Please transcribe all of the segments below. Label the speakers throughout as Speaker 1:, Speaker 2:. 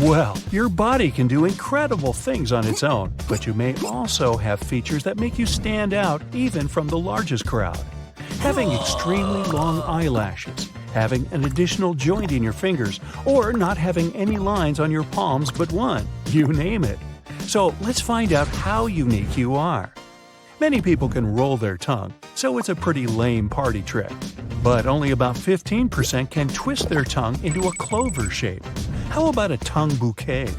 Speaker 1: Well, your body can do incredible things on its own, but you may also have features that make you stand out even from the largest crowd. Having extremely long eyelashes, having an additional joint in your fingers, or not having any lines on your palms but one, you name it. So let's find out how unique you are. Many people can roll their tongue, so it's a pretty lame party trick. But only about 15% can twist their tongue into a clover shape. How about a tongue bouquet?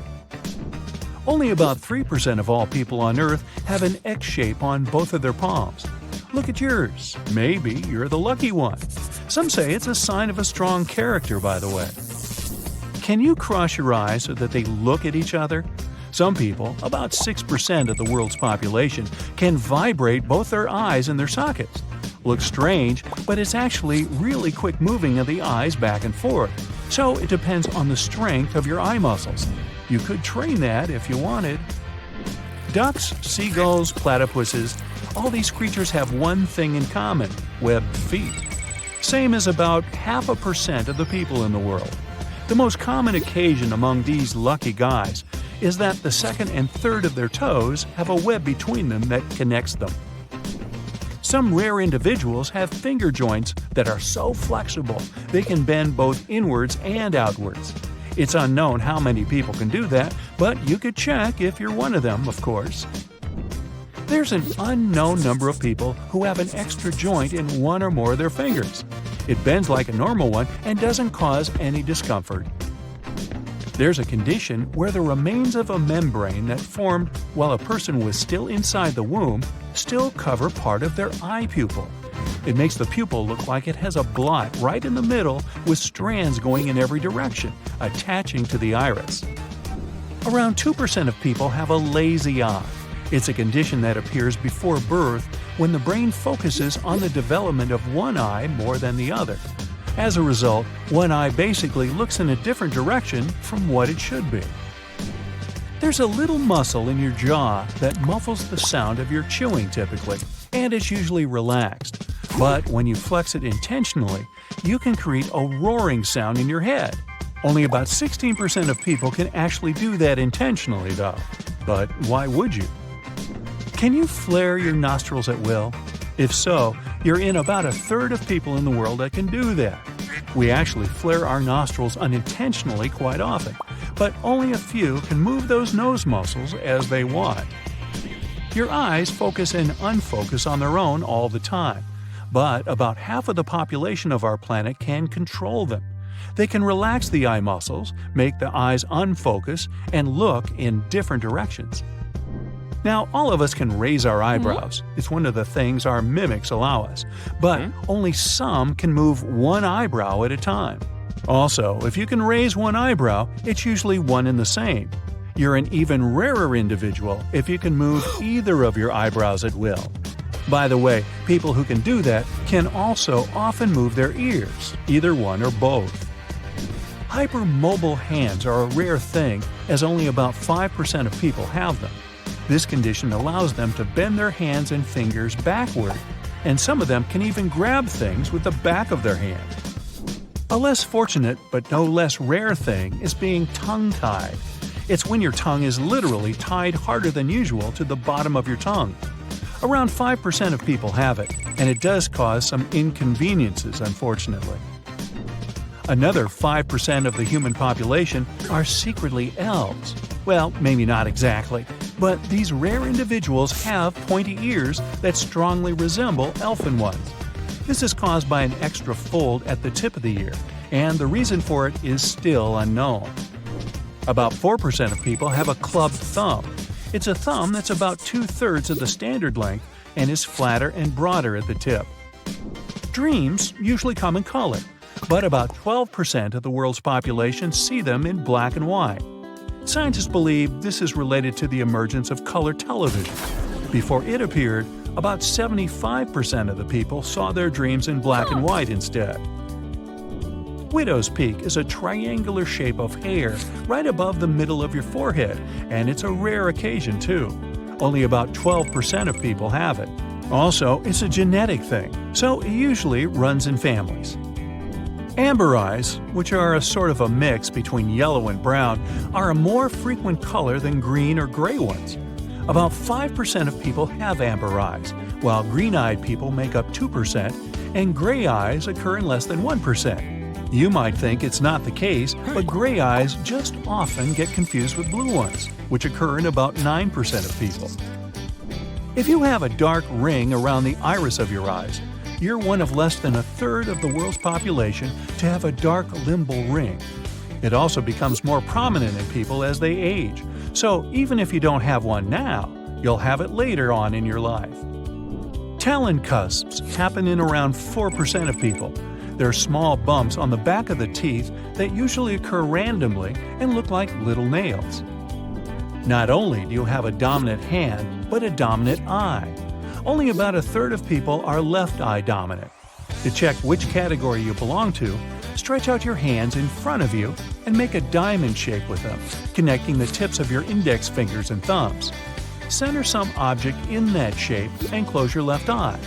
Speaker 1: Only about 3% of all people on Earth have an X shape on both of their palms. Look at yours. Maybe you're the lucky one. Some say it's a sign of a strong character, by the way. Can you cross your eyes so that they look at each other? Some people, about 6% of the world's population, can vibrate both their eyes and their sockets. Looks strange, but it's actually really quick moving of the eyes back and forth. So it depends on the strength of your eye muscles. You could train that if you wanted. Ducks, seagulls, platypuses, all these creatures have one thing in common: webbed feet. Same as about 0.5% of the people in the world. The most common occasion among these lucky guys is that the second and third of their toes have a web between them that connects them. Some rare individuals have finger joints that are so flexible they can bend both inwards and outwards. It's unknown how many people can do that, but you could check if you're one of them, of course. There's an unknown number of people who have an extra joint in one or more of their fingers. It bends like a normal one and doesn't cause any discomfort. There's a condition where the remains of a membrane that formed while a person was still inside the womb still cover part of their eye pupil. It makes the pupil look like it has a blot right in the middle with strands going in every direction, attaching to the iris. Around 2% of people have a lazy eye. It's a condition that appears before birth when the brain focuses on the development of one eye more than the other. As a result, one eye basically looks in a different direction from what it should be. There's a little muscle in your jaw that muffles the sound of your chewing typically, and it's usually relaxed. But when you flex it intentionally, you can create a roaring sound in your head. Only about 16% of people can actually do that intentionally, though. But why would you? Can you flare your nostrils at will? If so, you're in about a third of people in the world that can do that. We actually flare our nostrils unintentionally quite often, but only a few can move those nose muscles as they want. Your eyes focus and unfocus on their own all the time, but about half of the population of our planet can control them. They can relax the eye muscles, make the eyes unfocus, and look in different directions. Now, all of us can raise our eyebrows. It's one of the things our mimics allow us. But only some can move one eyebrow at a time. Also, if you can raise one eyebrow, it's usually one and the same. You're an even rarer individual if you can move either of your eyebrows at will. By the way, people who can do that can also often move their ears, either one or both. Hypermobile hands are a rare thing, as only about 5% of people have them. This condition allows them to bend their hands and fingers backward, and some of them can even grab things with the back of their hand. A less fortunate but no less rare thing is being tongue-tied. It's when your tongue is literally tied harder than usual to the bottom of your tongue. Around 5% of people have it, and it does cause some inconveniences, unfortunately. Another 5% of the human population are secretly elves. Well, maybe not exactly, but these rare individuals have pointy ears that strongly resemble elfin ones. This is caused by an extra fold at the tip of the ear, and the reason for it is still unknown. About 4% of people have a clubbed thumb. It's a thumb that's about 2/3 of the standard length and is flatter and broader at the tip. Dreams usually come in color, but about 12% of the world's population see them in black and white. Scientists believe this is related to the emergence of color television. Before it appeared, about 75% of the people saw their dreams in black and white instead. Widow's peak is a triangular shape of hair right above the middle of your forehead, and it's a rare occasion too. Only about 12% of people have it. Also, it's a genetic thing, so it usually runs in families. Amber eyes, which are a sort of a mix between yellow and brown, are a more frequent color than green or gray ones. About 5% of people have amber eyes, while green-eyed people make up 2%, and gray eyes occur in less than 1%. You might think it's not the case, but gray eyes just often get confused with blue ones, which occur in about 9% of people. If you have a dark ring around the iris of your eyes, you're one of less than a third of the world's population to have a dark limbal ring. It also becomes more prominent in people as they age, so even if you don't have one now, you'll have it later on in your life. Talon cusps happen in around 4% of people. They're small bumps on the back of the teeth that usually occur randomly and look like little nails. Not only do you have a dominant hand, but a dominant eye. Only about a third of people are left eye dominant. To check which category you belong to, stretch out your hands in front of you and make a diamond shape with them, connecting the tips of your index fingers and thumbs. Center some object in that shape and close your left eye.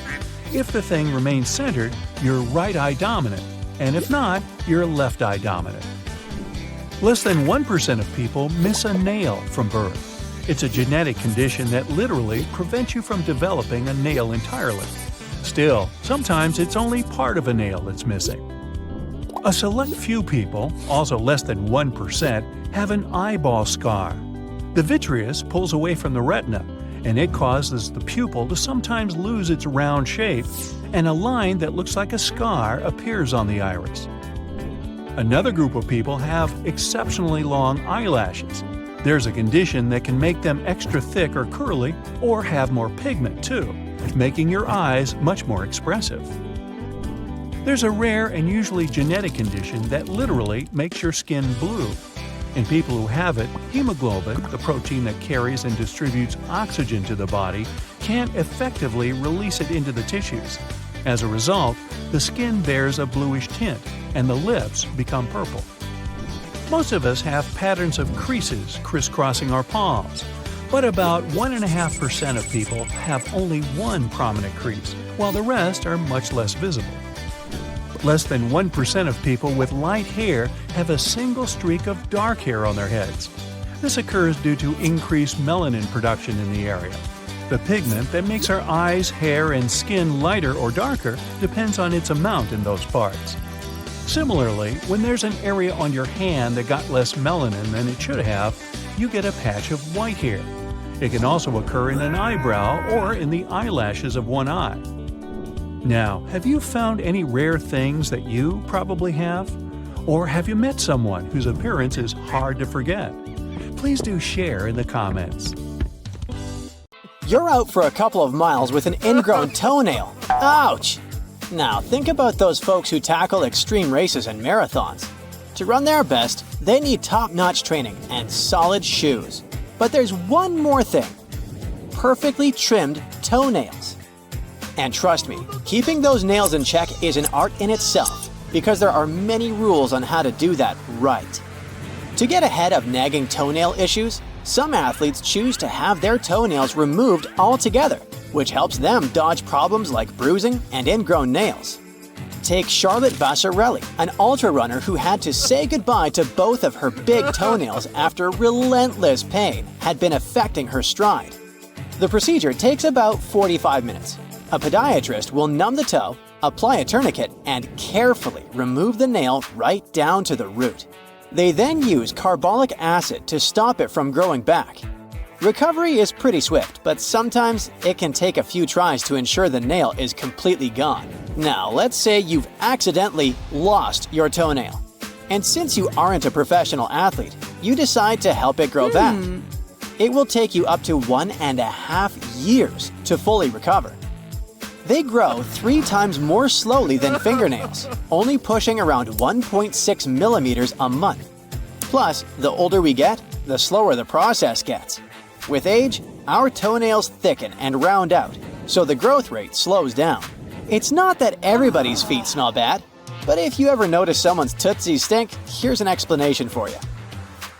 Speaker 1: If the thing remains centered, you're right eye dominant, and if not, you're left eye dominant. Less than 1% of people miss a nail from birth. It's a genetic condition that literally prevents you from developing a nail entirely. Still, sometimes it's only part of a nail that's missing. A select few people, also less than 1%, have an eyeball scar. The vitreous pulls away from the retina, and it causes the pupil to sometimes lose its round shape, and a line that looks like a scar appears on the iris. Another group of people have exceptionally long eyelashes. There's a condition that can make them extra thick or curly, or have more pigment too, making your eyes much more expressive. There's a rare and usually genetic condition that literally makes your skin blue. In people who have it, hemoglobin, the protein that carries and distributes oxygen to the body, can't effectively release it into the tissues. As a result, the skin bears a bluish tint, and the lips become purple. Most of us have patterns of creases crisscrossing our palms, but about 1.5% of people have only one prominent crease, while the rest are much less visible. Less than 1% of people with light hair have a single streak of dark hair on their heads. This occurs due to increased melanin production in the area. The pigment that makes our eyes, hair, and skin lighter or darker depends on its amount in those parts. Similarly, when there's an area on your hand that got less melanin than it should have, you get a patch of white hair. It can also occur in an eyebrow or in the eyelashes of one eye. Now, have you found any rare things that you probably have? Or have you met someone whose appearance is hard to forget? Please do share in the comments.
Speaker 2: You're out for a couple of miles with an ingrown toenail. Ouch! Now, think about those folks who tackle extreme races and marathons. To run their best, they need top-notch training and solid shoes. But there's one more thing. Perfectly trimmed toenails. And trust me, keeping those nails in check is an art in itself, because there are many rules on how to do that right. To get ahead of nagging toenail issues, some athletes choose to have their toenails removed altogether, which helps them dodge problems like bruising and ingrown nails. Take Charlotte Vassarelli, an ultra-runner who had to say goodbye to both of her big toenails after relentless pain had been affecting her stride. The procedure takes about 45 minutes. A podiatrist will numb the toe, apply a tourniquet, and carefully remove the nail right down to the root. They then use carbolic acid to stop it from growing back. Recovery is pretty swift, but sometimes it can take a few tries to ensure the nail is completely gone. Now, let's say you've accidentally lost your toenail. And since you aren't a professional athlete, you decide to help it grow back. It will take you up to 1.5 years to fully recover. They grow 3 times more slowly than fingernails, only pushing around 1.6 millimeters a month. Plus, the older we get, the slower the process gets. With age, our toenails thicken and round out, so the growth rate slows down. It's not that everybody's feet smell bad, but if you ever notice someone's tootsies stink, here's an explanation for you.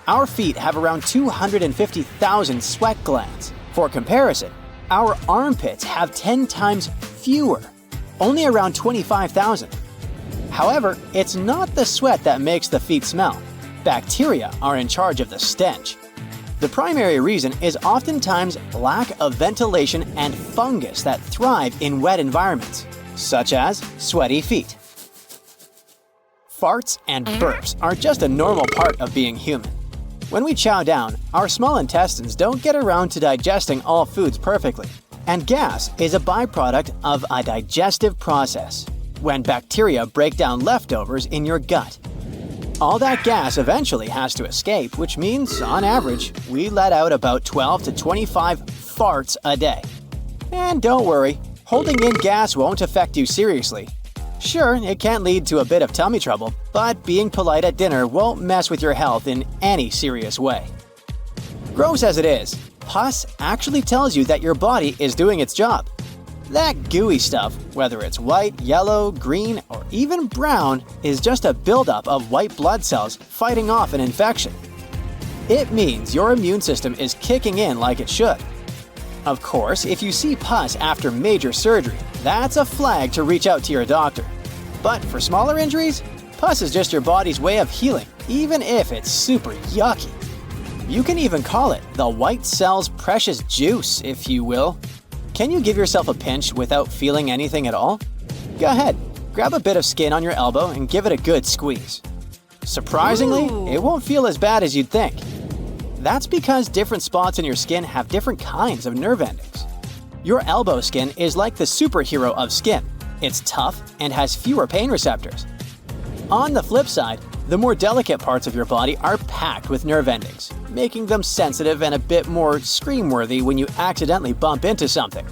Speaker 2: Our feet have around 250,000 sweat glands. For comparison, our armpits have 10 times fewer, only around 25,000. However, it's not the sweat that makes the feet smell. Bacteria are in charge of the stench. The primary reason is oftentimes lack of ventilation and fungus that thrive in wet environments, such as sweaty feet. Farts and burps are just a normal part of being human. When we chow down, our small intestines don't get around to digesting all foods perfectly, and gas is a byproduct of a digestive process, when bacteria break down leftovers in your gut. All that gas eventually has to escape, which means, on average, we let out about 12 to 25 farts a day. And don't worry, holding in gas won't affect you seriously. Sure, it can lead to a bit of tummy trouble, but being polite at dinner won't mess with your health in any serious way. Gross as it is, pus actually tells you that your body is doing its job. That gooey stuff, whether it's white, yellow, green, or even brown, is just a buildup of white blood cells fighting off an infection. It means your immune system is kicking in like it should. Of course, if you see pus after major surgery, that's a flag to reach out to your doctor. But for smaller injuries, pus is just your body's way of healing, even if it's super yucky. You can even call it the white cell's precious juice, if you will. Can you give yourself a pinch without feeling anything at all? Go ahead, grab a bit of skin on your elbow and give it a good squeeze. Surprisingly, it won't feel as bad as you'd think. That's because different spots in your skin have different kinds of nerve endings. Your elbow skin is like the superhero of skin. It's tough and has fewer pain receptors. On the flip side, the more delicate parts of your body are packed with nerve endings, making them sensitive and a bit more scream-worthy when you accidentally bump into something.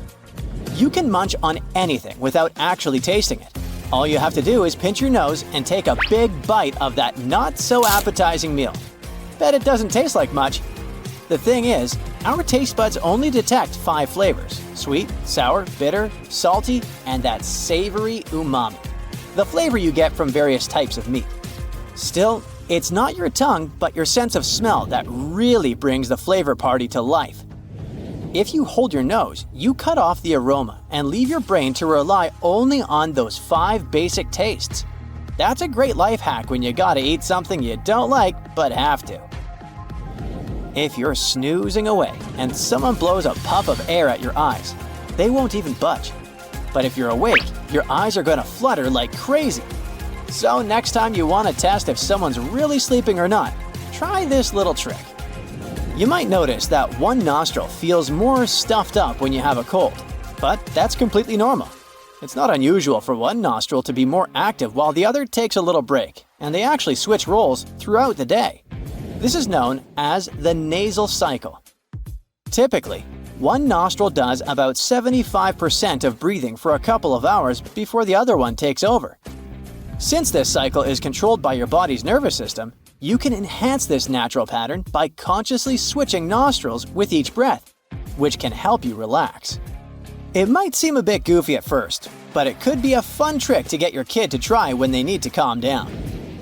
Speaker 2: You can munch on anything without actually tasting it. All you have to do is pinch your nose and take a big bite of that not-so-appetizing meal. Bet it doesn't taste like much. The thing is, our taste buds only detect 5 flavors: sweet, sour, bitter, salty, and that savory umami, the flavor you get from various types of meat. Still, it's not your tongue, but your sense of smell that really brings the flavor party to life. If you hold your nose, you cut off the aroma and leave your brain to rely only on those 5 basic tastes. That's a great life hack when you gotta eat something you don't like but have to. If you're snoozing away and someone blows a puff of air at your eyes, they won't even budge. But if you're awake, your eyes are gonna flutter like crazy. So next time you want to test if someone's really sleeping or not, try this little trick. You might notice that one nostril feels more stuffed up when you have a cold, but that's completely normal. It's not unusual for one nostril to be more active while the other takes a little break, and they actually switch roles throughout the day. This is known as the nasal cycle. Typically, one nostril does about 75% of breathing for a couple of hours before the other one takes over. Since this cycle is controlled by your body's nervous system, you can enhance this natural pattern by consciously switching nostrils with each breath, which can help you relax. It might seem a bit goofy at first, but it could be a fun trick to get your kid to try when they need to calm down.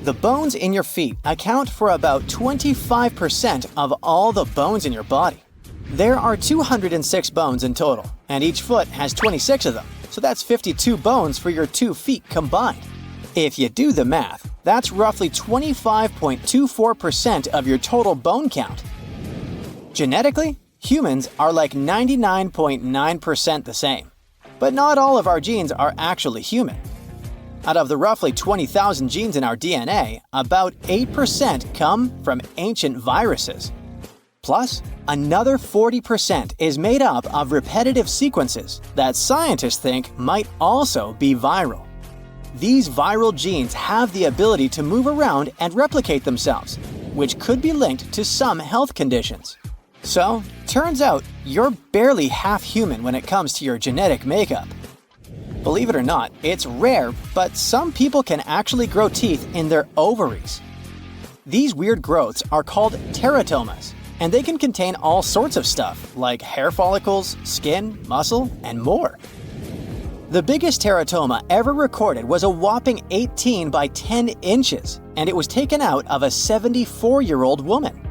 Speaker 2: The bones in your feet account for about 25% of all the bones in your body. There are 206 bones in total, and each foot has 26 of them, so that's 52 bones for your 2 feet combined. If you do the math, that's roughly 25.24% of your total bone count. Genetically, humans are like 99.9% the same. But not all of our genes are actually human. Out of the roughly 20,000 genes in our DNA, about 8% come from ancient viruses. Plus, another 40% is made up of repetitive sequences that scientists think might also be viral. These viral genes have the ability to move around and replicate themselves, which could be linked to some health conditions. So, turns out you're barely half human when it comes to your genetic makeup. Believe it or not, it's rare, but some people can actually grow teeth in their ovaries. These weird growths are called teratomas, and they can contain all sorts of stuff like hair follicles, skin, muscle, and more. The biggest teratoma ever recorded was a whopping 18 by 10 inches, and it was taken out of a 74-year-old woman.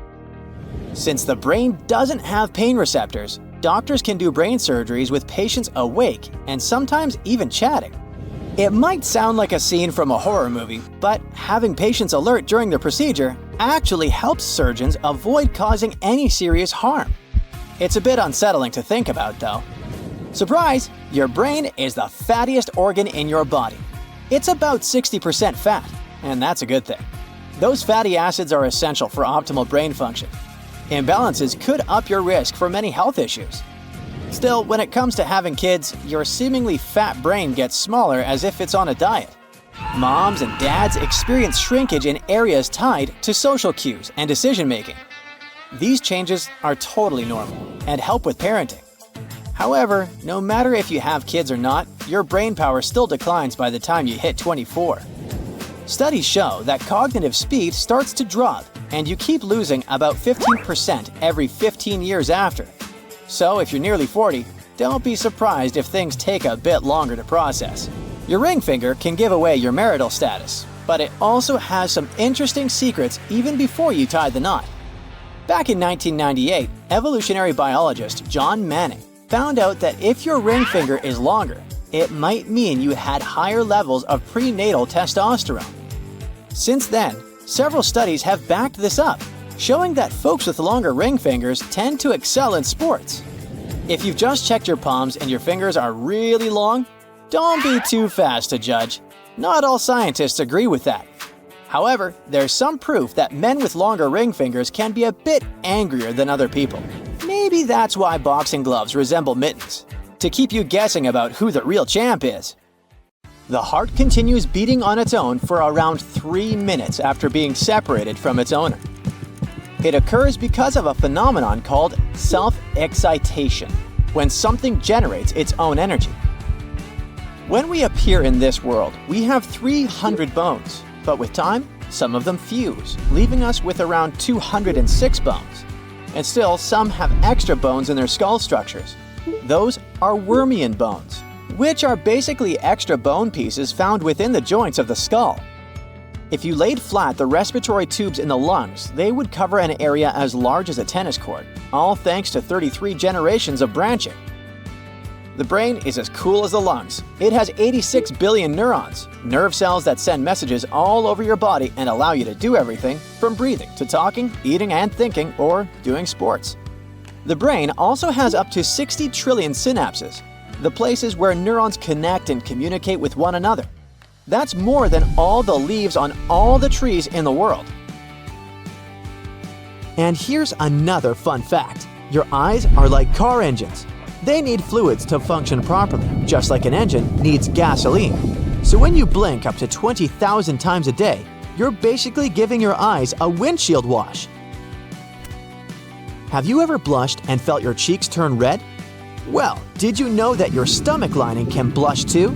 Speaker 2: Since the brain doesn't have pain receptors, doctors can do brain surgeries with patients awake and sometimes even chatting. It might sound like a scene from a horror movie, but having patients alert during the procedure actually helps surgeons avoid causing any serious harm. It's a bit unsettling to think about, though. Surprise! Your brain is the fattiest organ in your body. It's about 60% fat, and that's a good thing. Those fatty acids are essential for optimal brain function. Imbalances could up your risk for many health issues. Still, when it comes to having kids, your seemingly fat brain gets smaller as if it's on a diet. Moms and dads experience shrinkage in areas tied to social cues and decision-making. These changes are totally normal and help with parenting. However, no matter if you have kids or not, your brain power still declines by the time you hit 24. Studies show that cognitive speed starts to drop, and you keep losing about 15% every 15 years after. So if you're nearly 40, don't be surprised if things take a bit longer to process. Your ring finger can give away your marital status, but it also has some interesting secrets even before you tie the knot. Back in 1998, evolutionary biologist John Manning found out that if your ring finger is longer, it might mean you had higher levels of prenatal testosterone. Since then, several studies have backed this up, showing that folks with longer ring fingers tend to excel in sports. If you've just checked your palms and your fingers are really long, don't be too fast to judge. Not all scientists agree with that. However, there's some proof that men with longer ring fingers can be a bit angrier than other people. Maybe that's why boxing gloves resemble mittens, to keep you guessing about who the real champ is. The heart continues beating on its own for around 3 minutes after being separated from its owner. It occurs because of a phenomenon called self-excitation, when something generates its own energy. When we appear in this world, we have 300 bones, but with time, some of them fuse, leaving us with around 206 bones. And still, some have extra bones in their skull structures. Those are Wormian bones, which are basically extra bone pieces found within the joints of the skull. If you laid flat the respiratory tubes in the lungs, they would cover an area as large as a tennis court, all thanks to 33 generations of branching. The brain is as cool as the lungs. It has 86 billion neurons, nerve cells that send messages all over your body and allow you to do everything from breathing to talking, eating and thinking, or doing sports. The brain also has up to 60 trillion synapses, the places where neurons connect and communicate with one another. That's more than all the leaves on all the trees in the world. And here's another fun fact. Your eyes are like car engines. They need fluids to function properly, just like an engine needs gasoline. So when you blink up to 20,000 times a day, you're basically giving your eyes a windshield wash. Have you ever blushed and felt your cheeks turn red? Well, did you know that your stomach lining can blush too?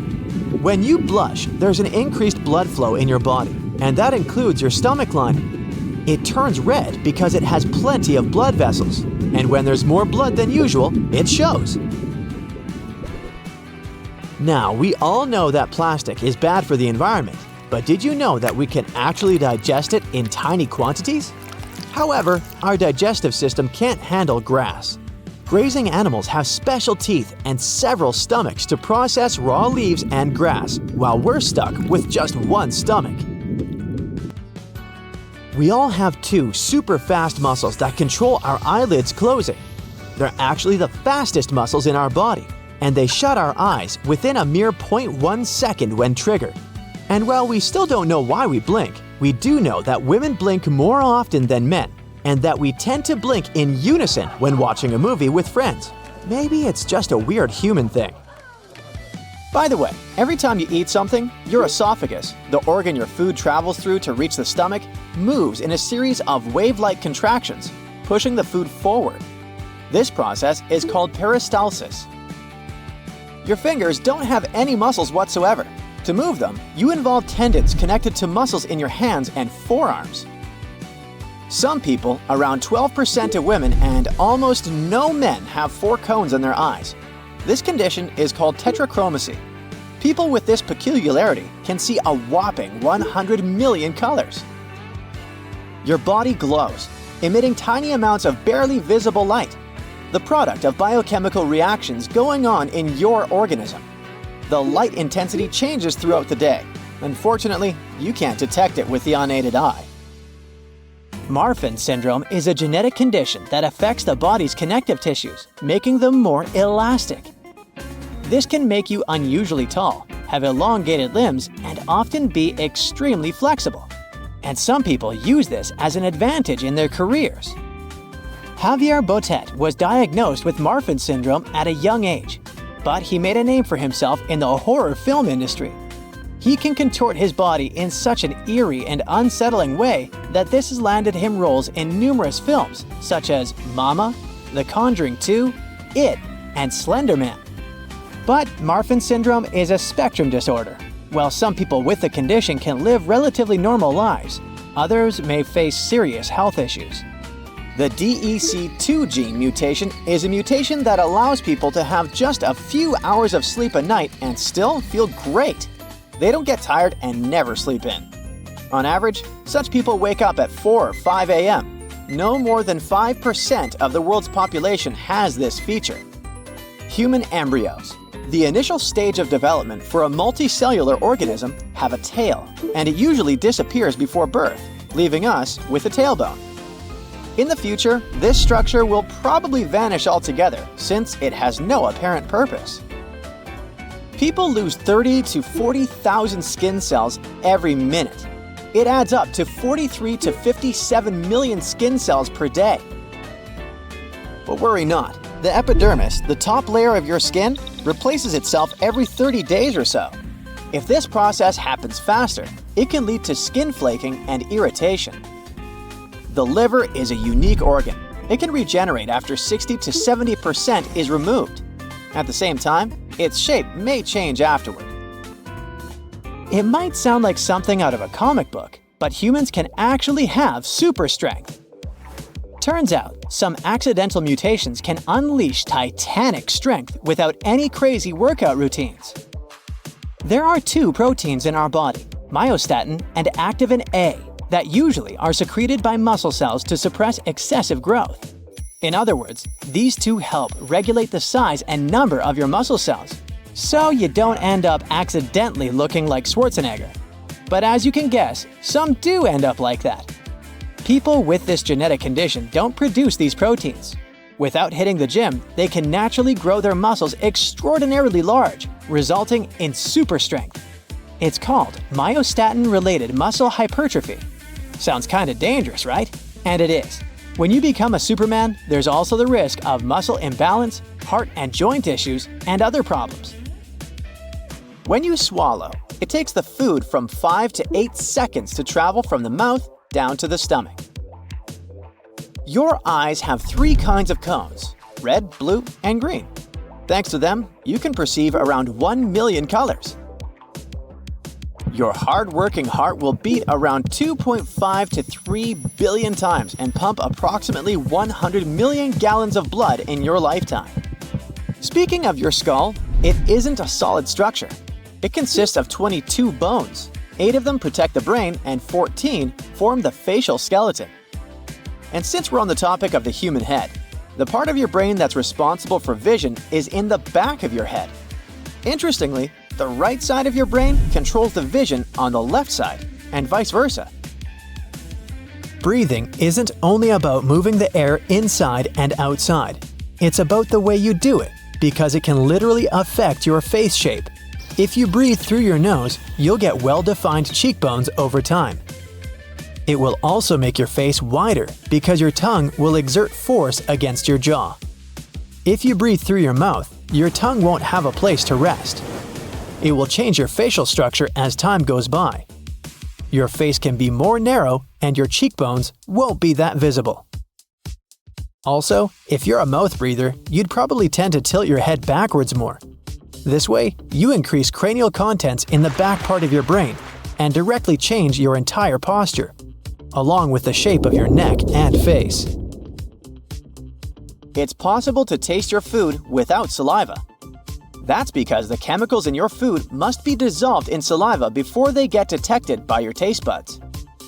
Speaker 2: When you blush, there's an increased blood flow in your body, and that includes your stomach lining. It turns red because it has plenty of blood vessels, and when there's more blood than usual, it shows. Now, we all know that plastic is bad for the environment, but did you know that we can actually digest it in tiny quantities? However, our digestive system can't handle grass. Grazing animals have special teeth and several stomachs to process raw leaves and grass, while we're stuck with just one stomach. We all have 2 super fast muscles that control our eyelids closing. They're actually the fastest muscles in our body, and they shut our eyes within a mere 0.1 second when triggered. And while we still don't know why we blink, we do know that women blink more often than men, and that we tend to blink in unison when watching a movie with friends. Maybe it's just a weird human thing. By the way, every time you eat something, your esophagus, the organ your food travels through to reach the stomach, moves in a series of wave-like contractions, pushing the food forward. This process is called peristalsis. Your fingers don't have any muscles whatsoever. To move them, you involve tendons connected to muscles in your hands and forearms. Some people, around 12% of women and almost no men, have 4 cones in their eyes. This condition is called tetrachromacy. People with this peculiarity can see a whopping 100 million colors. Your body glows, emitting tiny amounts of barely visible light, the product of biochemical reactions going on in your organism. the light intensity changes throughout the day. Unfortunately, you can't detect it with the unaided eye. Marfan syndrome is a genetic condition that affects the body's connective tissues, making them more elastic. This can make you unusually tall, have elongated limbs, and often be extremely flexible. And some people use this as an advantage in their careers. Javier Botet was diagnosed with Marfan syndrome at a young age, but he made a name for himself in the horror film industry. He can contort his body in such an eerie and unsettling way that this has landed him roles in numerous films such as Mama, The Conjuring 2, It, and Slender Man. But Marfan syndrome is a spectrum disorder. While some people with the condition can live relatively normal lives, others may face serious health issues. The DEC2 gene mutation is a mutation that allows people to have just a few hours of sleep a night and still feel great. They don't get tired and never sleep in. On average, such people wake up at 4 or 5 a.m. No more than 5% of the world's population has this feature. Human embryos, the initial stage of development for a multicellular organism, have a tail, and it usually disappears before birth, leaving us with a tailbone. In the future, this structure will probably vanish altogether since it has no apparent purpose. People lose 30 to 40,000 skin cells every minute. It adds up to 43 to 57 million skin cells per day. But worry not. The epidermis, the top layer of your skin, replaces itself every 30 days or so. If this process happens faster, it can lead to skin flaking and irritation. The liver is a unique organ. It can regenerate after 60 to 70% is removed. At the same time, its shape may change afterward. It might sound like something out of a comic book, but humans can actually have super strength. Turns out, some accidental mutations can unleash titanic strength without any crazy workout routines. There are two proteins in our body, myostatin and activin A, that usually are secreted by muscle cells to suppress excessive growth. In other words, these two help regulate the size and number of your muscle cells, so you don't end up accidentally looking like Schwarzenegger. But as you can guess, some do end up like that. People with this genetic condition don't produce these proteins. Without hitting the gym, they can naturally grow their muscles extraordinarily large, resulting in super strength. It's called myostatin-related muscle hypertrophy. Sounds kinda dangerous, right? And it is. When you become a Superman, there's also the risk of muscle imbalance, heart and joint issues, and other problems. When you swallow, it takes the food from 5 to 8 seconds to travel from the mouth down to the stomach. Your eyes have 3 kinds of cones: red, blue, and green. Thanks to them, you can perceive around 1 million colors. Your hard-working heart will beat around 2.5 to 3 billion times and pump approximately 100 million gallons of blood in your lifetime. Speaking of your skull, it isn't a solid structure. It consists of 22 bones. 8 of them protect the brain and 14 form the facial skeleton. And since we're on the topic of the human head, the part of your brain that's responsible for vision is in the back of your head. Interestingly, the right side of your brain controls the vision on the left side, and vice versa. Breathing isn't only about moving the air inside and outside. It's about the way you do it, because it can literally affect your face shape. If you breathe through your nose, you'll get well-defined cheekbones over time. It will also make your face wider because your tongue will exert force against your jaw. If you breathe through your mouth, your tongue won't have a place to rest. It will change your facial structure as time goes by. Your face can be more narrow and your cheekbones won't be that visible. Also, if you're a mouth breather, you'd probably tend to tilt your head backwards more. This way, you increase cranial contents in the back part of your brain and directly change your entire posture, along with the shape of your neck and face. It's possible to taste your food without saliva. That's because the chemicals in your food must be dissolved in saliva before they get detected by your taste buds.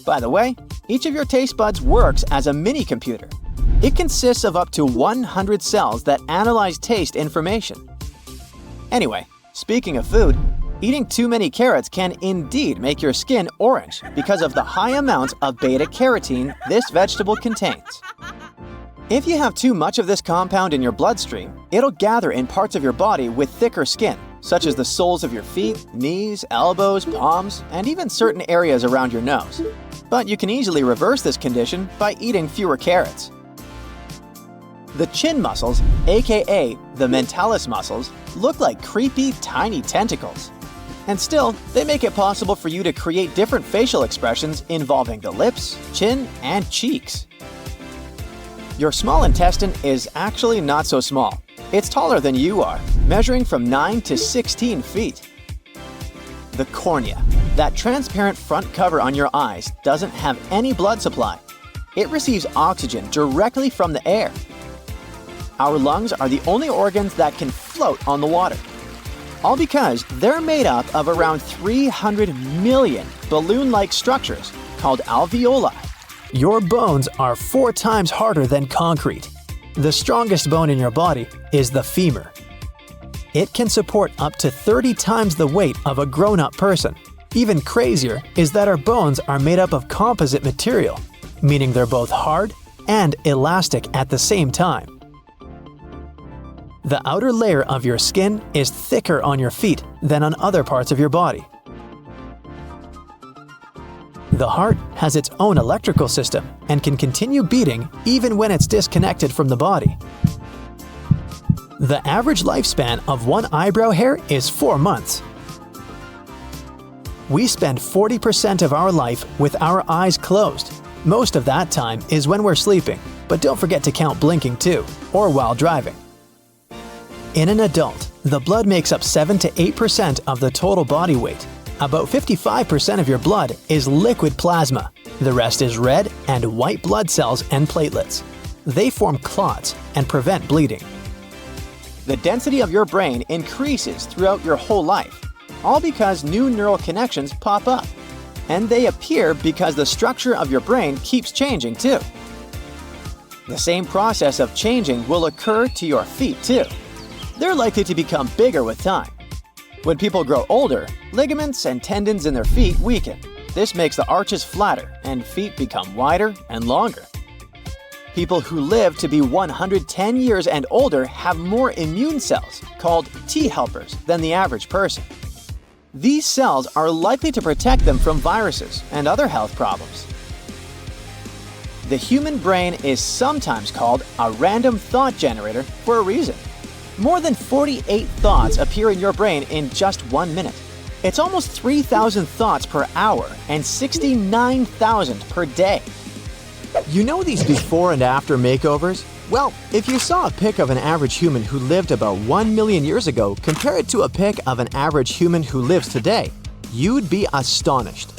Speaker 2: By the way, each of your taste buds works as a mini-computer. It consists of up to 100 cells that analyze taste information. Anyway, Speaking of food, eating too many carrots can indeed make your skin orange because of the high amount of beta-carotene this vegetable contains. If you have too much of this compound in your bloodstream, it'll gather in parts of your body with thicker skin, such as the soles of your feet, knees, elbows, palms, and even certain areas around your nose. But you can easily reverse this condition by eating fewer carrots. The chin muscles, aka the mentalis muscles, look like creepy, tiny tentacles. And still, they make it possible for you to create different facial expressions involving the lips, chin, and cheeks. Your small intestine is actually not so small. It's taller than you are, measuring from 9 to 16 feet. The cornea, that transparent front cover on your eyes, doesn't have any blood supply. It receives oxygen directly from the air. Our lungs are the only organs that can float on the water. All because they're made up of around 300 million balloon-like structures called alveoli. Your bones are 4 times harder than concrete. The strongest bone in your body is the femur. It can support up to 30 times the weight of a grown-up person. Even crazier is that our bones are made up of composite material, meaning they're both hard and elastic at the same time. The outer layer of your skin is thicker on your feet than on other parts of your body. The heart has its own electrical system and can continue beating even when it's disconnected from the body. The average lifespan of one eyebrow hair is 4 months. We spend 40% of our life with our eyes closed. Most of that time is when we're sleeping, but don't forget to count blinking too, or while driving. In an adult, the blood makes up 7 to 8% of the total body weight. About 55% of your blood is liquid plasma. The rest is red and white blood cells and platelets. They form clots and prevent bleeding. The density of your brain increases throughout your whole life, all because new neural connections pop up. And they appear because the structure of your brain keeps changing too. The same process of changing will occur to your feet too. They're likely to become bigger with time. When people grow older, ligaments and tendons in their feet weaken. This makes the arches flatter and feet become wider and longer. People who live to be 110 years and older have more immune cells, called T helpers, than the average person. These cells are likely to protect them from viruses and other health problems. The human brain is sometimes called a random thought generator for a reason. More than 48 thoughts appear in your brain in just 1 minute. It's almost 3,000 thoughts per hour and 69,000 per day. You know these before and after makeovers? Well, if you saw a pic of an average human who lived about 1 million years ago, compare it to a pic of an average human who lives today, you'd be astonished.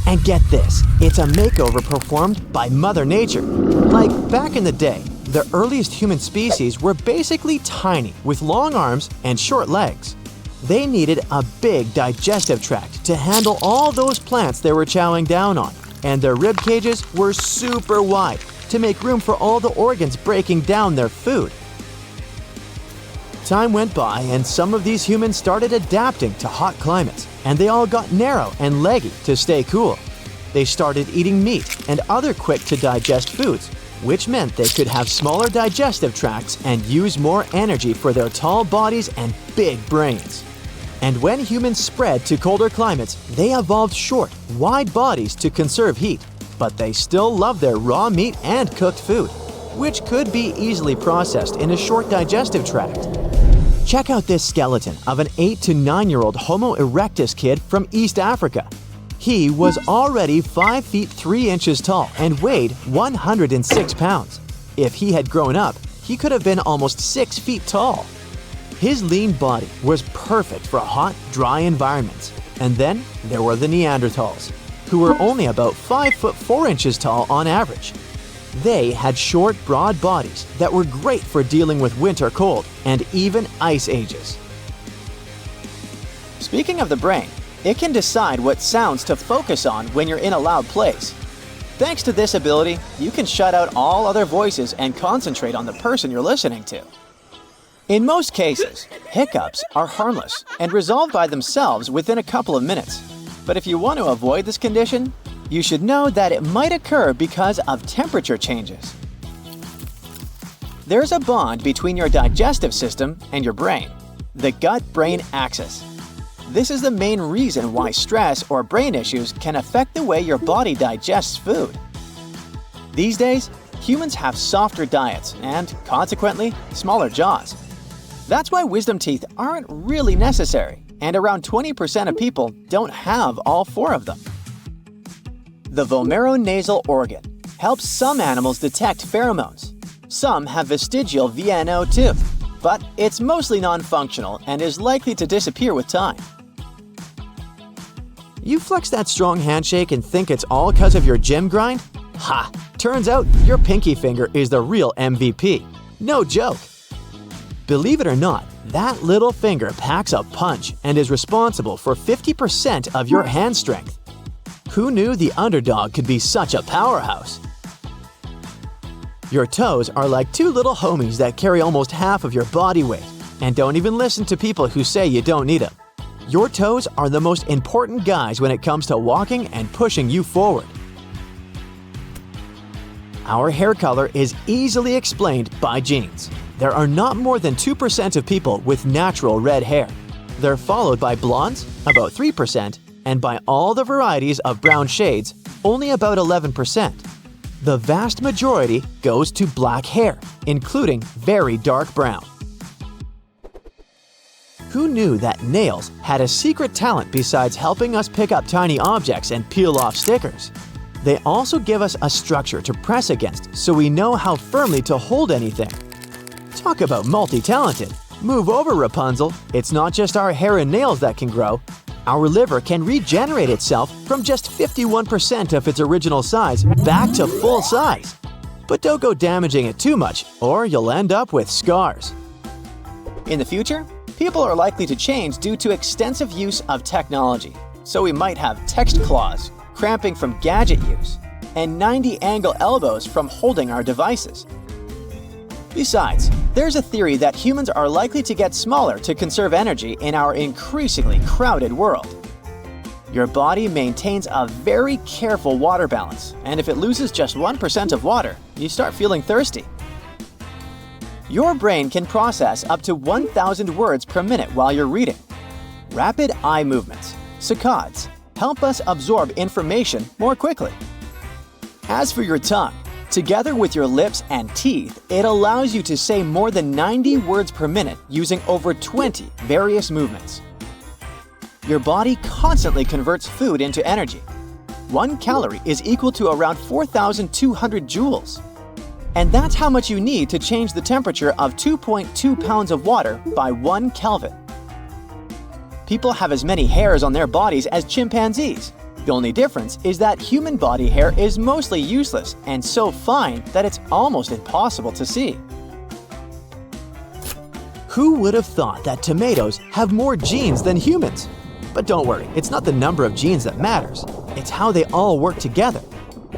Speaker 2: And get this, it's a makeover performed by Mother Nature. Like back in the day, the earliest human species were basically tiny with long arms and short legs. They needed a big digestive tract to handle all those plants they were chowing down on, and their rib cages were super wide to make room for all the organs breaking down their food. Time went by and some of these humans started adapting to hot climates, and they all got narrow and leggy to stay cool. They started eating meat and other quick-to-digest foods, which meant they could have smaller digestive tracts and use more energy for their tall bodies and big brains. And when humans spread to colder climates, they evolved short, wide bodies to conserve heat, but they still love their raw meat and cooked food, which could be easily processed in a short digestive tract. Check out this skeleton of an 8 to 9-year-old Homo erectus kid from East Africa. He was already 5 feet 3 inches tall and weighed 106 pounds. If he had grown up, he could have been almost 6 feet tall. His lean body was perfect for hot, dry environments. And then there were the Neanderthals, who were only about 5 foot 4 inches tall on average. They had short, broad bodies that were great for dealing with winter cold and even ice ages. Speaking of the brain, it can decide what sounds to focus on when you're in a loud place. Thanks to this ability, you can shut out all other voices and concentrate on the person you're listening to. In most cases, hiccups are harmless and resolve by themselves within a couple of minutes. But if you want to avoid this condition, you should know that it might occur because of temperature changes. There's a bond between your digestive system and your brain, the gut-brain axis. This is the main reason why stress or brain issues can affect the way your body digests food. These days, humans have softer diets and, consequently, smaller jaws. That's why wisdom teeth aren't really necessary, and around 20% of people don't have all four of them. The vomeronasal organ helps some animals detect pheromones. Some have vestigial VNO too, but it's mostly non-functional and is likely to disappear with time. You flex that strong handshake and think it's all because of your gym grind? Ha! Turns out your pinky finger is the real MVP. No joke. Believe it or not, that little finger packs a punch and is responsible for 50% of your hand strength. Who knew the underdog could be such a powerhouse? Your toes are like two little homies that carry almost half of your body weight, and don't even listen to people who say you don't need them. Your toes are the most important guys when it comes to walking and pushing you forward. Our hair color is easily explained by genes. There are not more than 2% of people with natural red hair. They're followed by blondes, about 3%, and by all the varieties of brown shades, only about 11%. The vast majority goes to black hair, including very dark brown. Who knew that nails had a secret talent besides helping us pick up tiny objects and peel off stickers? They also give us a structure to press against so we know how firmly to hold anything. Talk about multi-talented. Move over, Rapunzel. It's not just our hair and nails that can grow. Our liver can regenerate itself from just 51% of its original size back to full size. But don't go damaging it too much, or you'll end up with scars. In the future, people are likely to change due to extensive use of technology. So we might have text claws, cramping from gadget use, and 90-angle elbows from holding our devices. Besides, there's a theory that humans are likely to get smaller to conserve energy in our increasingly crowded world. Your body maintains a very careful water balance, and if it loses just 1% of water, you start feeling thirsty. Your brain can process up to 1,000 words per minute while you're reading. Rapid eye movements, saccades, help us absorb information more quickly. As for your tongue, together with your lips and teeth, it allows you to say more than 90 words per minute using over 20 various movements. Your body constantly converts food into energy. 1 calorie is equal to around 4,200 joules. And that's how much you need to change the temperature of 2.2 pounds of water by 1 Kelvin. People have as many hairs on their bodies as chimpanzees. The only difference is that human body hair is mostly useless and so fine that it's almost impossible to see. Who would have thought that tomatoes have more genes than humans? But don't worry, it's not the number of genes that matters. It's how they all work together.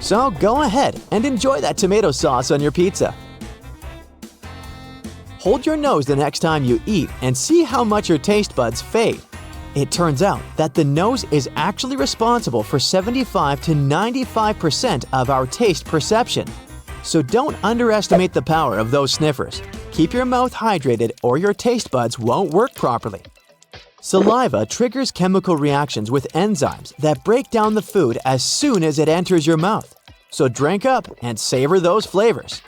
Speaker 2: So go ahead and enjoy that tomato sauce on your pizza. Hold your nose the next time you eat and see how much your taste buds fade. It turns out that the nose is actually responsible for 75 to 95% of our taste perception. So don't underestimate the power of those sniffers. Keep your mouth hydrated or your taste buds won't work properly. Saliva triggers chemical reactions with enzymes that break down the food as soon as it enters your mouth. So drink up and savor those flavors.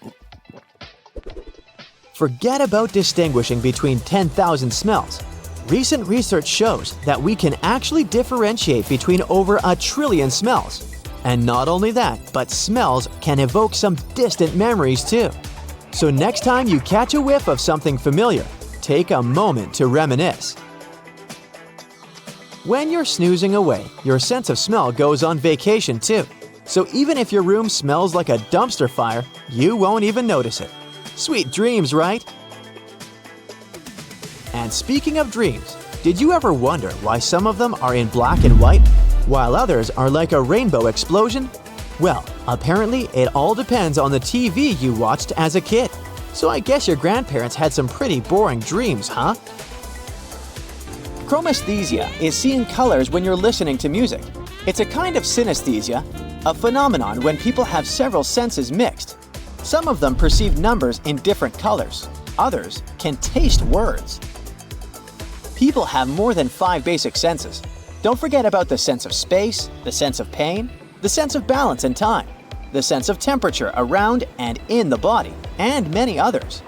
Speaker 2: Forget about distinguishing between 10,000 smells. Recent research shows that we can actually differentiate between over 1 trillion smells. And not only that, but smells can evoke some distant memories too. So next time you catch a whiff of something familiar, take a moment to reminisce. When you're snoozing away, your sense of smell goes on vacation too. So even if your room smells like a dumpster fire, you won't even notice it. Sweet dreams, right? And speaking of dreams, did you ever wonder why some of them are in black and white, while others are like a rainbow explosion? Well, apparently it all depends on the TV you watched as a kid. So I guess your grandparents had some pretty boring dreams, huh? Chromesthesia is seeing colors when you're listening to music. It's a kind of synesthesia, a phenomenon when people have several senses mixed. Some of them perceive numbers in different colors. Others can taste words. People have more than 5 basic senses. Don't forget about the sense of space, the sense of pain, the sense of balance and time, the sense of temperature around and in the body, and many others.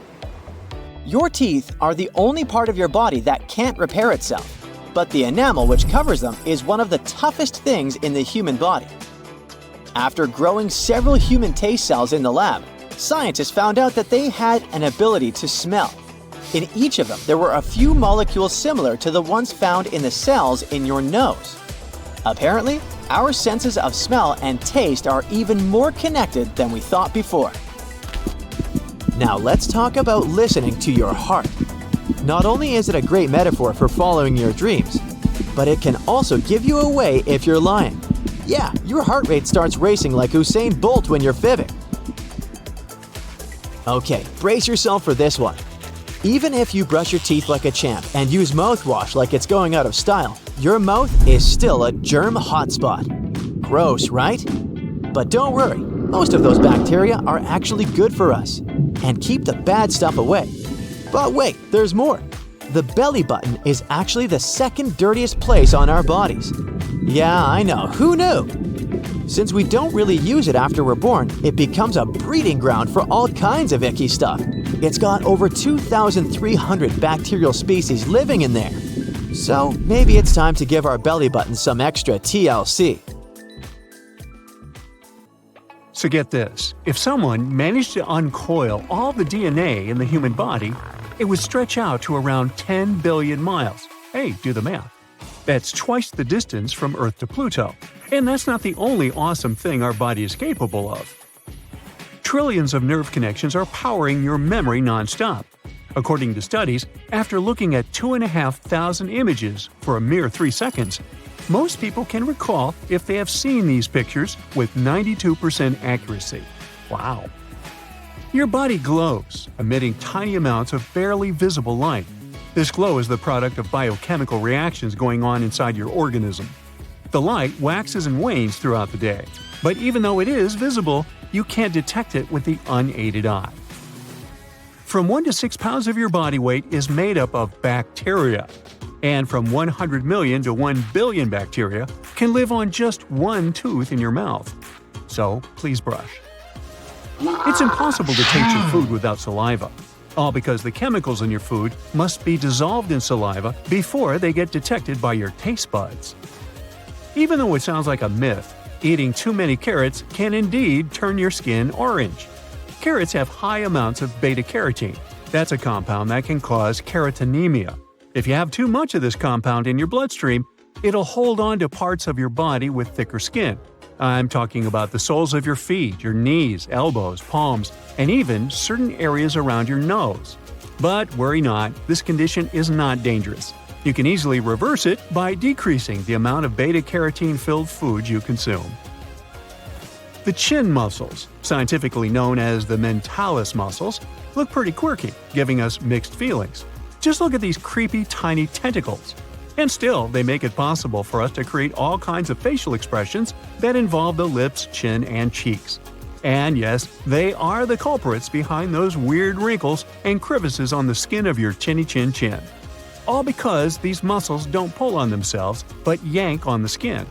Speaker 2: Your teeth are the only part of your body that can't repair itself, but the enamel which covers them is one of the toughest things in the human body. After growing several human taste cells in the lab, scientists found out that they had an ability to smell. In each of them, there were a few molecules similar to the ones found in the cells in your nose. Apparently, our senses of smell and taste are even more connected than we thought before. Now let's talk about listening to your heart. Not only is it a great metaphor for following your dreams, but it can also give you away if you're lying. Yeah, your heart rate starts racing like Usain Bolt when you're fibbing. Okay, brace yourself for this one. Even if you brush your teeth like a champ and use mouthwash like it's going out of style, your mouth is still a germ hotspot. Gross, right? But don't worry, most of those bacteria are actually good for us and keep the bad stuff away. But wait, there's more. The belly button is actually the second dirtiest place on our bodies. Yeah, I know, who knew? Since we don't really use it after we're born, it becomes a breeding ground for all kinds of icky stuff. It's got over 2,300 bacterial species living in there. So maybe it's time to give our belly button some extra TLC.
Speaker 1: So get this, if someone managed to uncoil all the DNA in the human body, it would stretch out to around 10 billion miles. Hey, do the math. That's twice the distance from Earth to Pluto. And that's not the only awesome thing our body is capable of. Trillions of nerve connections are powering your memory nonstop. According to studies, after looking at 2,500 images for a mere 3 seconds, most people can recall if they have seen these pictures with 92% accuracy. Wow! Your body glows, emitting tiny amounts of barely visible light. This glow is the product of biochemical reactions going on inside your organism. The light waxes and wanes throughout the day, but even though it is visible, you can't detect it with the unaided eye. From 1 to 6 pounds of your body weight is made up of bacteria, and from 100 million to 1 billion bacteria can live on just one tooth in your mouth. So please brush. It's impossible to taste your food without saliva, all because the chemicals in your food must be dissolved in saliva before they get detected by your taste buds. Even though it sounds like a myth, eating too many carrots can indeed turn your skin orange. Carrots have high amounts of beta-carotene. That's a compound that can cause carotenemia. If you have too much of this compound in your bloodstream, it'll hold on to parts of your body with thicker skin. I'm talking about the soles of your feet, your knees, elbows, palms, and even certain areas around your nose. But worry not, this condition is not dangerous. You can easily reverse it by decreasing the amount of beta-carotene-filled foods you consume. The chin muscles, scientifically known as the mentalis muscles, look pretty quirky, giving us mixed feelings. Just look at these creepy tiny tentacles. And still, they make it possible for us to create all kinds of facial expressions that involve the lips, chin, and cheeks. And yes, they are the culprits behind those weird wrinkles and crevices on the skin of your chinny chin chin. All because these muscles don't pull on themselves, but yank on the skin.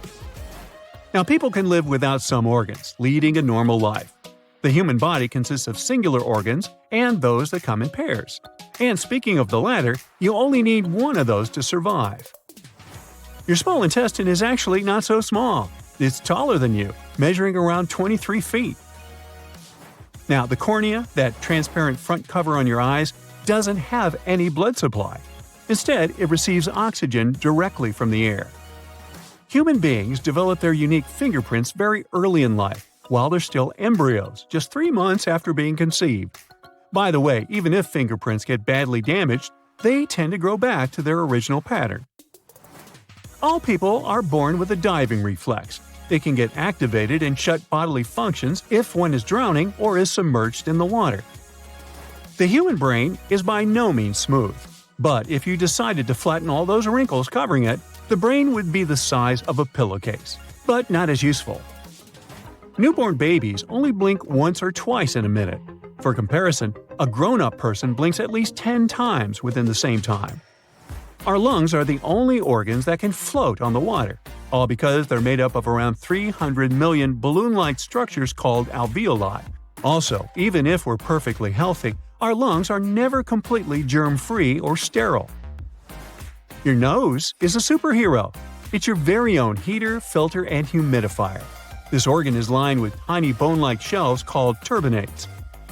Speaker 1: Now, people can live without some organs, leading a normal life. The human body consists of singular organs and those that come in pairs. And speaking of the latter, you only need one of those to survive. Your small intestine is actually not so small. It's taller than you, measuring around 23 feet. Now, the cornea, that transparent front cover on your eyes, doesn't have any blood supply. Instead, it receives oxygen directly from the air. Human beings develop their unique fingerprints very early in life, while they're still embryos, just 3 months after being conceived. By the way, even if fingerprints get badly damaged, they tend to grow back to their original pattern. All people are born with a diving reflex. It can get activated and shut bodily functions if one is drowning or is submerged in the water. The human brain is by no means smooth, but if you decided to flatten all those wrinkles covering it, the brain would be the size of a pillowcase, but not as useful. Newborn babies only blink once or twice in a minute. For comparison, a grown-up person blinks at least 10 times within the same time. Our lungs are the only organs that can float on the water, all because they're made up of around 300 million balloon-like structures called alveoli. Also, even if we're perfectly healthy, our lungs are never completely germ-free or sterile. Your nose is a superhero. It's your very own heater, filter, and humidifier. This organ is lined with tiny bone-like shells called turbinates.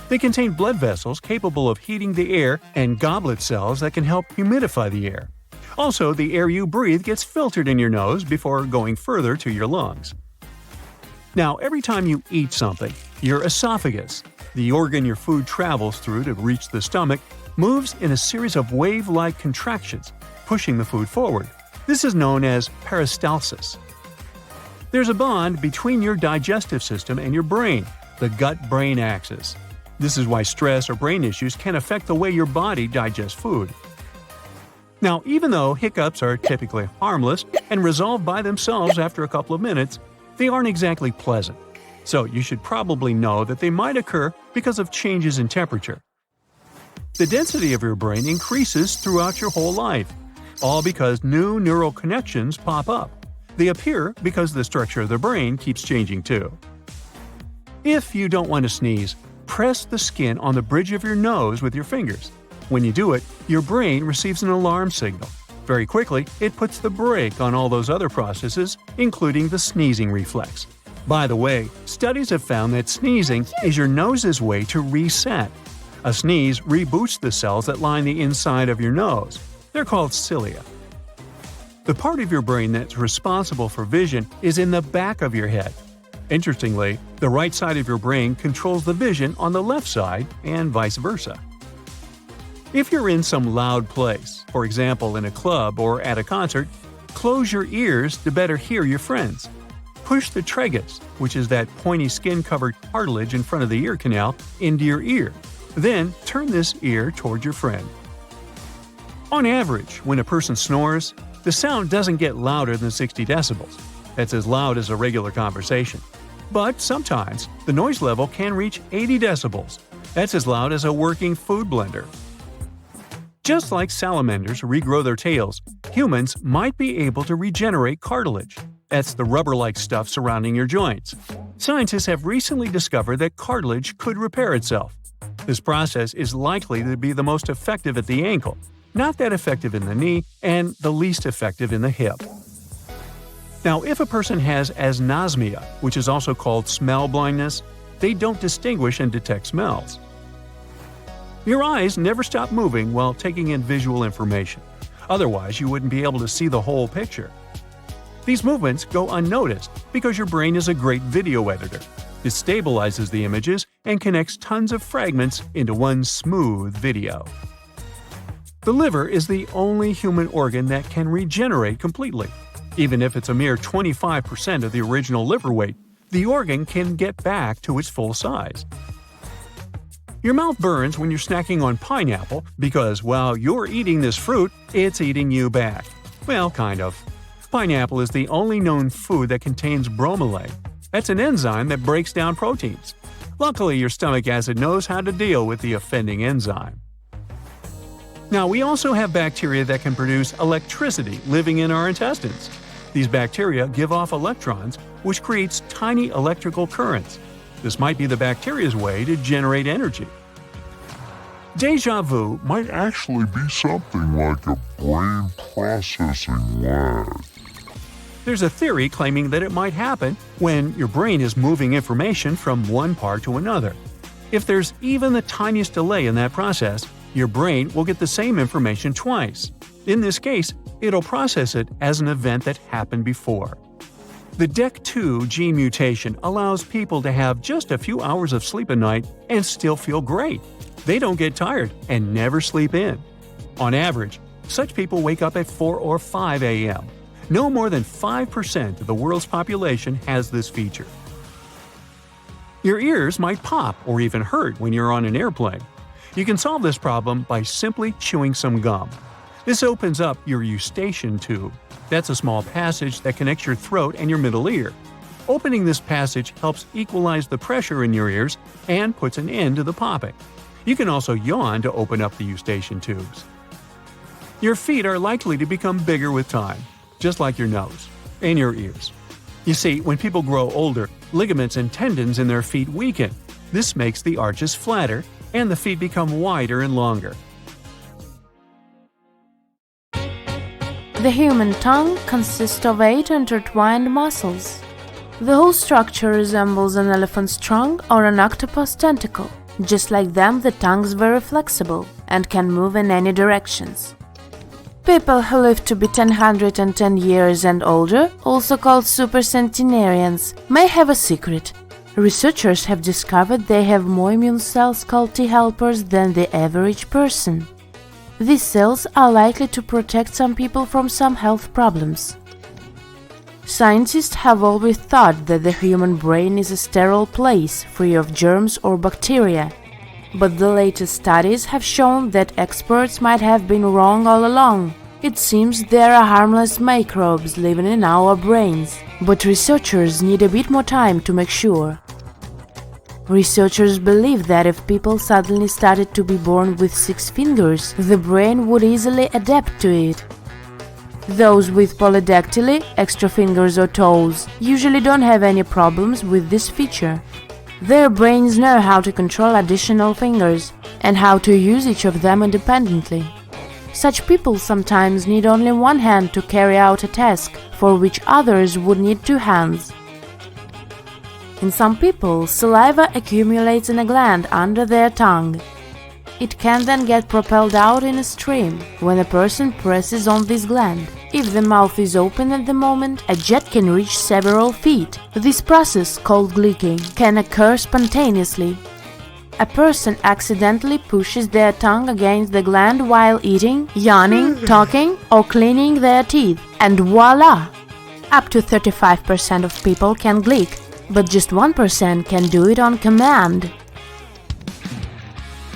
Speaker 1: They contain blood vessels capable of heating the air and goblet cells that can help humidify the air. Also, the air you breathe gets filtered in your nose before going further to your lungs. Now, every time you eat something, your esophagus, the organ your food travels through to reach the stomach, moves in a series of wave-like contractions, pushing the food forward. This is known as peristalsis. There's a bond between your digestive system and your brain, the gut-brain axis. This is why stress or brain issues can affect the way your body digests food. Now, even though hiccups are typically harmless and resolve by themselves after a couple of minutes, they aren't exactly pleasant. So you should probably know that they might occur because of changes in temperature. The density of your brain increases throughout your whole life, all because new neural connections pop up. They appear because the structure of the brain keeps changing too. If you don't want to sneeze, press the skin on the bridge of your nose with your fingers. When you do it, your brain receives an alarm signal. Very quickly, it puts the brake on all those other processes, including the sneezing reflex. By the way, studies have found that sneezing is your nose's way to reset. A sneeze reboots the cells that line the inside of your nose. They're called cilia. The part of your brain that's responsible for vision is in the back of your head. Interestingly, the right side of your brain controls the vision on the left side, and vice versa. If you're in some loud place, for example in a club or at a concert, close your ears to better hear your friends. Push the tragus, which is that pointy skin-covered cartilage in front of the ear canal, into your ear. Then turn this ear toward your friend. On average, when a person snores, the sound doesn't get louder than 60 decibels. That's as loud as a regular conversation. But sometimes, the noise level can reach 80 decibels. That's as loud as a working food blender. Just like salamanders regrow their tails, humans might be able to regenerate cartilage. That's the rubber-like stuff surrounding your joints. Scientists have recently discovered that cartilage could repair itself. This process is likely to be the most effective at the ankle, not that effective in the knee, and the least effective in the hip. Now, if a person has anosmia, which is also called smell blindness, they don't distinguish and detect smells. Your eyes never stop moving while taking in visual information. Otherwise, you wouldn't be able to see the whole picture. These movements go unnoticed because your brain is a great video editor. It stabilizes the images and connects tons of fragments into one smooth video. The liver is the only human organ that can regenerate completely. Even if it's a mere 25% of the original liver weight, the organ can get back to its full size. Your mouth burns when you're snacking on pineapple because while you're eating this fruit, it's eating you back. Well, kind of. Pineapple is the only known food that contains bromelain. That's an enzyme that breaks down proteins. Luckily, your stomach acid knows how to deal with the offending enzyme. Now, we also have bacteria that can produce electricity living in our intestines. These bacteria give off electrons, which creates tiny electrical currents. This might be the bacteria's way to generate energy. Deja vu
Speaker 3: Might actually be something like a brain processing lag.
Speaker 1: There's a theory claiming that it might happen when your brain is moving information from one part to another. If there's even the tiniest delay in that process, your brain will get the same information twice. In this case, it'll process it as an event that happened before. The DEC2 gene mutation allows people to have just a few hours of sleep a night and still feel great. They don't get tired and never sleep in. On average, such people wake up at 4 or 5 a.m. No more than 5% of the world's population has this feature. Your ears might pop or even hurt when you're on an airplane. You can solve this problem by simply chewing some gum. This opens up your eustachian tube. That's a small passage that connects your throat and your middle ear. Opening this passage helps equalize the pressure in your ears and puts an end to the popping. You can also yawn to open up the eustachian tubes. Your feet are likely to become bigger with time, just like your nose and your ears. You see, when people grow older, ligaments and tendons in their feet weaken. This makes the arches flatter, and the feet become wider and longer.
Speaker 4: The human tongue consists of 8 intertwined muscles. The whole structure resembles an elephant's trunk or an octopus tentacle. Just like them, the tongue is very flexible and can move in any directions. People who live to be 110 years and older, also called supercentenarians, may have a secret. Researchers have discovered they have more immune cells called T helpers than the average person. These cells are likely to protect some people from some health problems. Scientists have always thought that the human brain is a sterile place, free of germs or bacteria. But the latest studies have shown that experts might have been wrong all along. It seems there are harmless microbes living in our brains, but researchers need a bit more time to make sure. Researchers believe that if people suddenly started to be born with 6 fingers, the brain would easily adapt to it. Those with polydactyly, extra fingers or toes, usually don't have any problems with this feature. Their brains know how to control additional fingers and how to use each of them independently. Such people sometimes need only one hand to carry out a task, for which others would need 2 hands. In some people, saliva accumulates in a gland under their tongue. It can then get propelled out in a stream when a person presses on this gland. If the mouth is open at the moment, a jet can reach several feet. This process, called gleeking, can occur spontaneously. A person accidentally pushes their tongue against the gland while eating, yawning, talking, or cleaning their teeth, and voila! Up to 35% of people can gleek, but just 1% can do it on command.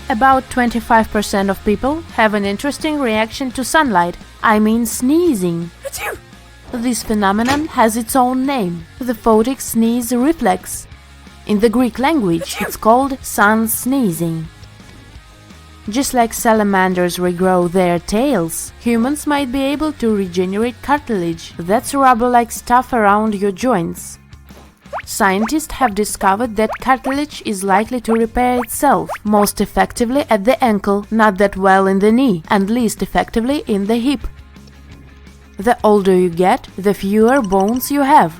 Speaker 4: About 25% of people have an interesting reaction to sunlight, I mean sneezing. This phenomenon has its own name, the photic sneeze reflex. In the Greek language, it's called sun sneezing. Just like salamanders regrow their tails, humans might be able to regenerate cartilage, that's rubber-like stuff around your joints. Scientists have discovered that cartilage is likely to repair itself, most effectively at the ankle, not that well in the knee, and least effectively in the hip. The older you get, the fewer bones you have.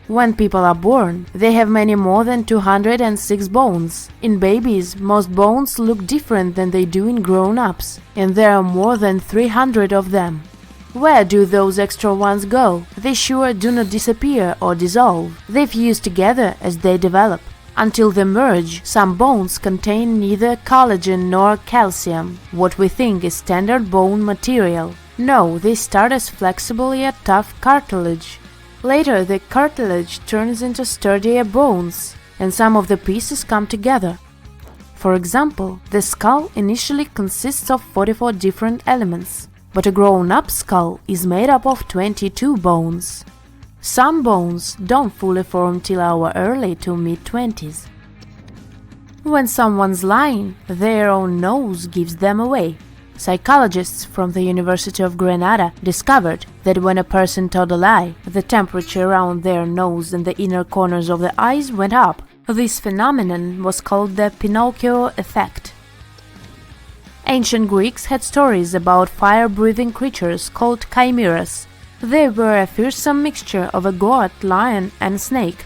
Speaker 4: When people are born, they have many more than 206 bones. In babies, most bones look different than they do in grown-ups, and there are more than 300 of them. Where do those extra ones go? They sure do not disappear or dissolve. They fuse together as they develop. Until they merge, some bones contain neither collagen nor calcium, what we think is standard bone material. No, they start as flexible yet tough cartilage. Later, the cartilage turns into sturdier bones, and some of the pieces come together. For example, the skull initially consists of 44 different elements. But a grown-up skull is made up of 22 bones. Some bones don't fully form till our early to mid-20s. When someone's lying, their own nose gives them away. Psychologists from the University of Granada discovered that when a person told a lie, the temperature around their nose and the inner corners of the eyes went up. This phenomenon was called the Pinocchio effect. Ancient Greeks had stories about fire-breathing creatures called chimeras. They were a fearsome mixture of a goat, lion, and snake.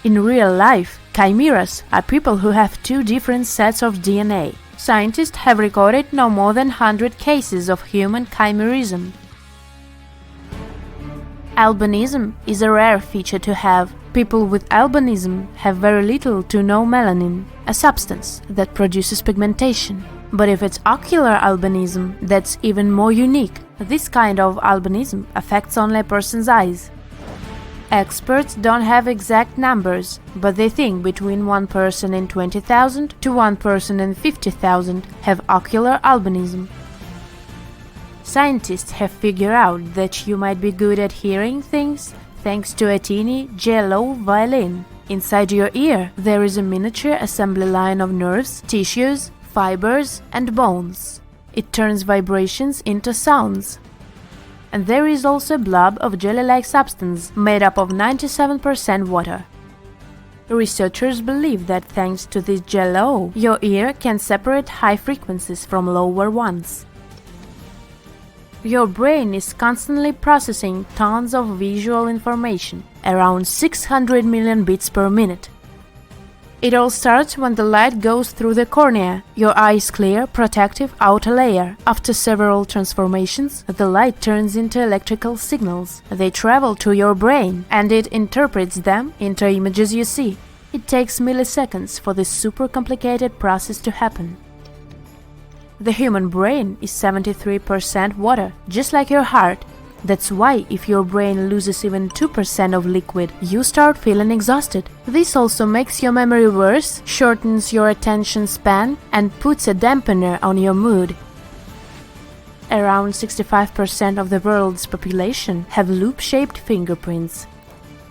Speaker 4: In real life, chimeras are people who have 2 different sets of DNA. Scientists have recorded no more than 100 cases of human chimerism. Albinism is a rare feature to have. People with albinism have very little to no melanin, a substance that produces pigmentation. But if it's ocular albinism, that's even more unique. This kind of albinism affects only a person's eyes. Experts don't have exact numbers, but they think between 1 person in 20,000 to 1 person in 50,000 have ocular albinism. Scientists have figured out that you might be good at hearing things thanks to a teeny jello violin. Inside your ear, there is a miniature assembly line of nerves, tissues, fibers, and bones. It turns vibrations into sounds. And there is also a blob of jelly-like substance made up of 97% water. Researchers believe that thanks to this jello, your ear can separate high frequencies from lower ones. Your brain is constantly processing tons of visual information, around 600 million bits per minute. It all starts when the light goes through the cornea, your eye's clear, protective outer layer. After several transformations, the light turns into electrical signals. They travel to your brain, and it interprets them into images you see. It takes milliseconds for this super complicated process to happen. The human brain is 73% water, just like your heart. That's why if your brain loses even 2% of liquid, you start feeling exhausted. This also makes your memory worse, shortens your attention span, and puts a dampener on your mood. Around 65% of the world's population have loop-shaped fingerprints.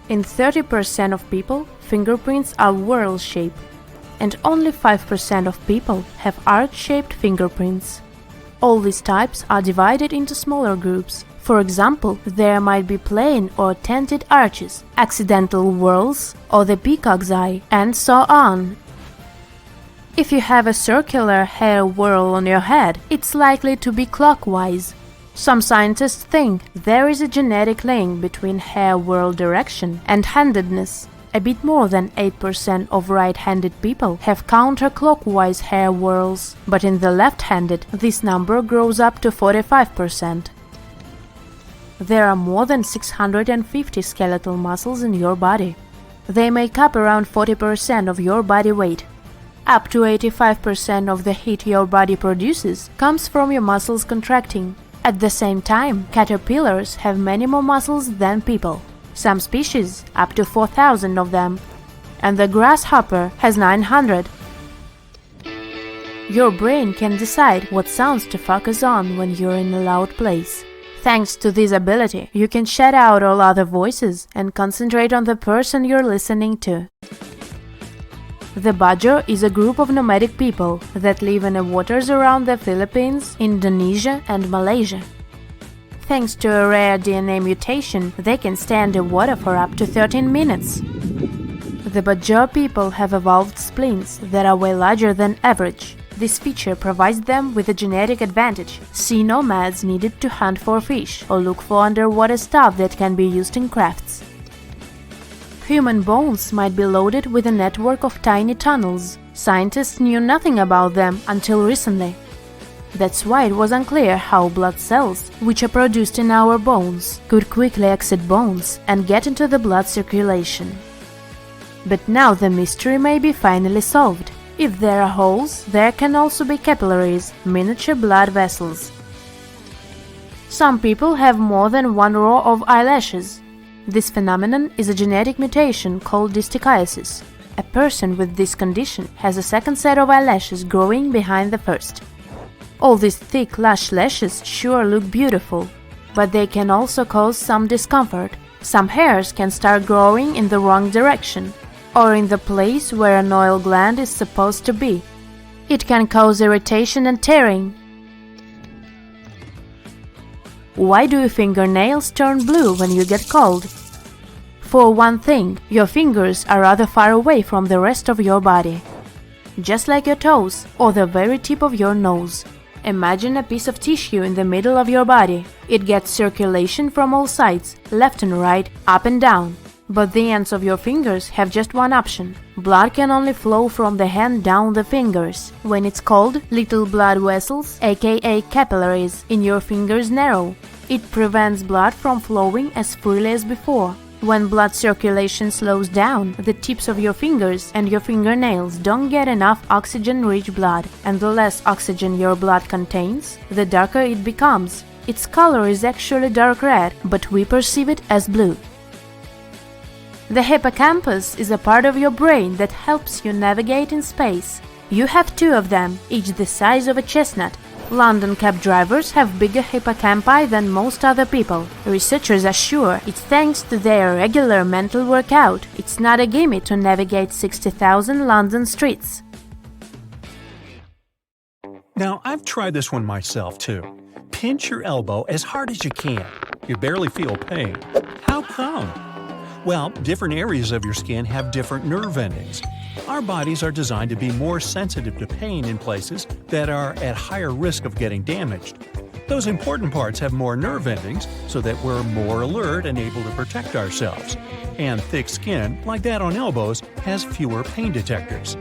Speaker 4: In 30% of people, fingerprints are whorl-shaped, and only 5% of people have arch-shaped fingerprints. All these types are divided into smaller groups. For example, there might be plain or tented arches, accidental whorls, or the peacock's eye, and so on. If you have a circular hair whorl on your head, it's likely to be clockwise. Some scientists think there is a genetic link between hair whorl direction and handedness. A bit more than 8% of right-handed people have counterclockwise hair whorls, but in the left-handed, this number grows up to 45%. There are more than 650 skeletal muscles in your body. They make up around 40% of your body weight. Up to 85% of the heat your body produces comes from your muscles contracting. At the same time, caterpillars have many more muscles than people. Some species, up to 4,000 of them, and the grasshopper has 900. Your brain can decide what sounds to focus on when you're in a loud place. Thanks to this ability, you can shut out all other voices and concentrate on the person you're listening to. The Bajo is a group of nomadic people that live in the waters around the Philippines, Indonesia, and Malaysia. Thanks to a rare DNA mutation, they can stay underwater for up to 13 minutes. The Bajo people have evolved spleens that are way larger than average. This feature provides them with a genetic advantage. Sea nomads needed to hunt for fish or look for underwater stuff that can be used in crafts. Human bones might be loaded with a network of tiny tunnels. Scientists knew nothing about them until recently. That's why it was unclear how blood cells, which are produced in our bones, could quickly exit bones and get into the blood circulation. But now the mystery may be finally solved. If there are holes, there can also be capillaries, miniature blood vessels. Some people have more than one row of eyelashes. This phenomenon is a genetic mutation called distichiasis. A person with this condition has a second set of eyelashes growing behind the first. All these thick, lush lashes sure look beautiful, but they can also cause some discomfort. Some hairs can start growing in the wrong direction, or in the place where an oil gland is supposed to be. It can cause irritation and tearing. Why do your fingernails turn blue when you get cold? For one thing, your fingers are rather far away from the rest of your body, just like your toes or the very tip of your nose. Imagine a piece of tissue in the middle of your body. It gets circulation from all sides, left and right, up and down. But the ends of your fingers have just one option. Blood can only flow from the hand down the fingers. When it's cold, little blood vessels, aka capillaries, in your fingers narrow. It prevents blood from flowing as freely as before. When blood circulation slows down, the tips of your fingers and your fingernails don't get enough oxygen-rich blood, and the less oxygen your blood contains, the darker it becomes. Its color is actually dark red, but we perceive it as blue. The hippocampus is a part of your brain that helps you navigate in space. You have two of them, each the size of a chestnut. London cab drivers have bigger hippocampi than most other people. Researchers are sure it's thanks to their regular mental workout. It's not a gimme to navigate 60,000 London streets.
Speaker 1: Now, I've tried this one myself too. Pinch your elbow as hard as you can. You barely feel pain. How come? Well, different areas of your skin have different nerve endings. Our bodies are designed to be more sensitive to pain in places that are at higher risk of getting damaged. Those important parts have more nerve endings so that we're more alert and able to protect ourselves. And thick skin, like that on elbows, has fewer pain detectors.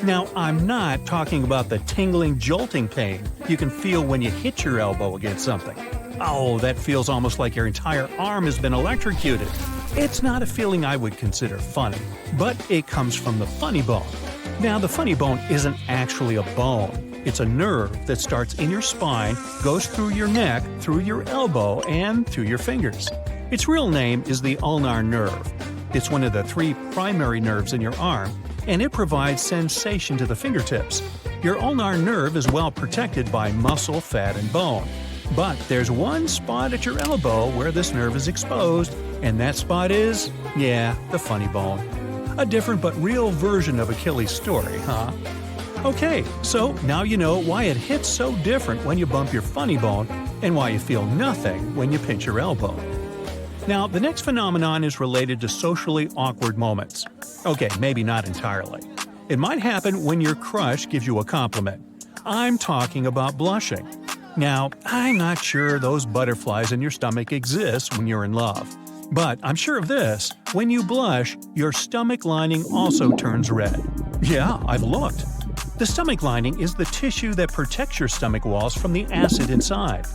Speaker 1: Now, I'm not talking about the tingling, jolting pain you can feel when you hit your elbow against something. Oh, that feels almost like your entire arm has been electrocuted. It's not a feeling I would consider funny, but it comes from the funny bone. Now, the funny bone isn't actually a bone. It's a nerve that starts in your spine, goes through your neck, through your elbow, and through your fingers. Its real name is the ulnar nerve. It's one of the 3 primary nerves in your arm, and it provides sensation to the fingertips. Your ulnar nerve is well protected by muscle, fat, and bone. But there's one spot at your elbow where this nerve is exposed, and that spot is, the funny bone. A different but real version of Achilles' story, huh? Okay, so now you know why it hits so different when you bump your funny bone and why you feel nothing when you pinch your elbow. Now, the next phenomenon is related to socially awkward moments. Okay, maybe not entirely. It might happen when your crush gives you a compliment. I'm talking about blushing. Now, I'm not sure those butterflies in your stomach exist when you're in love. But I'm sure of this, when you blush, your stomach lining also turns red. Yeah, I've looked. The stomach lining is the tissue that protects your stomach walls from the acid inside.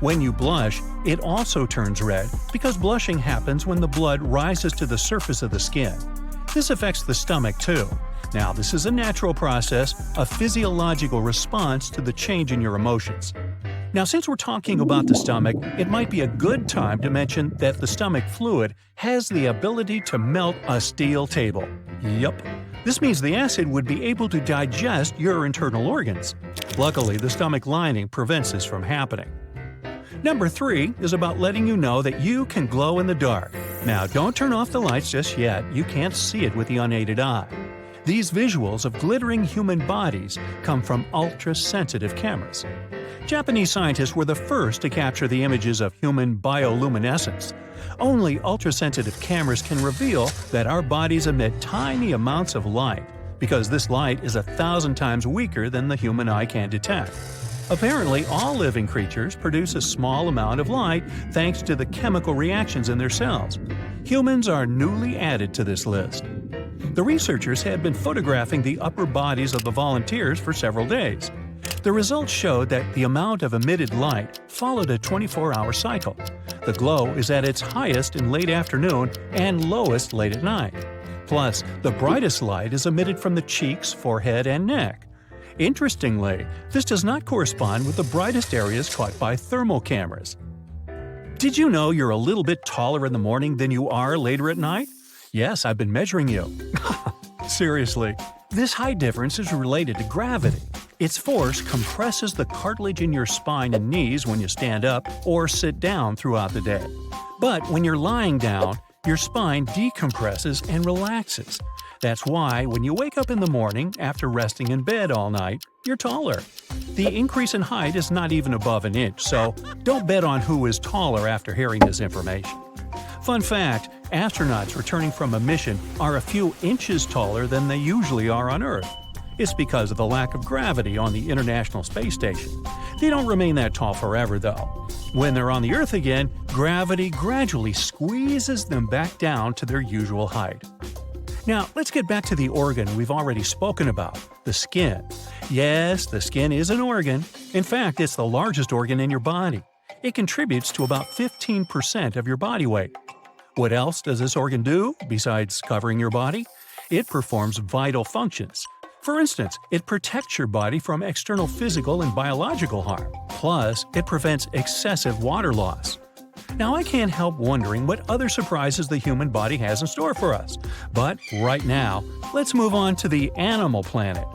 Speaker 1: When you blush, it also turns red because blushing happens when the blood rises to the surface of the skin. This affects the stomach too. Now, this is a natural process, a physiological response to the change in your emotions. Now, since we're talking about the stomach, it might be a good time to mention that the stomach fluid has the ability to melt a steel table. Yup. This means the acid would be able to digest your internal organs. Luckily, the stomach lining prevents this from happening. Number 3 is about letting you know that you can glow in the dark. Now, don't turn off the lights just yet. You can't see it with the unaided eye. These visuals of glittering human bodies come from ultra-sensitive cameras. Japanese scientists were the first to capture the images of human bioluminescence. Only ultra-sensitive cameras can reveal that our bodies emit tiny amounts of light, because this light is 1,000 times weaker than the human eye can detect. Apparently, all living creatures produce a small amount of light thanks to the chemical reactions in their cells. Humans are newly added to this list. The researchers had been photographing the upper bodies of the volunteers for several days. The results showed that the amount of emitted light followed a 24-hour cycle. The glow is at its highest in late afternoon and lowest late at night. Plus, the brightest light is emitted from the cheeks, forehead, and neck. Interestingly, this does not correspond with the brightest areas caught by thermal cameras. Did you know you're a little bit taller in the morning than you are later at night? Yes, I've been measuring you. Seriously, this height difference is related to gravity. Its force compresses the cartilage in your spine and knees when you stand up or sit down throughout the day. But when you're lying down, your spine decompresses and relaxes. That's why when you wake up in the morning after resting in bed all night, you're taller. The increase in height is not even above an inch, so don't bet on who is taller after hearing this information. Fun fact, astronauts returning from a mission are a few inches taller than they usually are on Earth. It's because of the lack of gravity on the International Space Station. They don't remain that tall forever, though. When they're on the Earth again, gravity gradually squeezes them back down to their usual height. Now, let's get back to the organ we've already spoken about, the skin. Yes, the skin is an organ. In fact, it's the largest organ in your body. It contributes to about 15% of your body weight. What else does this organ do besides covering your body? It performs vital functions. For instance, it protects your body from external physical and biological harm. Plus, it prevents excessive water loss. Now, I can't help wondering what other surprises the human body has in store for us. But right now, let's move on to the animal planet.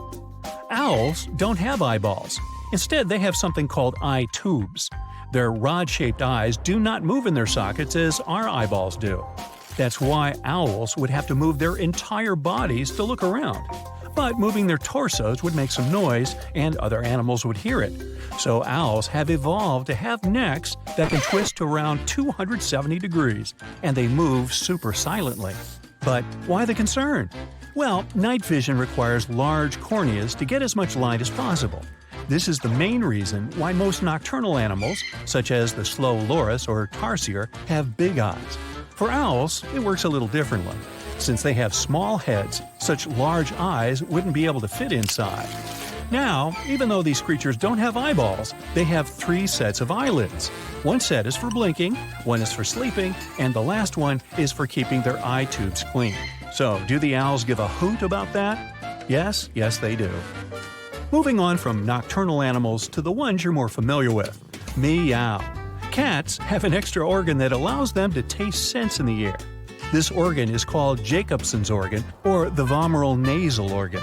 Speaker 1: Owls don't have eyeballs. Instead, they have something called eye tubes. Their rod-shaped eyes do not move in their sockets as our eyeballs do. That's why owls would have to move their entire bodies to look around. But moving their torsos would make some noise, and other animals would hear it. So owls have evolved to have necks that can twist to around 270 degrees, and they move super silently. But why the concern? Well, night vision requires large corneas to get as much light as possible. This is the main reason why most nocturnal animals, such as the slow loris or tarsier, have big eyes. For owls, it works a little differently. Since they have small heads, such large eyes wouldn't be able to fit inside. Now, even though these creatures don't have eyeballs, they have 3 sets of eyelids. One set is for blinking, one is for sleeping, and the last one is for keeping their eye tubes clean. So, do the owls give a hoot about that? Yes, they do. Moving on from nocturnal animals to the ones you're more familiar with. Meow. Cats have an extra organ that allows them to taste scents in the air. This organ is called Jacobson's organ, or the vomeral nasal organ.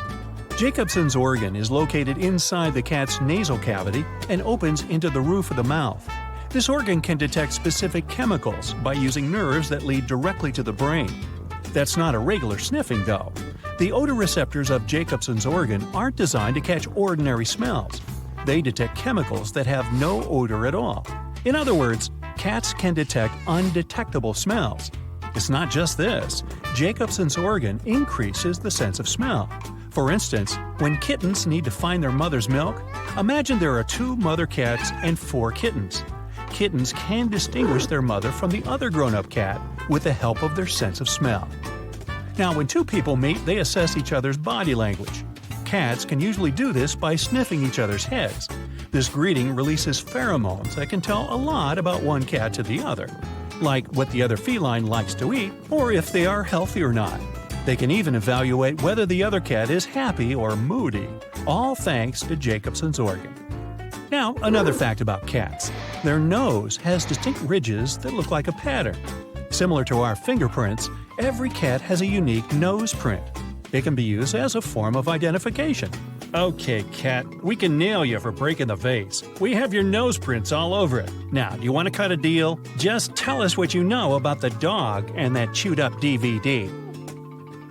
Speaker 1: Jacobson's organ is located inside the cat's nasal cavity and opens into the roof of the mouth. This organ can detect specific chemicals by using nerves that lead directly to the brain. That's not a regular sniffing, though. The odor receptors of Jacobson's organ aren't designed to catch ordinary smells. They detect chemicals that have no odor at all. In other words, cats can detect undetectable smells. It's not just this. Jacobson's organ increases the sense of smell. For instance, when kittens need to find their mother's milk, imagine there are 2 mother cats and 4 kittens. Kittens can distinguish their mother from the other grown-up cat with the help of their sense of smell. Now, when 2 people meet, they assess each other's body language. Cats can usually do this by sniffing each other's heads. This greeting releases pheromones that can tell a lot about one cat to the other, like what the other feline likes to eat or if they are healthy or not. They can even evaluate whether the other cat is happy or moody, all thanks to Jacobson's organ. Now, another fact about cats. Their nose has distinct ridges that look like a pattern. Similar to our fingerprints, every cat has a unique nose print. It can be used as a form of identification. Okay, cat, we can nail you for breaking the vase. We have your nose prints all over it. Now, do you want to cut a deal? Just tell us what you know about the dog and that chewed-up DVD.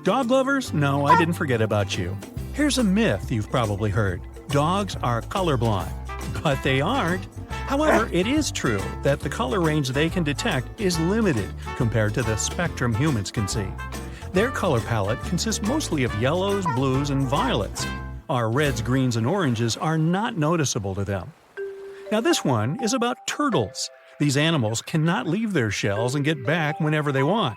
Speaker 1: Dog lovers? No, I didn't forget about you. Here's a myth you've probably heard. Dogs are colorblind. But they aren't. However, it is true that the color range they can detect is limited compared to the spectrum humans can see. Their color palette consists mostly of yellows, blues, and violets. Our reds, greens, and oranges are not noticeable to them. Now this one is about turtles. These animals cannot leave their shells and get back whenever they want.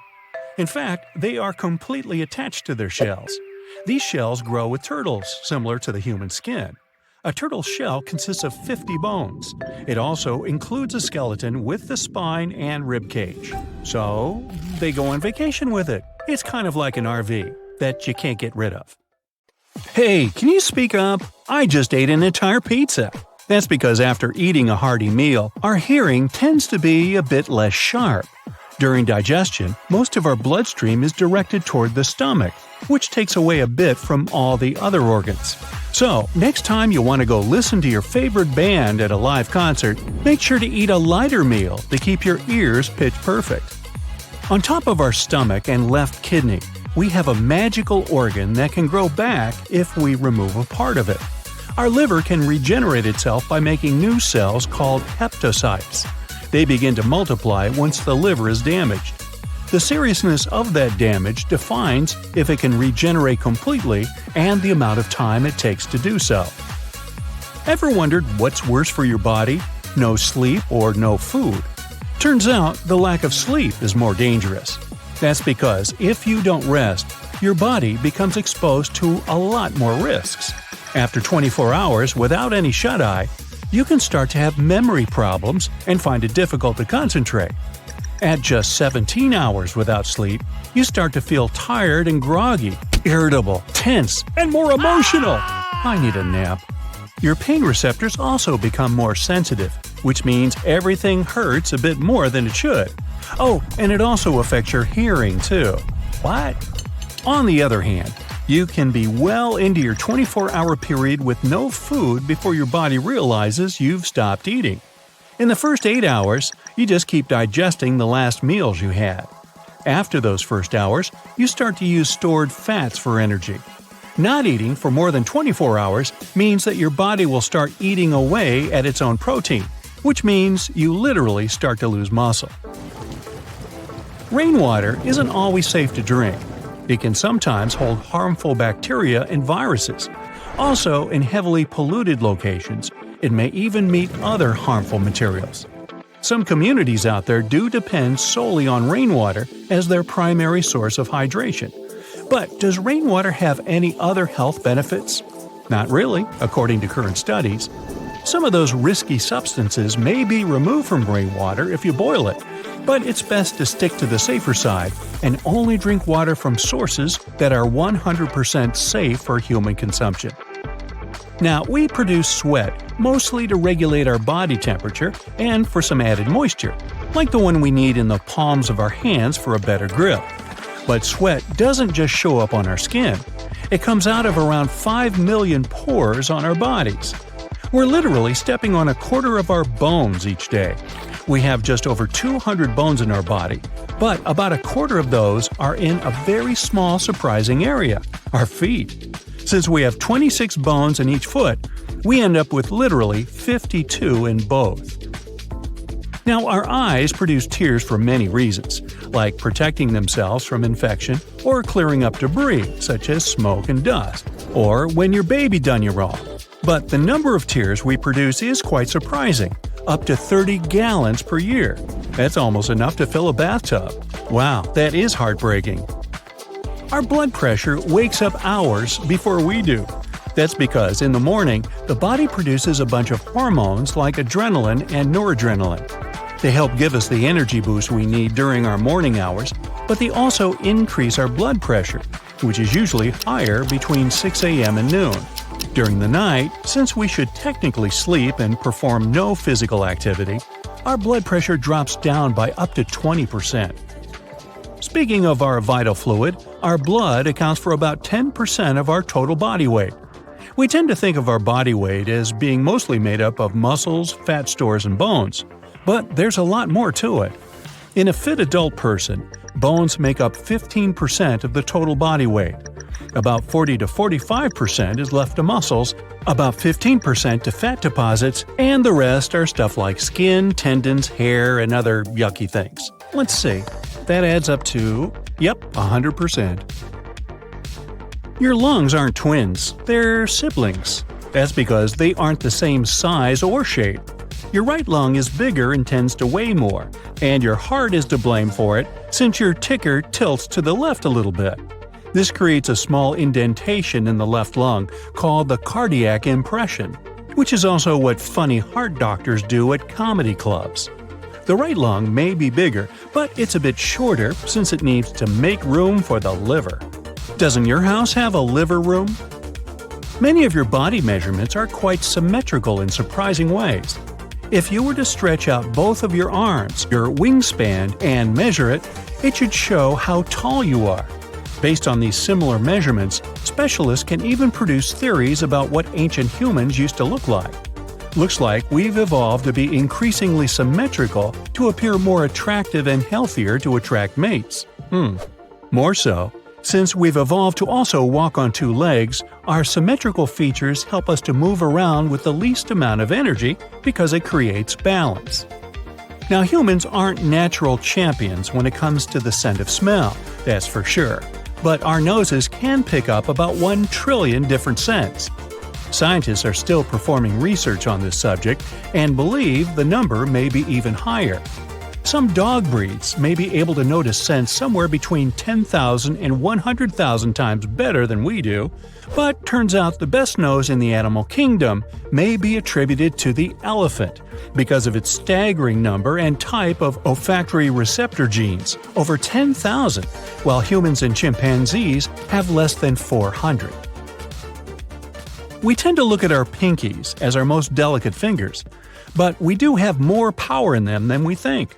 Speaker 1: In fact, they are completely attached to their shells. These shells grow with turtles, similar to the human skin. A turtle's shell consists of 50 bones. It also includes a skeleton with the spine and rib cage. So, they go on vacation with it. It's kind of like an RV that you can't get rid of. Hey, can you speak up? I just ate an entire pizza. That's because after eating a hearty meal, our hearing tends to be a bit less sharp. During digestion, most of our bloodstream is directed toward the stomach, which takes away a bit from all the other organs. So, next time you want to go listen to your favorite band at a live concert, make sure to eat a lighter meal to keep your ears pitch perfect. On top of our stomach and left kidney, we have a magical organ that can grow back if we remove a part of it. Our liver can regenerate itself by making new cells called hepatocytes. They begin to multiply once the liver is damaged. The seriousness of that damage defines if it can regenerate completely and the amount of time it takes to do so. Ever wondered what's worse for your body? No sleep or no food? Turns out the lack of sleep is more dangerous. That's because if you don't rest, your body becomes exposed to a lot more risks. After 24 hours without any shut-eye, you can start to have memory problems and find it difficult to concentrate. At just 17 hours without sleep, you start to feel tired and groggy, irritable, tense, and more emotional. I need a nap. Your pain receptors also become more sensitive, which means everything hurts a bit more than it should. Oh, and it also affects your hearing too. What? On the other hand, you can be well into your 24-hour period with no food before your body realizes you've stopped eating. In the first 8 hours, you just keep digesting the last meals you had. After those first hours, you start to use stored fats for energy. Not eating for more than 24 hours means that your body will start eating away at its own protein, which means you literally start to lose muscle. Rainwater isn't always safe to drink. It can sometimes hold harmful bacteria and viruses. Also, in heavily polluted locations, it may even meet other harmful materials. Some communities out there do depend solely on rainwater as their primary source of hydration. But does rainwater have any other health benefits? Not really, according to current studies. Some of those risky substances may be removed from rainwater if you boil it, but it's best to stick to the safer side and only drink water from sources that are 100% safe for human consumption. Now, we produce sweat mostly to regulate our body temperature and for some added moisture, like the one we need in the palms of our hands for a better grip. But sweat doesn't just show up on our skin. It comes out of around 5 million pores on our bodies. We're literally stepping on a quarter of our bones each day. We have just over 200 bones in our body, but about a quarter of those are in a very small surprising area – our feet. Since we have 26 bones in each foot, we end up with literally 52 in both. Now, our eyes produce tears for many reasons, like protecting themselves from infection or clearing up debris, such as smoke and dust, or when your baby done you wrong. But the number of tears we produce is quite surprising, up to 30 gallons per year. That's almost enough to fill a bathtub. Wow, that is heartbreaking. Our blood pressure wakes up hours before we do. That's because in the morning, the body produces a bunch of hormones like adrenaline and noradrenaline. They help give us the energy boost we need during our morning hours, but they also increase our blood pressure, which is usually higher between 6 a.m. and noon. During the night, since we should technically sleep and perform no physical activity, our blood pressure drops down by up to 20%. Speaking of our vital fluid, our blood accounts for about 10% of our total body weight. We tend to think of our body weight as being mostly made up of muscles, fat stores, and bones. But there's a lot more to it. In a fit adult person, bones make up 15% of the total body weight. About 40 to 45% is left to muscles, about 15% to fat deposits, and the rest are stuff like skin, tendons, hair, and other yucky things. Let's see. That adds up to, 100%. Your lungs aren't twins, they're siblings. That's because they aren't the same size or shape. Your right lung is bigger and tends to weigh more, and your heart is to blame for it since your ticker tilts to the left a little bit. This creates a small indentation in the left lung called the cardiac impression, which is also what funny heart doctors do at comedy clubs. The right lung may be bigger, but it's a bit shorter since it needs to make room for the liver. Doesn't your house have a liver room? Many of your body measurements are quite symmetrical in surprising ways. If you were to stretch out both of your arms, your wingspan, and measure it, it should show how tall you are. Based on these similar measurements, specialists can even produce theories about what ancient humans used to look like. Looks like we've evolved to be increasingly symmetrical to appear more attractive and healthier to attract mates. More so, since we've evolved to also walk on two legs, our symmetrical features help us to move around with the least amount of energy because it creates balance. Now, humans aren't natural champions when it comes to the scent of smell, that's for sure. But our noses can pick up about 1 trillion different scents. Scientists are still performing research on this subject and believe the number may be even higher. Some dog breeds may be able to notice scents somewhere between 10,000 and 100,000 times better than we do, but turns out the best nose in the animal kingdom may be attributed to the elephant because of its staggering number and type of olfactory receptor genes, over 10,000, while humans and chimpanzees have less than 400. We tend to look at our pinkies as our most delicate fingers, but we do have more power in them than we think.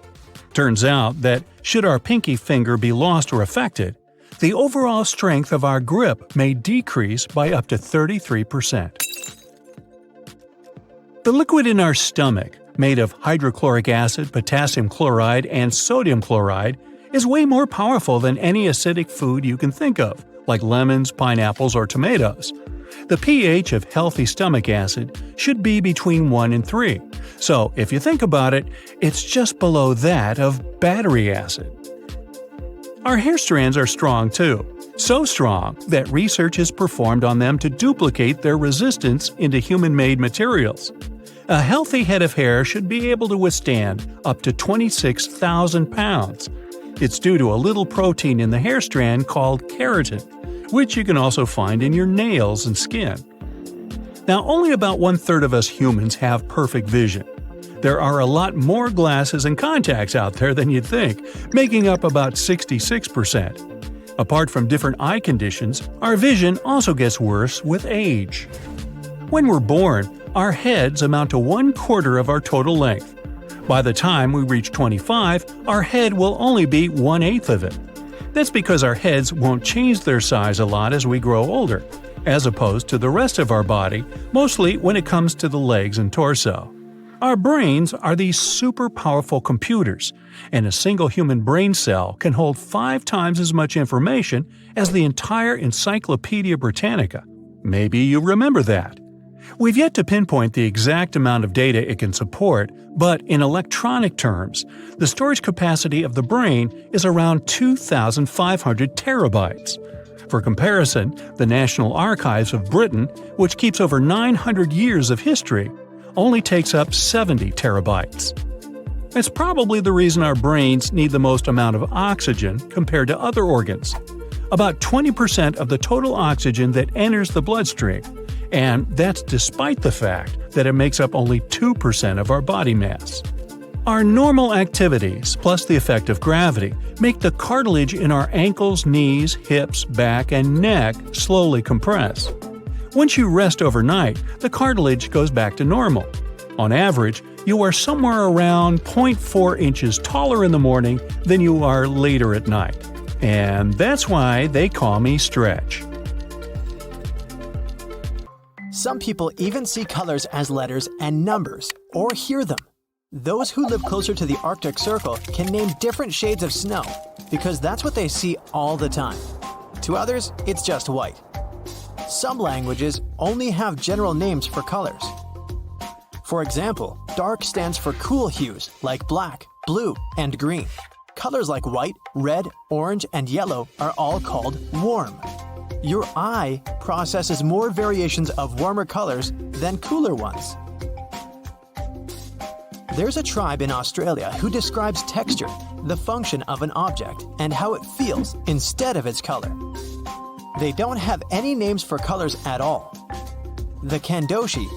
Speaker 1: Turns out that should our pinky finger be lost or affected, the overall strength of our grip may decrease by up to 33%. The liquid in our stomach, made of hydrochloric acid, potassium chloride, and sodium chloride, is way more powerful than any acidic food you can think of, like lemons, pineapples, or tomatoes. The pH of healthy stomach acid should be between 1 and 3, so if you think about it, it's just below that of battery acid. Our hair strands are strong too, so strong that research is performed on them to duplicate their resistance into human-made materials. A healthy head of hair should be able to withstand up to 26,000 pounds. It's due to a little protein in the hair strand called keratin, which you can also find in your nails and skin. Now, only about 1/3 of us humans have perfect vision. There are a lot more glasses and contacts out there than you'd think, making up about 66%. Apart from different eye conditions, our vision also gets worse with age. When we're born, our heads amount to 1/4 of our total length. By the time we reach 25, our head will only be 1/8 of it. That's because our heads won't change their size a lot as we grow older, as opposed to the rest of our body, mostly when it comes to the legs and torso. Our brains are these super powerful computers, and a single human brain cell can hold 5 times as much information as the entire Encyclopedia Britannica. Maybe you remember that. We've yet to pinpoint the exact amount of data it can support, but in electronic terms, the storage capacity of the brain is around 2,500 terabytes. For comparison, the National Archives of Britain, which keeps over 900 years of history, only takes up 70 terabytes. It's probably the reason our brains need the most amount of oxygen compared to other organs. About 20% of the total oxygen that enters the bloodstream, and that's despite the fact that it makes up only 2% of our body mass. Our normal activities, plus the effect of gravity, make the cartilage in our ankles, knees, hips, back, and neck slowly compress. Once you rest overnight, the cartilage goes back to normal. On average, you are somewhere around 0.4 inches taller in the morning than you are later at night. And that's why they call me Stretch.
Speaker 2: Some people even see colors as letters and numbers, or hear them. Those who live closer to the Arctic Circle can name different shades of snow, because that's what they see all the time. To others, it's just white. Some languages only have general names for colors. For example, dark stands for cool hues like black, blue, and green. Colors like white, red, orange, and yellow are all called warm. Your eye processes more variations of warmer colors than cooler ones. There's a tribe in Australia who describes texture, the function of an object, and how it feels instead of its color. They don't have any names for colors at all. The Kandoshi,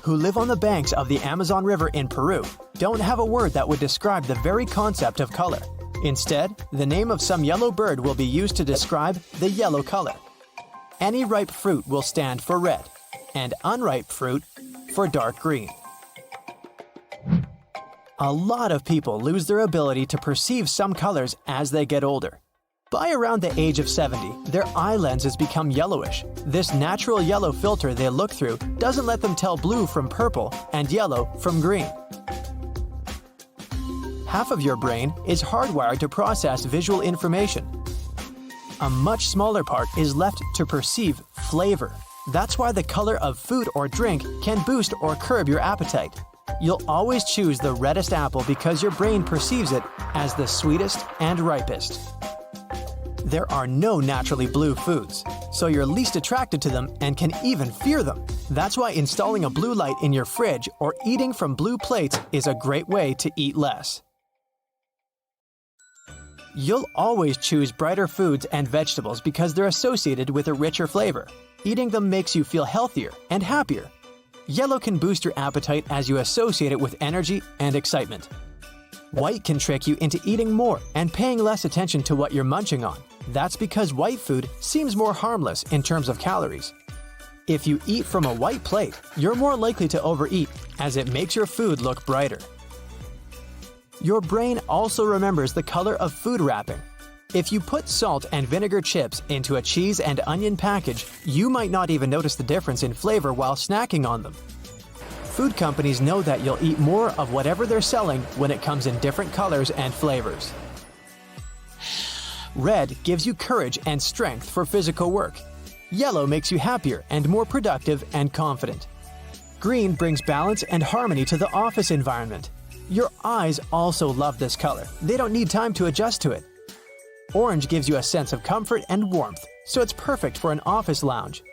Speaker 2: who live on the banks of the Amazon River in Peru, don't have a word that would describe the very concept of color. Instead, the name of some yellow bird will be used to describe the yellow color. Any ripe fruit will stand for red, and unripe fruit for dark green. A lot of people lose their ability to perceive some colors as they get older. By around the age of 70, their eye lenses become yellowish. This natural yellow filter they look through doesn't let them tell blue from purple and yellow from green. Half of your brain is hardwired to process visual information. A much smaller part is left to perceive flavor. That's why the color of food or drink can boost or curb your appetite. You'll always choose the reddest apple because your brain perceives it as the sweetest and ripest. There are no naturally blue foods, so you're least attracted to them and can even fear them. That's why installing a blue light in your fridge or eating from blue plates is a great way to eat less. You'll always choose brighter foods and vegetables because they're associated with a richer flavor. Eating them makes you feel healthier and happier. Yellow can boost your appetite as you associate it with energy and excitement. White can trick you into eating more and paying less attention to what you're munching on. That's because white food seems more harmless in terms of calories. If you eat from a white plate, you're more likely to overeat as it makes your food look brighter. Your brain also remembers the color of food wrapping. If you put salt and vinegar chips into a cheese and onion package, you might not even notice the difference in flavor while snacking on them. Food companies know that you'll eat more of whatever they're selling when it comes in different colors and flavors. Red gives you courage and strength for physical work. Yellow makes you happier and more productive and confident. Green brings balance and harmony to the office environment. Your eyes also love this color. They don't need time to adjust to it. Orange gives you a sense of comfort and warmth, so it's perfect for an office lounge.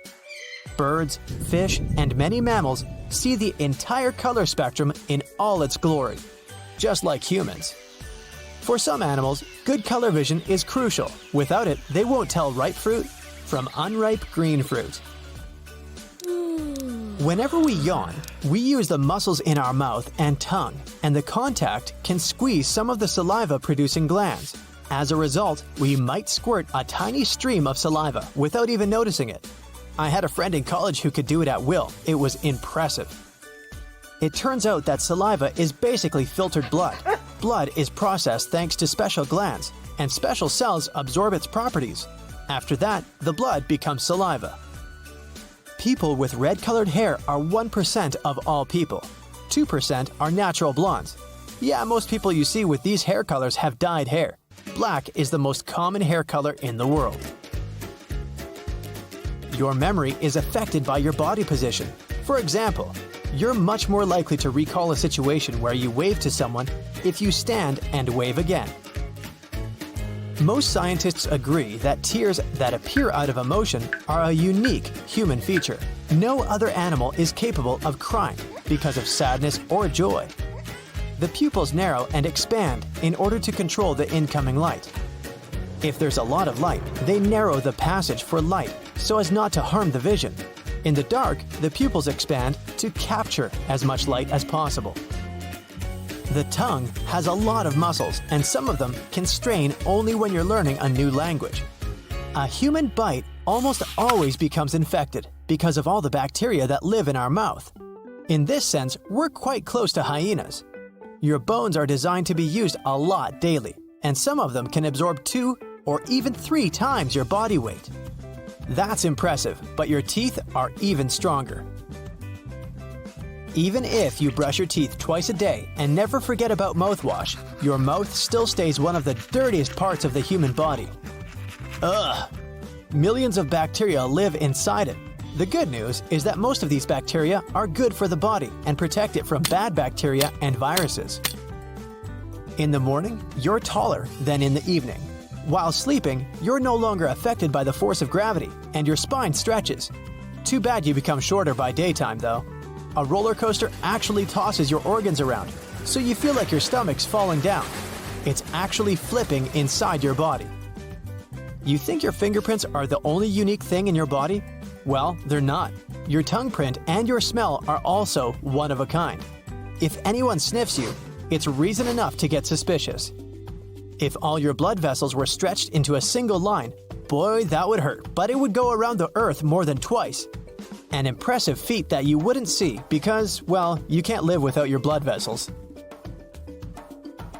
Speaker 2: Birds, fish, and many mammals see the entire color spectrum in all its glory, just like humans. For some animals, good color vision is crucial. Without it, they won't tell ripe fruit from unripe green fruit. Whenever we yawn, we use the muscles in our mouth and tongue, and the contact can squeeze some of the saliva-producing glands. As a result, we might squirt a tiny stream of saliva without even noticing it. I had a friend in college who could do it at will. It was impressive. It turns out that saliva is basically filtered blood. Blood is processed thanks to special glands, and special cells absorb its properties. After that, the blood becomes saliva. People with red-colored hair are 1% of all people. 2% are natural blondes. Yeah, most people you see with these hair colors have dyed hair. Black is the most common hair color in the world. Your memory is affected by your body position. For example, you're much more likely to recall a situation where you wave to someone if you stand and wave again. Most scientists agree that tears that appear out of emotion are a unique human feature. No other animal is capable of crying because of sadness or joy. The pupils narrow and expand in order to control the incoming light. If there's a lot of light, they narrow the passage for light so as not to harm the vision. In the dark, the pupils expand to capture as much light as possible. The tongue has a lot of muscles, and some of them can strain only when you're learning a new language. A human bite almost always becomes infected because of all the bacteria that live in our mouth. In this sense, we're quite close to hyenas. Your bones are designed to be used a lot daily, and some of them can absorb 2 or even 3 times your body weight. That's impressive, but your teeth are even stronger. Even if you brush your teeth twice a day and never forget about mouthwash, your mouth still stays one of the dirtiest parts of the human body. Ugh! Millions of bacteria live inside it. The good news is that most of these bacteria are good for the body and protect it from bad bacteria and viruses. In the morning, you're taller than in the evening. While sleeping, you're no longer affected by the force of gravity, and your spine stretches. Too bad you become shorter by daytime, though. A roller coaster actually tosses your organs around, so you feel like your stomach's falling down. It's actually flipping inside your body. You think your fingerprints are the only unique thing in your body? Well, they're not. Your tongue print and your smell are also one of a kind. If anyone sniffs you, it's reason enough to get suspicious. If all your blood vessels were stretched into a single line, boy, that would hurt, but it would go around the Earth more than twice. An impressive feat that you wouldn't see because, well, you can't live without your blood vessels.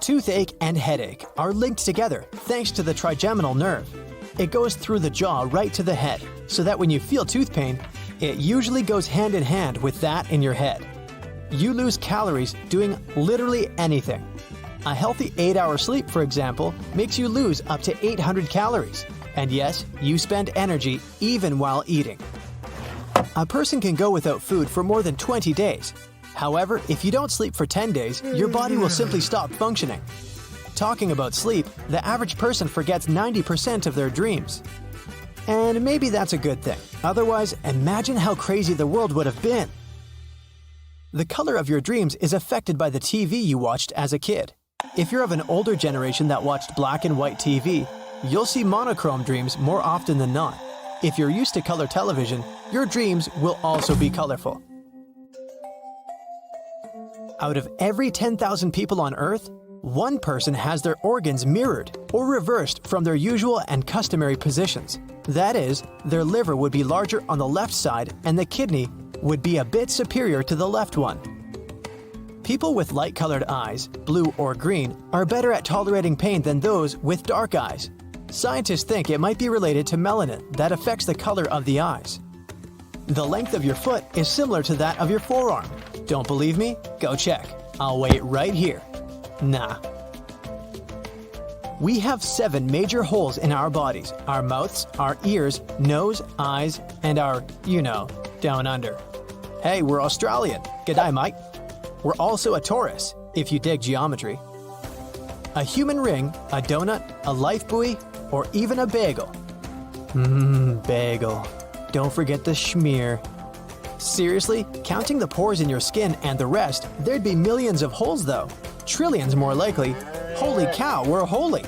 Speaker 2: Toothache and headache are linked together thanks to the trigeminal nerve. It goes through the jaw right to the head, so that when you feel tooth pain, it usually goes hand in hand with that in your head. You lose calories doing literally anything. A healthy 8-hour sleep, for example, makes you lose up to 800 calories. And yes, you spend energy even while eating. A person can go without food for more than 20 days. However, if you don't sleep for 10 days, your body will simply stop functioning. Talking about sleep, the average person forgets 90% of their dreams. And maybe that's a good thing. Otherwise, imagine how crazy the world would have been. The color of your dreams is affected by the TV you watched as a kid. If you're of an older generation that watched black and white TV, you'll see monochrome dreams more often than not. If you're used to color television, your dreams will also be colorful. Out of every 10,000 people on Earth, One person has their organs mirrored or reversed from their usual and customary positions. That is, their liver would be larger on the left side and the kidney would be a bit superior to the left one. People with light-colored eyes, blue or green, are better at tolerating pain than those with dark eyes. Scientists think it might be related to melanin that affects the color of the eyes. The length of your foot is similar to that of your forearm. Don't believe me? Go check. I'll wait right here. Nah. We have 7 major holes in our bodies: our mouths, our ears, nose, eyes, and our, down under. Hey, we're Australian. G'day, mate. We're also a torus, if you dig geometry. A human ring, a donut, a life buoy, or even a bagel. Bagel. Don't forget the schmear. Seriously, counting the pores in your skin and the rest, there'd be millions of holes though. Trillions more likely. Holy cow, we're holy!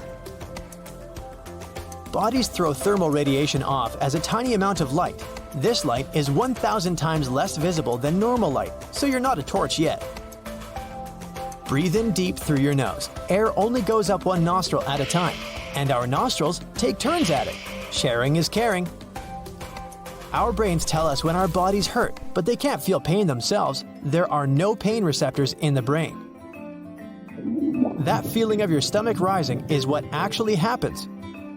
Speaker 2: Bodies throw thermal radiation off as a tiny amount of light. This light is 1,000 times less visible than normal light, so you're not a torch yet. Breathe in deep through your nose. Air only goes up one nostril at a time, and our nostrils take turns at it. Sharing is caring. Our brains tell us when our bodies hurt, but they can't feel pain themselves. There are no pain receptors in the brain. That feeling of your stomach rising is what actually happens.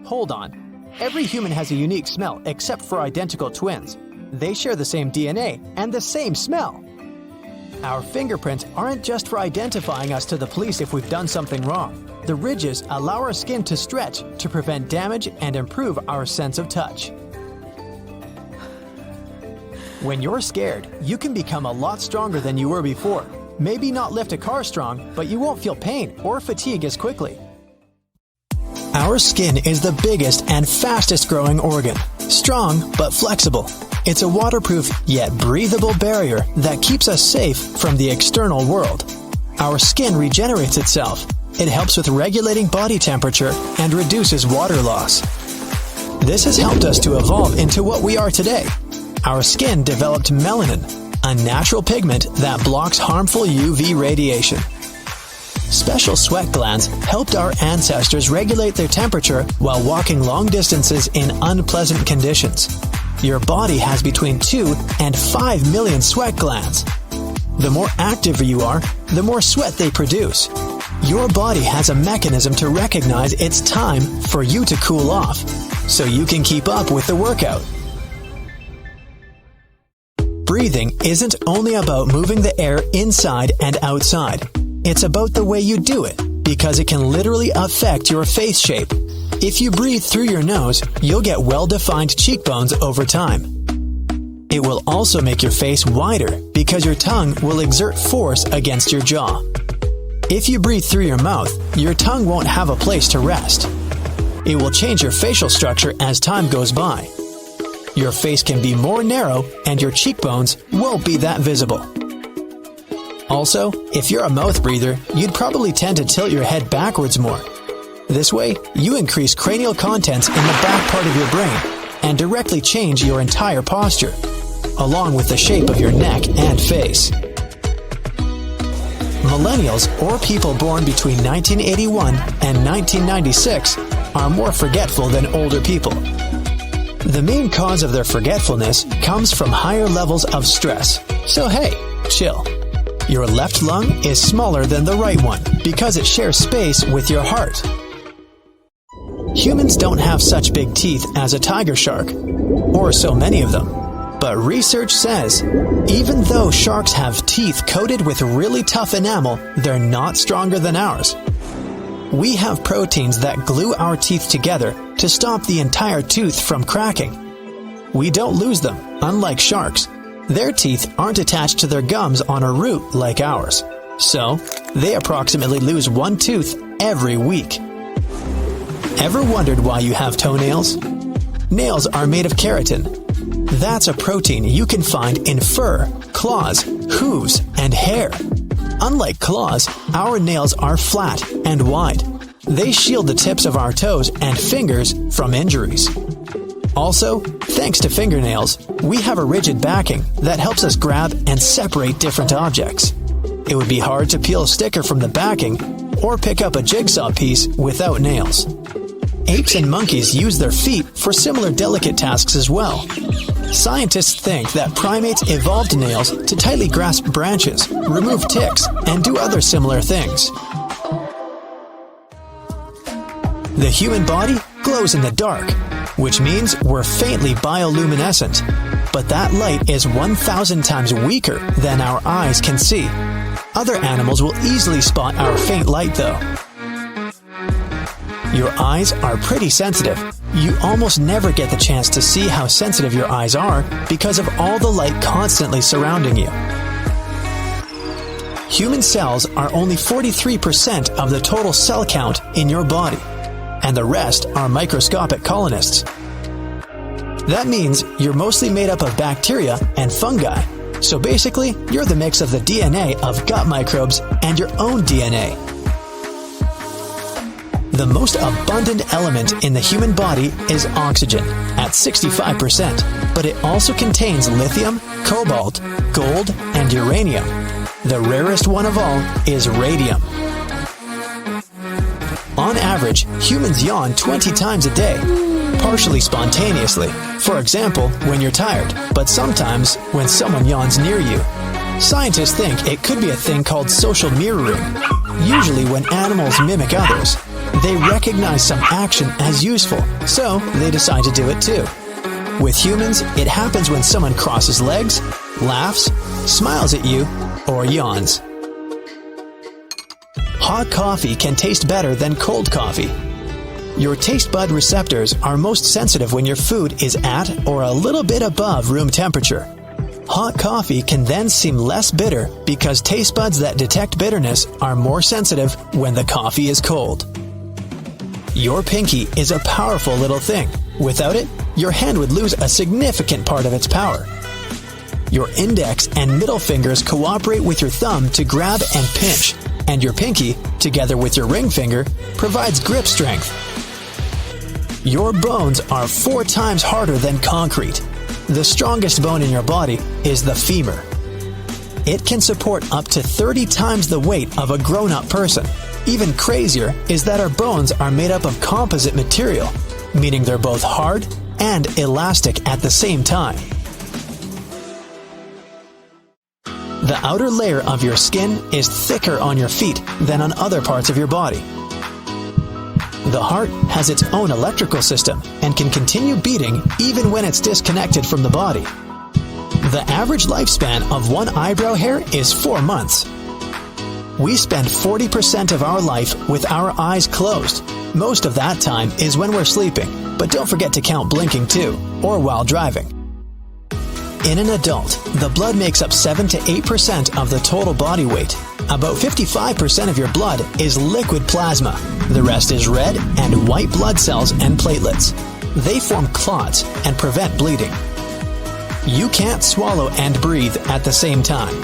Speaker 2: Hold on. Every human has a unique smell except for identical twins. They share the same DNA and the same smell. Our fingerprints aren't just for identifying us to the police if we've done something wrong. The ridges allow our skin to stretch to prevent damage and improve our sense of touch. When you're scared, you can become a lot stronger than you were before. Maybe not lift a car strong, but you won't feel pain or fatigue as quickly. Our skin is the biggest and fastest growing organ. Strong but flexible. It's a waterproof yet breathable barrier that keeps us safe from the external world. Our skin regenerates itself. It helps with regulating body temperature and reduces water loss. This has helped us to evolve into what we are today. Our skin developed melanin, a natural pigment that blocks harmful UV radiation. Special sweat glands helped our ancestors regulate their temperature while walking long distances in unpleasant conditions. Your body has between 2 and 5 million sweat glands. The more active you are, the more sweat they produce. Your body has a mechanism to recognize it's time for you to cool off, so you can keep up with the workout. Breathing isn't only about moving the air inside and outside. It's about the way you do it, because it can literally affect your face shape. If you breathe through your nose, you'll get well-defined cheekbones over time. It will also make your face wider because your tongue will exert force against your jaw. If you breathe through your mouth, your tongue won't have a place to rest. It will change your facial structure as time goes by. Your face can be more narrow and your cheekbones won't be that visible. Also, if you're a mouth breather, you'd probably tend to tilt your head backwards more. This way, you increase cranial contents in the back part of your brain and directly change your entire posture, along with the shape of your neck and face. Millennials, or people born between 1981 and 1996, are more forgetful than older people. The main cause of their forgetfulness comes from higher levels of stress. So hey, chill. Your left lung is smaller than the right one because it shares space with your heart. Humans don't have such big teeth as a tiger shark, or so many of them. But research says, even though sharks have teeth coated with really tough enamel, they're not stronger than ours. We have proteins that glue our teeth together to stop the entire tooth from cracking. We don't lose them, unlike sharks. Their teeth aren't attached to their gums on a root like ours. So, they approximately lose one tooth every week. Ever wondered why you have toenails? Nails are made of keratin. That's a protein you can find in fur, claws, hooves, and hair. Unlike claws, our nails are flat and wide. They shield the tips of our toes and fingers from injuries. Also, thanks to fingernails, we have a rigid backing that helps us grab and separate different objects. It would be hard to peel a sticker from the backing or pick up a jigsaw piece without nails. Apes and monkeys use their feet for similar delicate tasks as well. Scientists think that primates evolved nails to tightly grasp branches, remove ticks, and do other similar things. The human body glows in the dark, which means we're faintly bioluminescent. But that light is 1,000 times weaker than our eyes can see. Other animals will easily spot our faint light though. Your eyes are pretty sensitive. You almost never get the chance to see how sensitive your eyes are because of all the light constantly surrounding you. Human cells are only 43% of the total cell count in your body, and the rest are microscopic colonists. That means you're mostly made up of bacteria and fungi, so basically you're the mix of the DNA of gut microbes and your own DNA. The most abundant element in the human body is oxygen, at 65%, but it also contains lithium, cobalt, gold, and uranium. The rarest one of all is radium. On average, humans yawn 20 times a day, partially spontaneously, for example, when you're tired, but sometimes when someone yawns near you. Scientists think it could be a thing called social mirroring. Usually when animals mimic others, they recognize some action as useful, so they decide to do it too. With humans, it happens when someone crosses legs, laughs, smiles at you, or yawns. Hot coffee can taste better than cold coffee. Your taste bud receptors are most sensitive when your food is at or a little bit above room temperature. Hot coffee can then seem less bitter because taste buds that detect bitterness are more sensitive when the coffee is cold. Your pinky is a powerful little thing. Without it, your hand would lose a significant part of its power. Your index and middle fingers cooperate with your thumb to grab and pinch, and your pinky, together with your ring finger, provides grip strength. Your bones are 4 times harder than concrete. The strongest bone in your body is the femur. It can support up to 30 times the weight of a grown-up person. Even crazier is that our bones are made up of composite material, meaning they're both hard and elastic at the same time. The outer layer of your skin is thicker on your feet than on other parts of your body. The heart has its own electrical system and can continue beating even when it's disconnected from the body. The average lifespan of one eyebrow hair is 4 months. We spend 40% of our life with our eyes closed. Most of that time is when we're sleeping, but don't forget to count blinking too, or while driving. In an adult, the blood makes up 7 to 8% of the total body weight. About 55% of your blood is liquid plasma. The rest is red and white blood cells and platelets. They form clots and prevent bleeding. You can't swallow and breathe at the same time.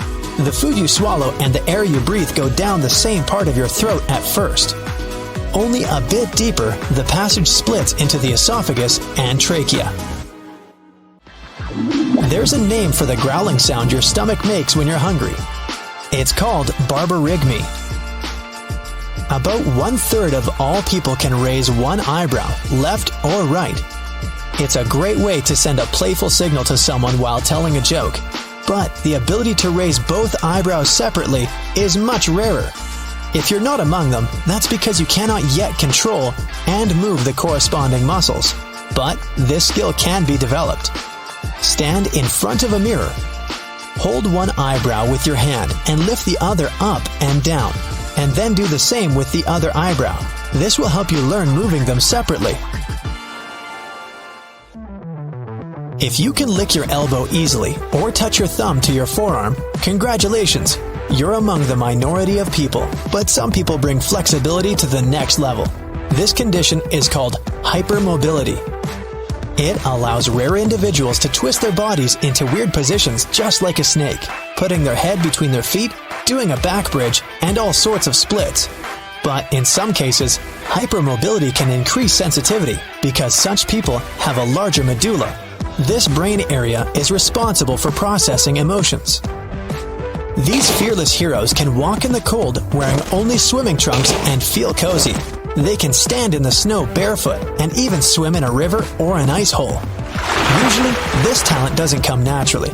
Speaker 2: The food you swallow and the air you breathe go down the same part of your throat at first. Only a bit deeper, the passage splits into the esophagus and trachea. There's a name for the growling sound your stomach makes when you're hungry. It's called barbarigmy. About 1/3 of all people can raise one eyebrow, left or right. It's a great way to send a playful signal to someone while telling a joke. But the ability to raise both eyebrows separately is much rarer. If you're not among them, that's because you cannot yet control and move the corresponding muscles. But this skill can be developed. Stand in front of a mirror. Hold one eyebrow with your hand and lift the other up and down, and then do the same with the other eyebrow. This will help you learn moving them separately. If you can lick your elbow easily or touch your thumb to your forearm, congratulations! You're among the minority of people, but some people bring flexibility to the next level. This condition is called hypermobility. It allows rare individuals to twist their bodies into weird positions just like a snake, putting their head between their feet, doing a back bridge, and all sorts of splits. But in some cases, hypermobility can increase sensitivity because such people have a larger medulla. This brain area is responsible for processing emotions. These fearless heroes can walk in the cold wearing only swimming trunks and feel cozy. They can stand in the snow barefoot and even swim in a river or an ice hole. Usually, this talent doesn't come naturally.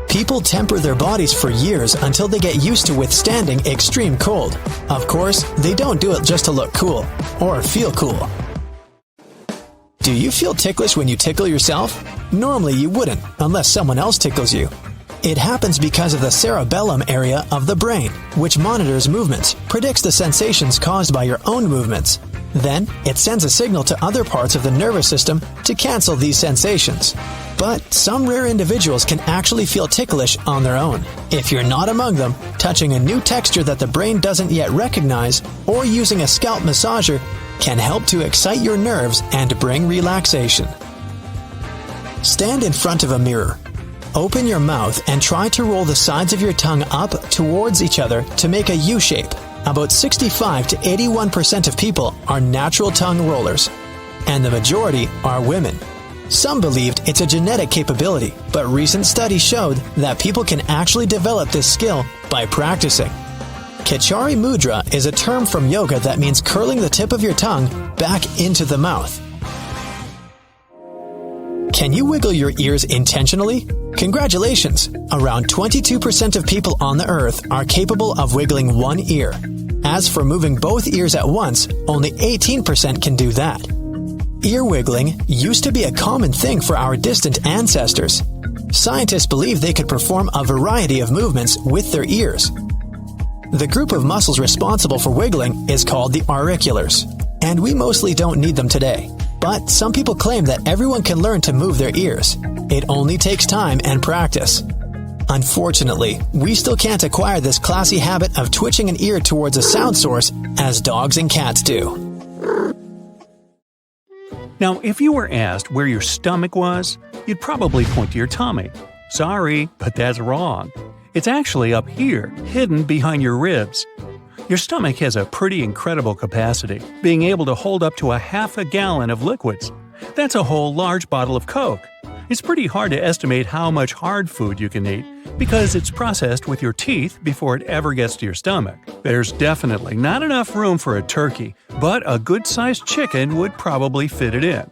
Speaker 2: People temper their bodies for years until they get used to withstanding extreme cold. Of course, they don't do it just to look cool or feel cool. Do you feel ticklish when you tickle yourself? Normally you wouldn't, unless someone else tickles you. It happens because of the cerebellum area of the brain, which monitors movements, predicts the sensations caused by your own movements. Then, it sends a signal to other parts of the nervous system to cancel these sensations. But some rare individuals can actually feel ticklish on their own. If you're not among them, touching a new texture that the brain doesn't yet recognize or using a scalp massager can help to excite your nerves and bring relaxation. Stand in front of a mirror. Open your mouth and try to roll the sides of your tongue up towards each other to make a U shape. About 65 to 81% of people are natural tongue rollers, and the majority are women. Some believed it's a genetic capability, but recent studies showed that people can actually develop this skill by practicing. Kachari mudra is a term from yoga that means curling the tip of your tongue back into the mouth. Can you wiggle your ears intentionally? Congratulations! Around 22% of people on the earth are capable of wiggling one ear. As for moving both ears at once, only 18% can do that. Ear wiggling used to be a common thing for our distant ancestors. Scientists believe they could perform a variety of movements with their ears. The group of muscles responsible for wiggling is called the auriculars, and we mostly don't need them today. But some people claim that everyone can learn to move their ears. It only takes time and practice. Unfortunately, we still can't acquire this classy habit of twitching an ear towards a sound source as dogs and cats do.
Speaker 1: Now, if you were asked where your stomach was, you'd probably point to your tummy. Sorry, but that's wrong. It's actually up here, hidden behind your ribs. Your stomach has a pretty incredible capacity, being able to hold up to a half a gallon of liquids. That's a whole large bottle of Coke. It's pretty hard to estimate how much hard food you can eat because it's processed with your teeth before it ever gets to your stomach. There's definitely not enough room for a turkey, but a good-sized chicken would probably fit it in.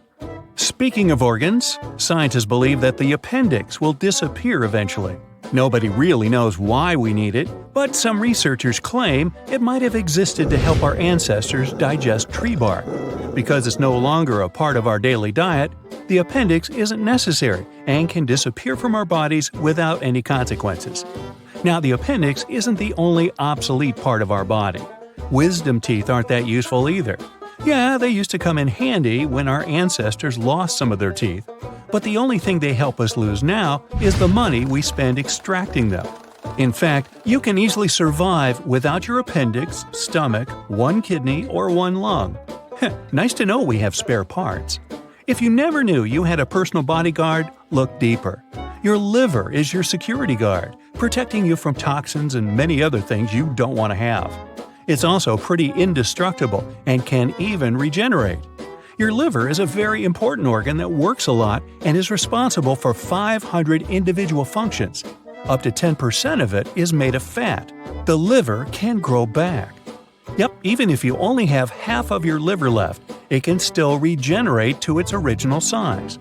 Speaker 1: Speaking of organs, scientists believe that the appendix will disappear eventually. Nobody really knows why we need it, but some researchers claim it might have existed to help our ancestors digest tree bark. Because it's no longer a part of our daily diet, the appendix isn't necessary and can disappear from our bodies without any consequences. Now, the appendix isn't the only obsolete part of our body. Wisdom teeth aren't that useful either. Yeah, they used to come in handy when our ancestors lost some of their teeth, but the only thing they help us lose now is the money we spend extracting them. In fact, you can easily survive without your appendix, stomach, one kidney, or one lung. Nice to know we have spare parts. If you never knew you had a personal bodyguard, look deeper. Your liver is your security guard, protecting you from toxins and many other things you don't want to have. It's also pretty indestructible and can even regenerate. Your liver is a very important organ that works a lot and is responsible for 500 individual functions. Up to 10% of it is made of fat. The liver can grow back. Yep, even if you only have half of your liver left, it can still regenerate to its original size.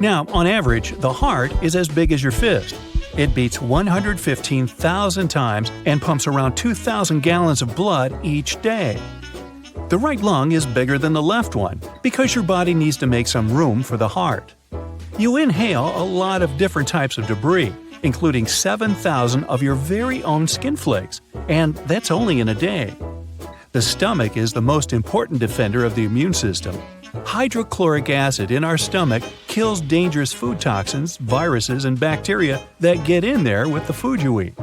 Speaker 1: Now, on average, the heart is as big as your fist. It beats 115,000 times and pumps around 2,000 gallons of blood each day. The right lung is bigger than the left one because your body needs to make some room for the heart. You inhale a lot of different types of debris, including 7,000 of your very own skin flakes, and that's only in a day. The stomach is the most important defender of the immune system. Hydrochloric acid in our stomach kills dangerous food toxins, viruses, and bacteria that get in there with the food you eat.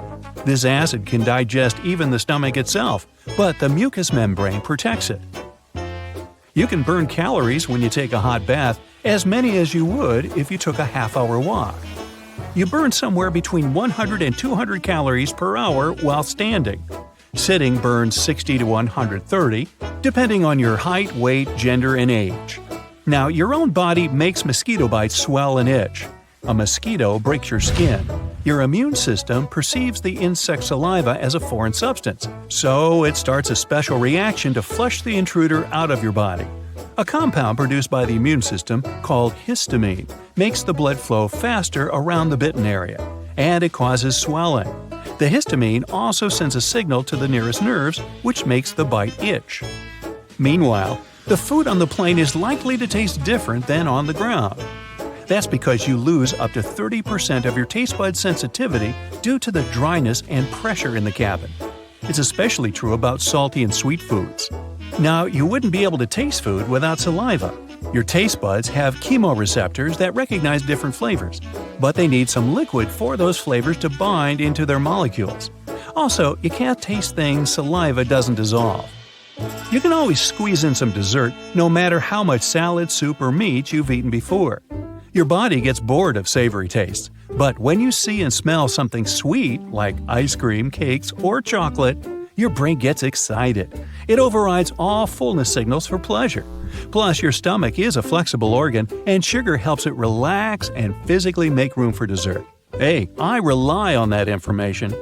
Speaker 1: This acid can digest even the stomach itself, but the mucous membrane protects it. You can burn calories when you take a hot bath, as many as you would if you took a half-hour walk. You burn somewhere between 100 and 200 calories per hour while standing. Sitting burns 60 to 130, depending on your height, weight, gender, and age. Now, your own body makes mosquito bites swell and itch. A mosquito breaks your skin. Your immune system perceives the insect saliva as a foreign substance, so it starts a special reaction to flush the intruder out of your body. A compound produced by the immune system, called histamine, makes the blood flow faster around the bitten area, and it causes swelling. The histamine also sends a signal to the nearest nerves, which makes the bite itch. Meanwhile, the food on the plane is likely to taste different than on the ground. That's because you lose up to 30% of your taste bud sensitivity due to the dryness and pressure in the cabin. It's especially true about salty and sweet foods. Now, you wouldn't be able to taste food without saliva. Your taste buds have chemoreceptors that recognize different flavors, but they need some liquid for those flavors to bind into their molecules. Also, you can't taste things saliva doesn't dissolve. You can always squeeze in some dessert, no matter how much salad, soup, or meat you've eaten before. Your body gets bored of savory tastes, but when you see and smell something sweet, like ice cream, cakes, or chocolate, your brain gets excited. It overrides all fullness signals for pleasure. Plus, your stomach is a flexible organ, and sugar helps it relax and physically make room for dessert. Hey, I rely on that information.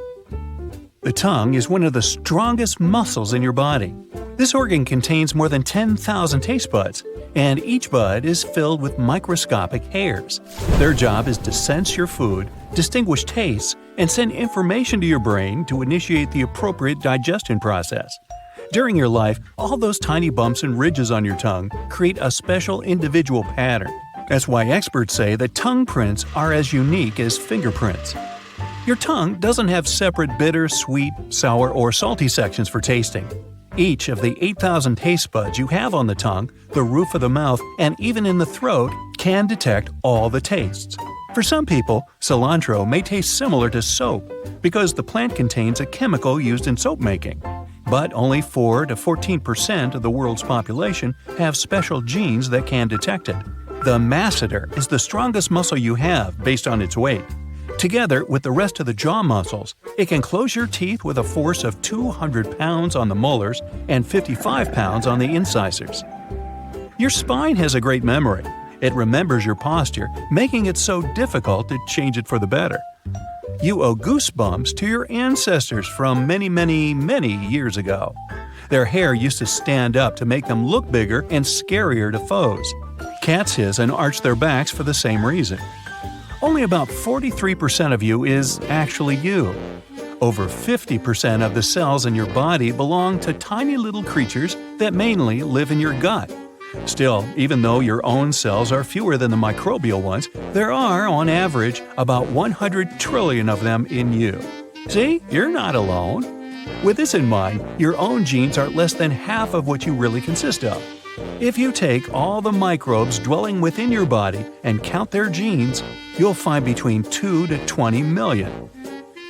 Speaker 1: The tongue is one of the strongest muscles in your body. This organ contains more than 10,000 taste buds, and each bud is filled with microscopic hairs. Their job is to sense your food, distinguish tastes, and send information to your brain to initiate the appropriate digestion process. During your life, all those tiny bumps and ridges on your tongue create a special individual pattern. That's why experts say that tongue prints are as unique as fingerprints. Your tongue doesn't have separate bitter, sweet, sour, or salty sections for tasting. Each of the 8,000 taste buds you have on the tongue, the roof of the mouth, and even in the throat can detect all the tastes. For some people, cilantro may taste similar to soap because the plant contains a chemical used in soap making. But only 4 to 14% of the world's population have special genes that can detect it. The masseter is the strongest muscle you have based on its weight. Together with the rest of the jaw muscles, it can close your teeth with a force of 200 pounds on the molars and 55 pounds on the incisors. Your spine has a great memory. It remembers your posture, making it so difficult to change it for the better. You owe goosebumps to your ancestors from many years ago. Their hair used to stand up to make them look bigger and scarier to foes. Cats hiss and arch their backs for the same reason. Only about 43% of you is actually you. Over 50% of the cells in your body belong to tiny little creatures that mainly live in your gut. Still, even though your own cells are fewer than the microbial ones, there are, on average, about 100 trillion of them in you. See, you're not alone. With this in mind, your own genes are less than half of what you really consist of. If you take all the microbes dwelling within your body and count their genes, you'll find between 2 to 20 million.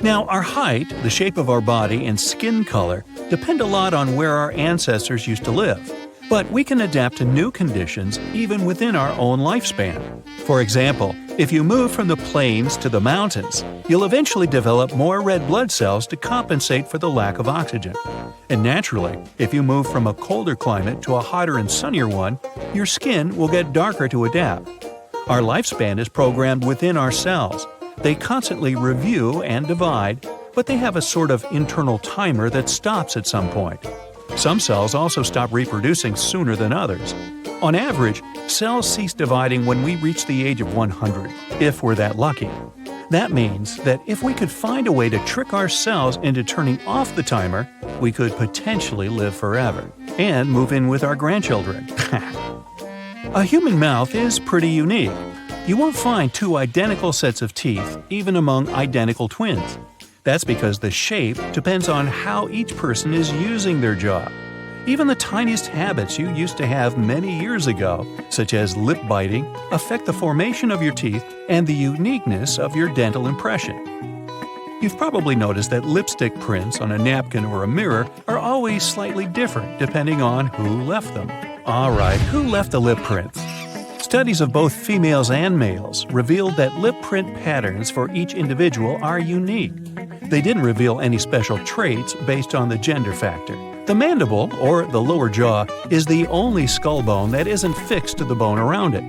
Speaker 1: Now, our height, the shape of our body, and skin color depend a lot on where our ancestors used to live. But we can adapt to new conditions even within our own lifespan. For example, if you move from the plains to the mountains, you'll eventually develop more red blood cells to compensate for the lack of oxygen. And naturally, if you move from a colder climate to a hotter and sunnier one, your skin will get darker to adapt. Our lifespan is programmed within our cells. They constantly review and divide, but they have a sort of internal timer that stops at some point. Some cells also stop reproducing sooner than others. On average, cells cease dividing when we reach the age of 100, if we're that lucky. That means that if we could find a way to trick our cells into turning off the timer, we could potentially live forever and move in with our grandchildren. A human mouth is pretty unique. You won't find two identical sets of teeth, even among identical twins. That's because the shape depends on how each person is using their jaw. Even the tiniest habits you used to have many years ago, such as lip biting, affect the formation of your teeth and the uniqueness of your dental impression. You've probably noticed that lipstick prints on a napkin or a mirror are always slightly different depending on who left them. Alright, who left the lip prints? Studies of both females and males revealed that lip print patterns for each individual are unique. They didn't reveal any special traits based on the gender factor. The mandible, or the lower jaw, is the only skull bone that isn't fixed to the bone around it.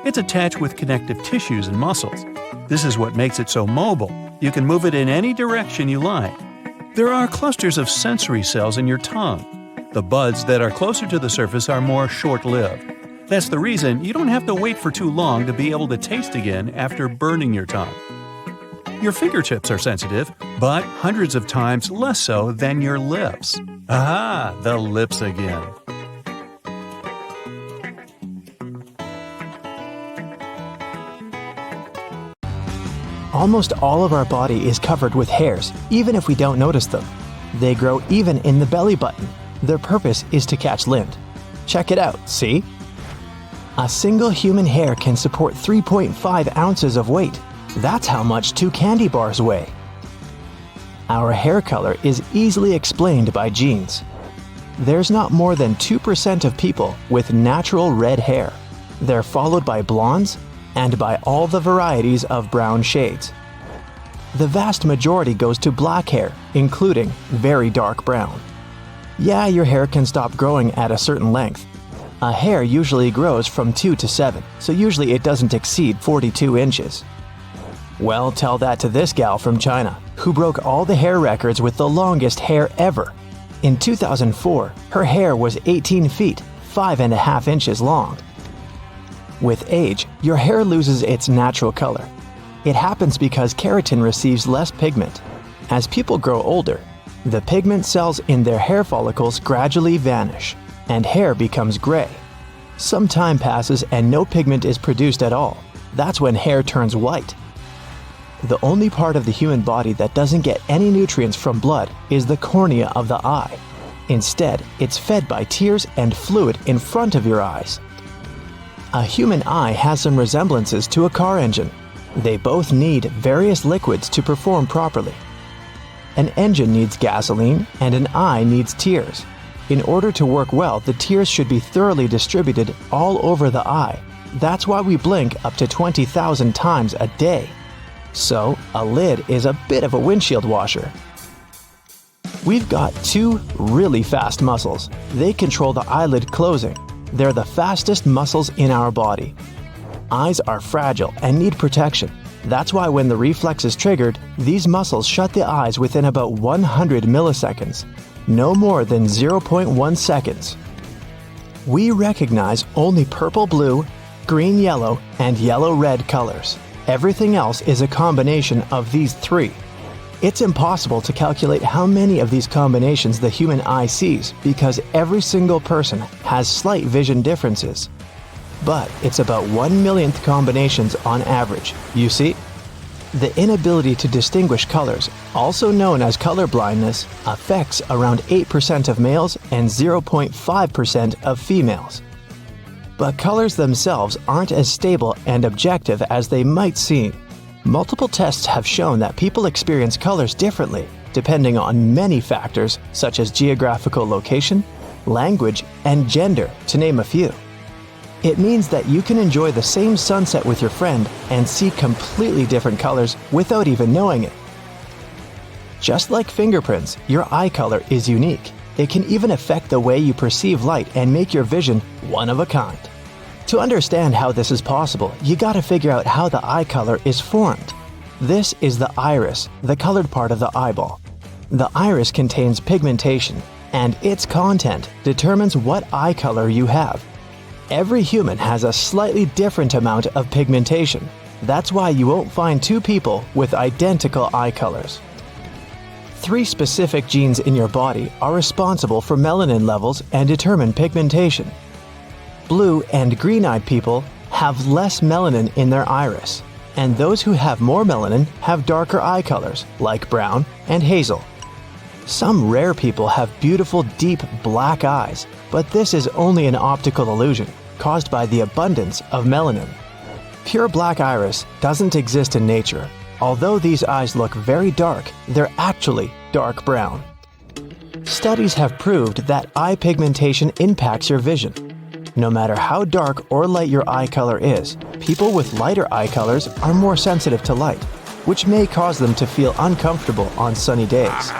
Speaker 1: It's attached with connective tissues and muscles. This is what makes it so mobile. You can move it in any direction you like. There are clusters of sensory cells in your tongue. The buds that are closer to the surface are more short-lived. That's the reason you don't have to wait for too long to be able to taste again after burning your tongue. Your fingertips are sensitive, but hundreds of times less so than your lips. Ah, the lips again.
Speaker 2: Almost all of our body is covered with hairs, even if we don't notice them. They grow even in the belly button. Their purpose is to catch lint. Check it out, see? A single human hair can support 3.5 ounces of weight. That's how much 2 candy bars weigh. Our hair color is easily explained by genes. There's not more than 2% of people with natural red hair. They're followed by blondes and by all the varieties of brown shades. The vast majority goes to black hair, including very dark brown. Yeah, your hair can stop growing at a certain length. A hair usually grows from 2 to 7, so usually it doesn't exceed 42 inches. Well, tell that to this gal from China, who broke all the hair records with the longest hair ever. In 2004, her hair was 18 feet, 5.5 inches long. With age, your hair loses its natural color. It happens because keratin receives less pigment. As people grow older, the pigment cells in their hair follicles gradually vanish, and hair becomes gray. Some time passes and no pigment is produced at all. That's when hair turns white. The only part of the human body that doesn't get any nutrients from blood is the cornea of the eye. Instead, it's fed by tears and fluid in front of your eyes. A human eye has some resemblances to a car engine. They both need various liquids to perform properly. An engine needs gasoline and an eye needs tears. In order to work well, the tears should be thoroughly distributed all over the eye. That's why we blink up to 20,000 times a day. So, a lid is a bit of a windshield washer. We've got 2 really fast muscles. They control the eyelid closing. They're the fastest muscles in our body. Eyes are fragile and need protection. That's why when the reflex is triggered, these muscles shut the eyes within about 100 milliseconds. No more than 0.1 seconds. We recognize only purple-blue, green-yellow, and yellow-red colors. Everything else is a combination of these 3. It's impossible to calculate how many of these combinations the human eye sees because every single person has slight vision differences. But it's about 1/1,000,000th combinations on average, you see? The inability to distinguish colors, also known as color blindness, affects around 8% of males and 0.5% of females. But colors themselves aren't as stable and objective as they might seem. Multiple tests have shown that people experience colors differently, depending on many factors such as geographical location, language, and gender, to name a few. It means that you can enjoy the same sunset with your friend and see completely different colors without even knowing it. Just like fingerprints, your eye color is unique. It can even affect the way you perceive light and make your vision one of a kind. To understand how this is possible, you gotta figure out how the eye color is formed. This is the iris, the colored part of the eyeball. The iris contains pigmentation, and its content determines what eye color you have. Every human has a slightly different amount of pigmentation. That's why you won't find 2 people with identical eye colors. 3 specific genes in your body are responsible for melanin levels and determine pigmentation. Blue and green-eyed people have less melanin in their iris, and those who have more melanin have darker eye colors, like brown and hazel. Some rare people have beautiful, deep black eyes, but this is only an optical illusion caused by the abundance of melanin. Pure black iris doesn't exist in nature. Although these eyes look very dark, they're actually dark brown. Studies have proved that eye pigmentation impacts your vision. No matter how dark or light your eye color is, people with lighter eye colors are more sensitive to light, which may cause them to feel uncomfortable on sunny days.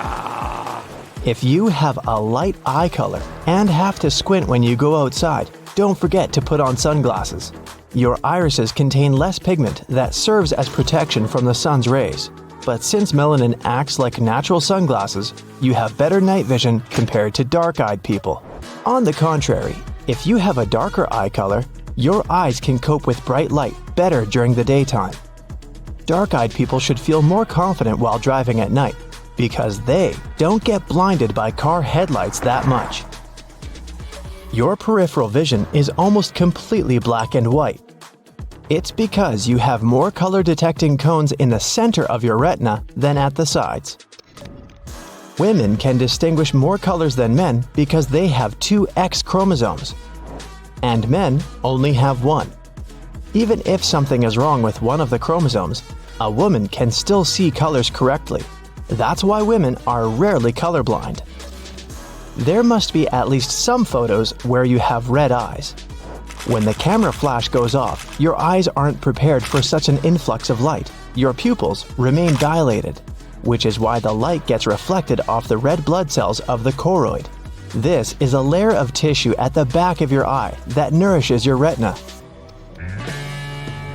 Speaker 2: If you have a light eye color and have to squint when you go outside, don't forget to put on sunglasses. Your irises contain less pigment that serves as protection from the sun's rays. But since melanin acts like natural sunglasses, you have better night vision compared to dark-eyed people. On the contrary, if you have a darker eye color, your eyes can cope with bright light better during the daytime. Dark-eyed people should feel more confident while driving at night because they don't get blinded by car headlights that much. Your peripheral vision is almost completely black and white. It's because you have more color-detecting cones in the center of your retina than at the sides. Women can distinguish more colors than men because they have 2 X chromosomes, and men only have 1. Even if something is wrong with one of the chromosomes, a woman can still see colors correctly. That's why women are rarely colorblind. There must be at least some photos where you have red eyes. When the camera flash goes off, your eyes aren't prepared for such an influx of light. Your pupils remain dilated, which is why the light gets reflected off the red blood cells of the choroid. This is a layer of tissue at the back of your eye that nourishes your retina.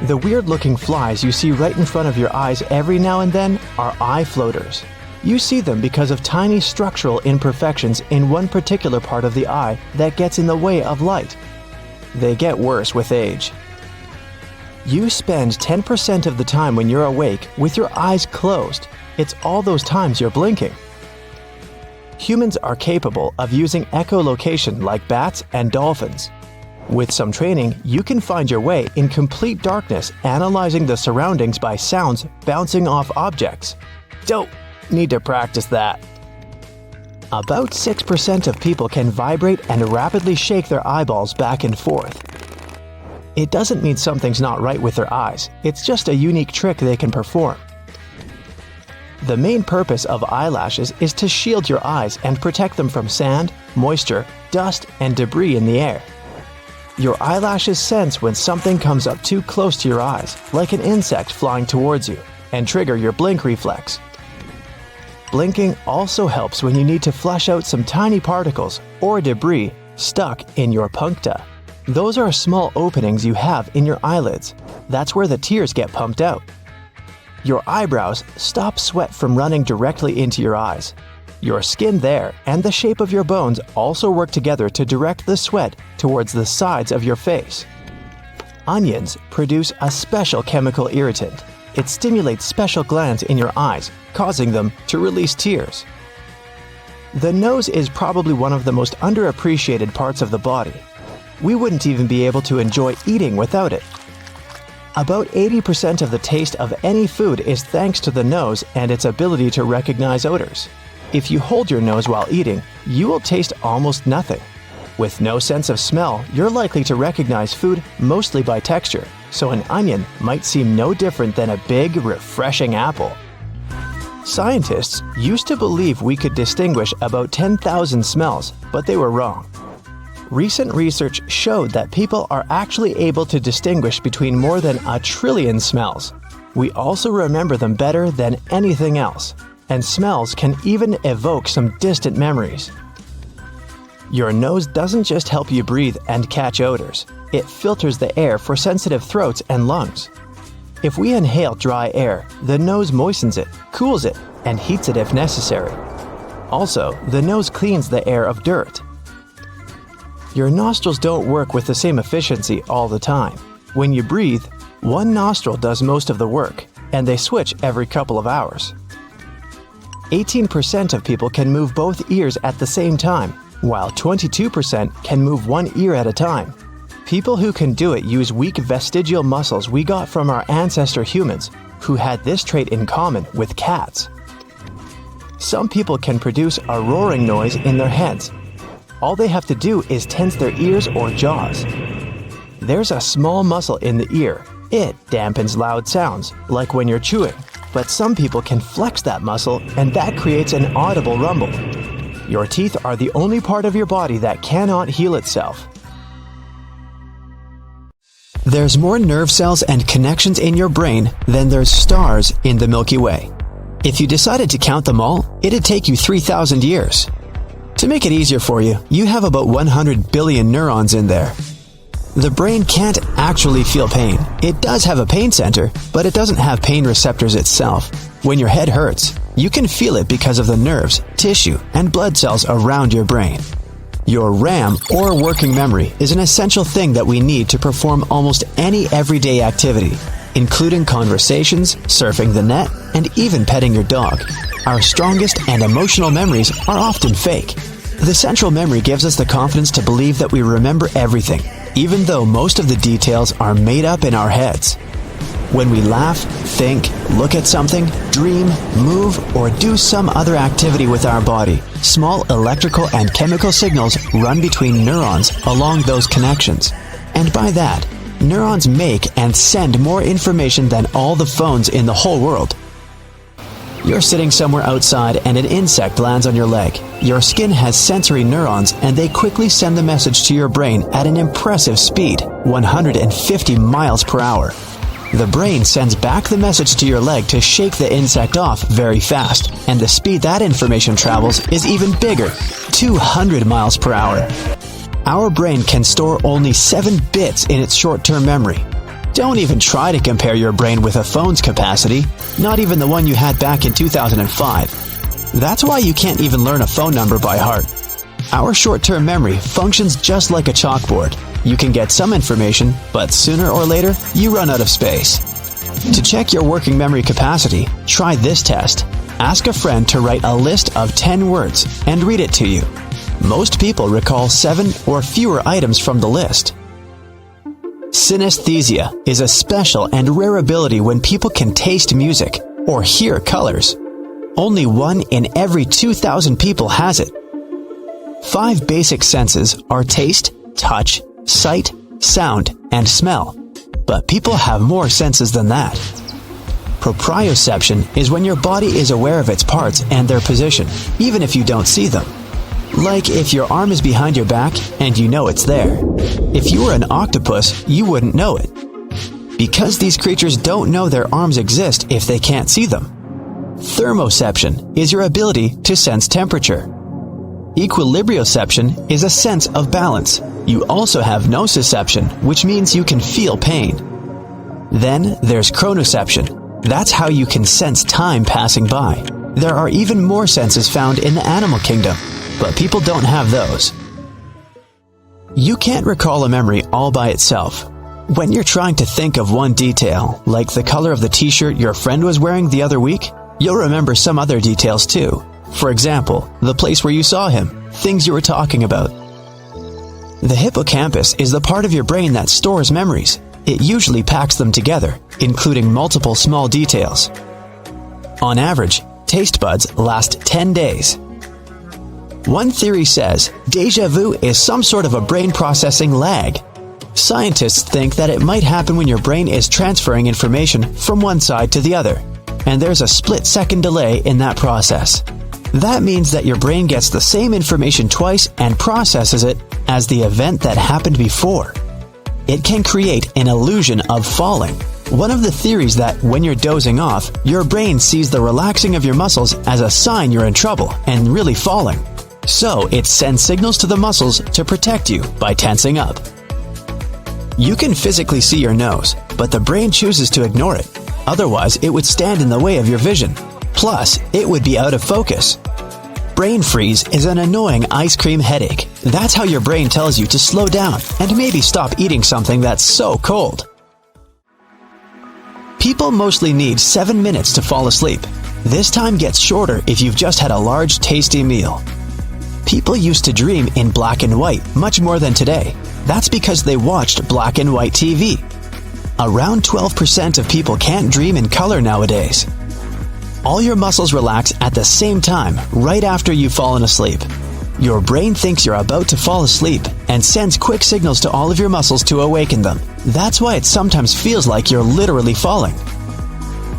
Speaker 2: The weird-looking flies you see right in front of your eyes every now and then are eye floaters. You see them because of tiny structural imperfections in one particular part of the eye that gets in the way of light. They get worse with age. You spend 10% of the time when you're awake with your eyes closed. It's all those times you're blinking. Humans are capable of using echolocation like bats and dolphins. With some training, you can find your way in complete darkness, analyzing the surroundings by sounds bouncing off objects. Don't need to practice that. About 6% of people can vibrate and rapidly shake their eyeballs back and forth. It doesn't mean something's not right with their eyes, it's just a unique trick they can perform. The main purpose of eyelashes is to shield your eyes and protect them from sand, moisture, dust, and debris in the air. Your eyelashes sense when something comes up too close to your eyes, like an insect flying towards you, and trigger your blink reflex. Blinking also helps when you need to flush out some tiny particles or debris stuck in your puncta. Those are small openings you have in your eyelids. That's where the tears get pumped out. Your eyebrows stop sweat from running directly into your eyes. Your skin there and the shape of your bones also work together to direct the sweat towards the sides of your face. Onions produce a special chemical irritant. It stimulates special glands in your eyes, causing them to release tears. The nose is probably one of the most underappreciated parts of the body. We wouldn't even be able to enjoy eating without it. About 80% of the taste of any food is thanks to the nose and its ability to recognize odors. If you hold your nose while eating, you will taste almost nothing. With no sense of smell, you're likely to recognize food mostly by texture, so an onion might seem no different than a big, refreshing apple. Scientists used to believe we could distinguish about 10,000 smells, but they were wrong. Recent research showed that people are actually able to distinguish between more than 1 trillion smells. We also remember them better than anything else, and smells can even evoke some distant memories. Your nose doesn't just help you breathe and catch odors, it filters the air for sensitive throats and lungs. If we inhale dry air, the nose moistens it, cools it, and heats it if necessary. Also, the nose cleans the air of dirt. Your nostrils don't work with the same efficiency all the time. When you breathe, one nostril does most of the work, and they switch every couple of hours. 18% of people can move both ears at the same time, while 22% can move one ear at a time. People who can do it use weak vestigial muscles we got from our ancestor humans, who had this trait in common with cats. Some people can produce a roaring noise in their heads. All they have to do is tense their ears or jaws. There's a small muscle in the ear. It dampens loud sounds, like when you're chewing. But some people can flex that muscle, and that creates an audible rumble. Your teeth are the only part of your body that cannot heal itself. There's more nerve cells and connections in your brain than there's stars in the Milky Way. If you decided to count them all, it'd take you 3,000 years. To make it easier for you, you have about 100 billion neurons in there. The brain can't actually feel pain. It does have a pain center, but it doesn't have pain receptors itself. When your head hurts, you can feel it because of the nerves, tissue, and blood cells around your brain. Your RAM, or working memory, is an essential thing that we need to perform almost any everyday activity, including conversations, surfing the net, and even petting your dog. Our strongest and emotional memories are often fake. The central memory gives us the confidence to believe that we remember everything, even though most of the details are made up in our heads. When we laugh, think, look at something, dream, move, or do some other activity with our body, small electrical and chemical signals run between neurons along those connections. And by that, neurons make and send more information than all the phones in the whole world. You're sitting somewhere outside and an insect lands on your leg. Your skin has sensory neurons and they quickly send the message to your brain at an impressive speed, 150 miles per hour. The brain sends back the message to your leg to shake the insect off very fast, and the speed that information travels is even bigger, 200 miles per hour. Our brain can store only 7 bits in its short-term memory. Don't even try to compare your brain with a phone's capacity, not even the one you had back in 2005. That's why you can't even learn a phone number by heart. Our short-term memory functions just like a chalkboard. You can get some information, but sooner or later, you run out of space. To check your working memory capacity, try this test. Ask a friend to write a list of 10 words and read it to you. Most people recall 7 or fewer items from the list. Synesthesia is a special and rare ability when people can taste music or hear colors. Only 1 in every 2,000 people has it. 5 basic senses are taste, touch, sight, sound, and smell. But people have more senses than that. Proprioception is when your body is aware of its parts and their position, even if you don't see them. Like if your arm is behind your back and you know it's there. If you were an octopus, you wouldn't know it. Because these creatures don't know their arms exist if they can't see them. Thermoception is your ability to sense temperature. Equilibrioception is a sense of balance. You also have nociception, which means you can feel pain. Then there's chronoception. That's how you can sense time passing by. There are even more senses found in the animal kingdom, but people don't have those. You can't recall a memory all by itself. When you're trying to think of one detail, like the color of the t-shirt your friend was wearing the other week, you'll remember some other details too. For example, the place where you saw him, things you were talking about. The hippocampus is the part of your brain that stores memories. It usually packs them together, including multiple small details. On average, taste buds last 10 days. One theory says deja vu is some sort of a brain processing lag. Scientists think that it might happen when your brain is transferring information from one side to the other, and there's a split-second delay in that process. That means that your brain gets the same information twice and processes it as the event that happened before. It can create an illusion of falling. One of the theories that when you're dozing off, your brain sees the relaxing of your muscles as a sign you're in trouble and really falling. So it sends signals to the muscles to protect you by tensing up. You can physically see your nose, but the brain chooses to ignore it. Otherwise, it would stand in the way of your vision. Plus, it would be out of focus. Brain freeze is an annoying ice cream headache. That's how your brain tells you to slow down and maybe stop eating something that's so cold. People mostly need 7 minutes to fall asleep. This time gets shorter if you've just had a large, tasty meal. People used to dream in black and white much more than today. That's because they watched black and white TV. Around 12% of people can't dream in color nowadays. All your muscles relax at the same time right after you've fallen asleep. Your brain thinks you're about to fall asleep and sends quick signals to all of your muscles to awaken them. That's why it sometimes feels like you're literally falling.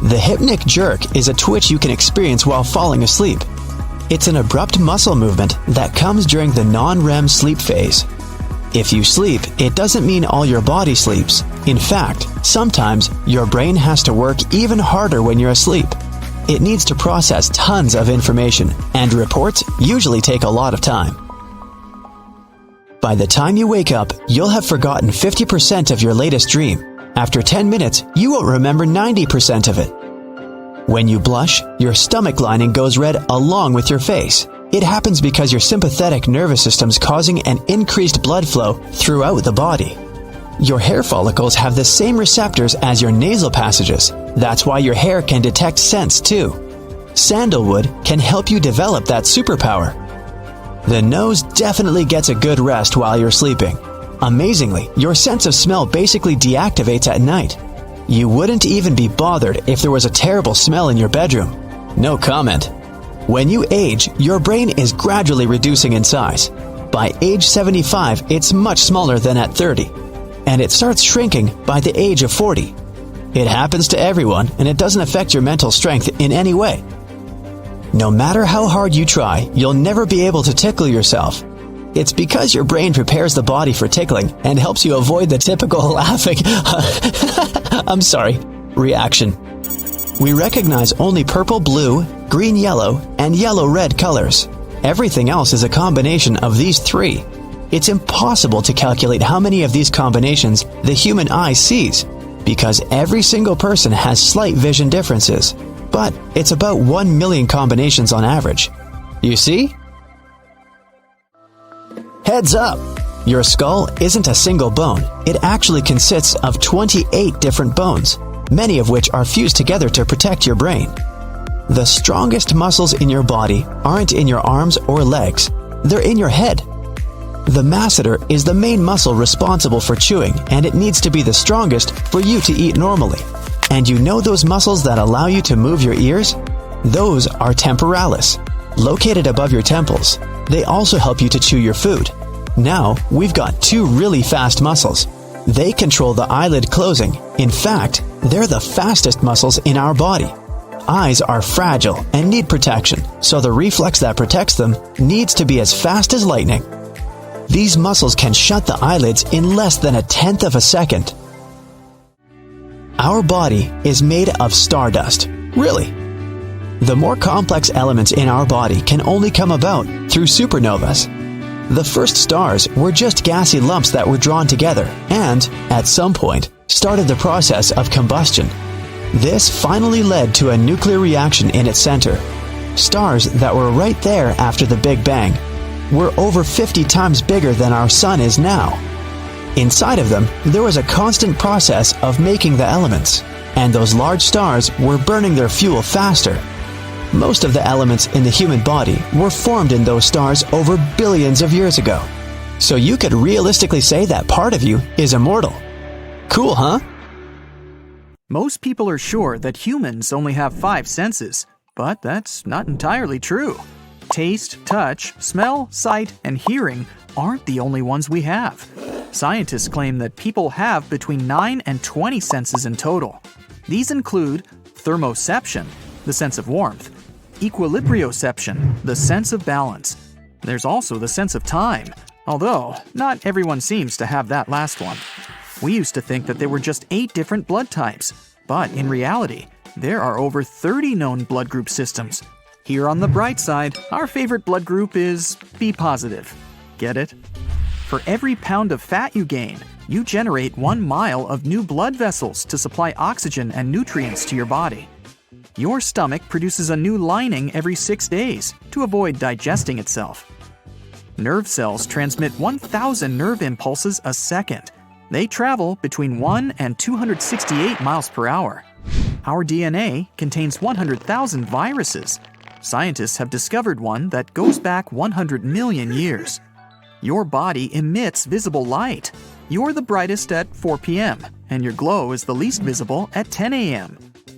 Speaker 2: The hypnic jerk is a twitch you can experience while falling asleep. It's an abrupt muscle movement that comes during the non-REM sleep phase. If you sleep, it doesn't mean all your body sleeps. In fact, sometimes your brain has to work even harder when you're asleep. It needs to process tons of information, and reports usually take a lot of time. By the time you wake up, you'll have forgotten 50% of your latest dream. After 10 minutes, you won't remember 90% of it. When you blush, your stomach lining goes red along with your face. It happens because your sympathetic nervous system's causing an increased blood flow throughout the body. Your hair follicles have the same receptors as your nasal passages. That's why your hair can detect scents too. Sandalwood can help you develop that superpower. The nose definitely gets a good rest while you're sleeping. Amazingly, your sense of smell basically deactivates at night. You wouldn't even be bothered if there was a terrible smell in your bedroom. No comment. When you age, your brain is gradually reducing in size. By age 75, it's much smaller than at 30. And it starts shrinking by the age of 40. It happens to everyone, and it doesn't affect your mental strength in any way. No matter how hard you try, you'll never be able to tickle yourself. It's because your brain prepares the body for tickling and helps you avoid the typical laughing reaction. We recognize only purple, blue, green, yellow, and yellow-red colors. Everything else is a combination of these three. It's impossible to calculate how many of these combinations the human eye sees, because every single person has slight vision differences. But it's about 1 million combinations on average. You see? Heads up! Your skull isn't a single bone. It actually consists of 28 different bones, many of which are fused together to protect your brain. The strongest muscles in your body aren't in your arms or legs. They're in your head. The masseter is the main muscle responsible for chewing, and it needs to be the strongest for you to eat normally. And you know those muscles that allow you to move your ears? Those are temporalis, located above your temples. They also help you to chew your food. Now, we've got two really fast muscles. They control the eyelid closing. In fact, they're the fastest muscles in our body. Eyes are fragile and need protection, so the reflex that protects them needs to be as fast as lightning. These muscles can shut the eyelids in less than 1/10 of a second. Our body is made of stardust. Really. The more complex elements in our body can only come about through supernovas. The first stars were just gassy lumps that were drawn together and, at some point, started the process of combustion. This finally led to a nuclear reaction in its center. Stars that were right there after the Big Bang were over 50 times bigger than our Sun is now. Inside of them, there was a constant process of making the elements, and those large stars were burning their fuel faster. Most of the elements in the human body were formed in those stars over billions of years ago. So you could realistically say that part of you is immortal. Cool, huh?
Speaker 5: Most people are sure that humans only have 5 senses, but that's not entirely true. Taste, touch, smell, sight, and hearing aren't the only ones we have. Scientists claim that people have between 9 and 20 senses in total. These include thermoception, the sense of warmth, equilibrioception, the sense of balance. There's also the sense of time, although not everyone seems to have that last one. We used to think that there were just 8 different blood types, but in reality, there are over 30 known blood group systems. Here on the bright side, our favorite blood group is B positive. Get it? For every pound of fat you gain, you generate 1 mile of new blood vessels to supply oxygen and nutrients to your body. Your stomach produces a new lining every 6 days to avoid digesting itself. Nerve cells transmit 1,000 nerve impulses a second. They travel between 1 and 268 miles per hour. Our DNA contains 100,000 viruses. Scientists have discovered one that goes back 100 million years. Your body emits visible light. You're the brightest at 4 p.m., and your glow is the least visible at 10 a.m.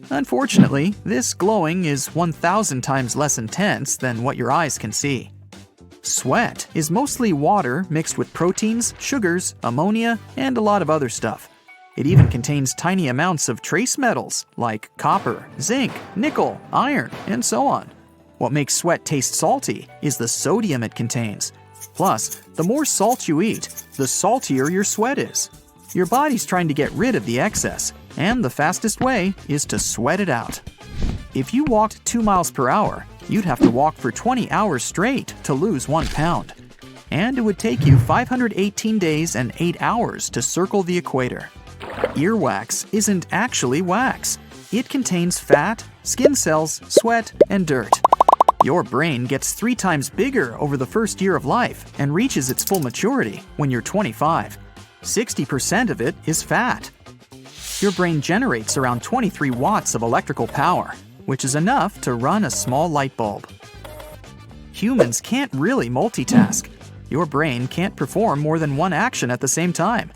Speaker 5: Unfortunately, this glowing is 1,000 times less intense than what your eyes can see. Sweat is mostly water mixed with proteins, sugars, ammonia, and a lot of other stuff. It even contains tiny amounts of trace metals like copper, zinc, nickel, iron, and so on. What makes sweat taste salty is the sodium it contains. Plus, the more salt you eat, the saltier your sweat is. Your body's trying to get rid of the excess, and the fastest way is to sweat it out. If you walked 2 miles per hour, you'd have to walk for 20 hours straight to lose 1 pound. and it would take you 518 days and 8 hours to circle the equator. Earwax isn't actually wax. It contains fat, skin cells, sweat, and dirt. Your brain gets 3 times bigger over the first year of life and reaches its full maturity when you're 25. 60% of it is fat. Your brain generates around 23 watts of electrical power, which is enough to run a small light bulb. Humans can't really multitask. Your brain can't perform more than one action at the same time.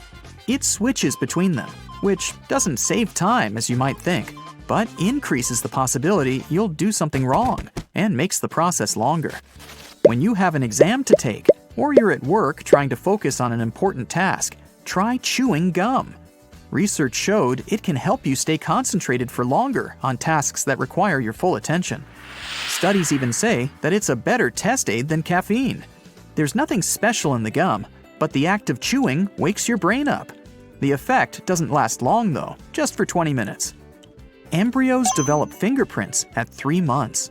Speaker 5: It switches between them, which doesn't save time as you might think, but increases the possibility you'll do something wrong and makes the process longer. When you have an exam to take, or you're at work trying to focus on an important task, try chewing gum. Research showed it can help you stay concentrated for longer on tasks that require your full attention. Studies even say that it's a better test aid than caffeine. There's nothing special in the gum, but the act of chewing wakes your brain up. The effect doesn't last long though, just for 20 minutes. Embryos develop fingerprints at 3 months.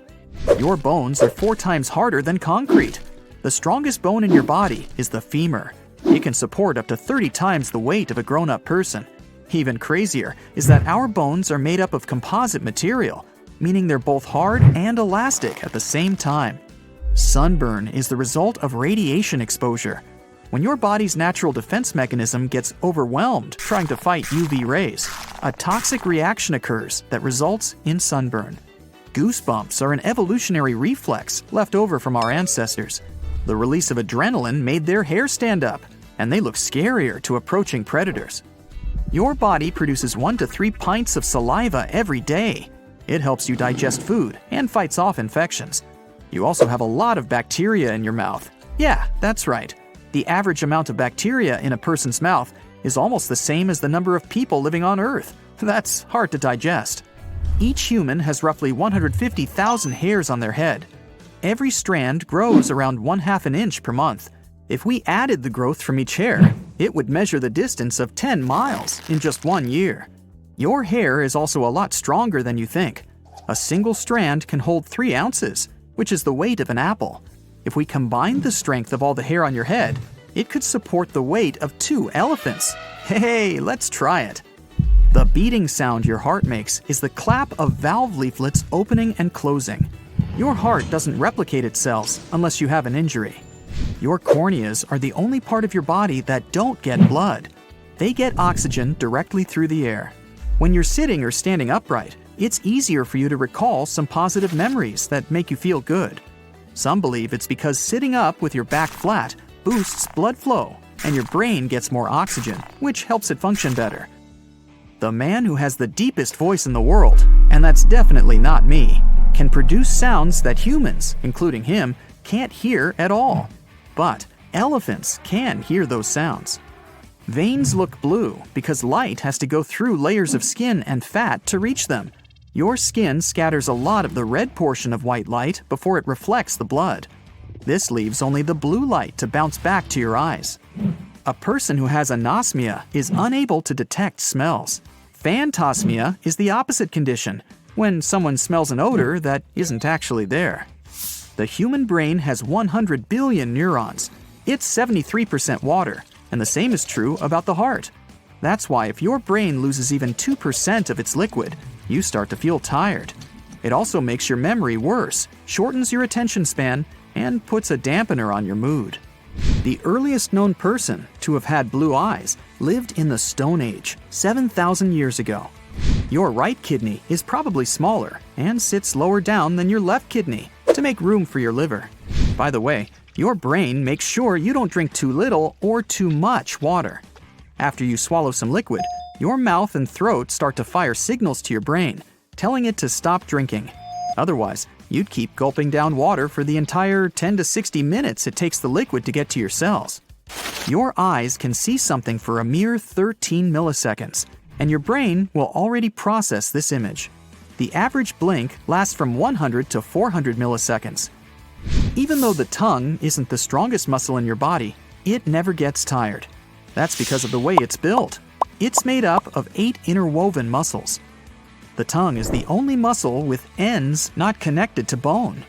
Speaker 5: Your bones are 4 times harder than concrete. The strongest bone in your body is the femur. It can support up to 30 times the weight of a grown-up person. Even crazier is that our bones are made up of composite material, meaning they're both hard and elastic at the same time. Sunburn is the result of radiation exposure. When your body's natural defense mechanism gets overwhelmed trying to fight UV rays, a toxic reaction occurs that results in sunburn. Goosebumps are an evolutionary reflex left over from our ancestors. The release of adrenaline made their hair stand up, and they look scarier to approaching predators. Your body produces 1 to 3 pints of saliva every day. It helps you digest food and fights off infections. You also have a lot of bacteria in your mouth. Yeah, that's right. The average amount of bacteria in a person's mouth is almost the same as the number of people living on Earth. That's hard to digest. Each human has roughly 150,000 hairs on their head. Every strand grows around 1/2 inch per month. If we added the growth from each hair, it would measure the distance of 10 miles in just 1 year. Your hair is also a lot stronger than you think. A single strand can hold 3 ounces, which is the weight of an apple. If we combined the strength of all the hair on your head, it could support the weight of 2 elephants. Hey, let's try it. The beating sound your heart makes is the clap of valve leaflets opening and closing. Your heart doesn't replicate itself unless you have an injury. Your corneas are the only part of your body that don't get blood. They get oxygen directly through the air. When you're sitting or standing upright, it's easier for you to recall some positive memories that make you feel good. Some believe it's because sitting up with your back flat boosts blood flow, and your brain gets more oxygen, which helps it function better. The man who has the deepest voice in the world, and that's definitely not me, can produce sounds that humans, including him, can't hear at all. But elephants can hear those sounds. Veins look blue because light has to go through layers of skin and fat to reach them. Your skin scatters a lot of the red portion of white light before it reflects the blood. This leaves only the blue light to bounce back to your eyes. A person who has anosmia is unable to detect smells. Phantosmia is the opposite condition, when someone smells an odor that isn't actually there. The human brain has 100 billion neurons. It's 73% water, and the same is true about the heart. That's why if your brain loses even 2% of its liquid, you start to feel tired. It also makes your memory worse, shortens your attention span, and puts a dampener on your mood. The earliest known person to have had blue eyes lived in the Stone Age, 7,000 years ago. Your right kidney is probably smaller and sits lower down than your left kidney to make room for your liver. By the way, your brain makes sure you don't drink too little or too much water. After you swallow some liquid, your mouth and throat start to fire signals to your brain, telling it to stop drinking. Otherwise, you'd keep gulping down water for the entire 10 to 60 minutes it takes the liquid to get to your cells. Your eyes can see something for a mere 13 milliseconds, and your brain will already process this image. The average blink lasts from 100 to 400 milliseconds. Even though the tongue isn't the strongest muscle in your body, it never gets tired. That's because of the way it's built. It's made up of 8 interwoven muscles. The tongue is the only muscle with ends not connected to bone.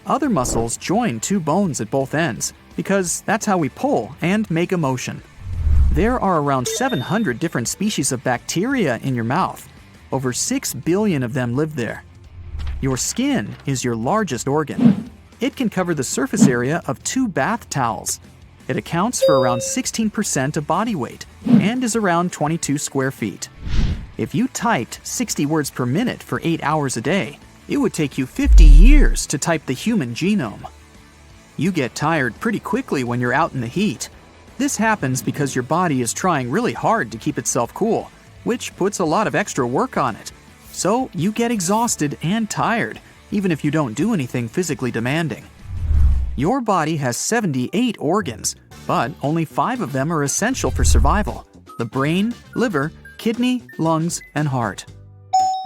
Speaker 5: Other muscles join 2 bones at both ends, because that's how we pull and make a motion. There are around 700 different species of bacteria in your mouth. Over 6 billion of them live there. Your skin is your largest organ. It can cover the surface area of 2 bath towels. It accounts for around 16% of body weight and is around 22 square feet. If you typed 60 words per minute for 8 hours a day, it would take you 50 years to type the human genome. You get tired pretty quickly when you're out in the heat. This happens because your body is trying really hard to keep itself cool, which puts a lot of extra work on it. So you get exhausted and tired, even if you don't do anything physically demanding. Your body has 78 organs, but only 5 of them are essential for survival: the brain, liver, kidney, lungs, and heart.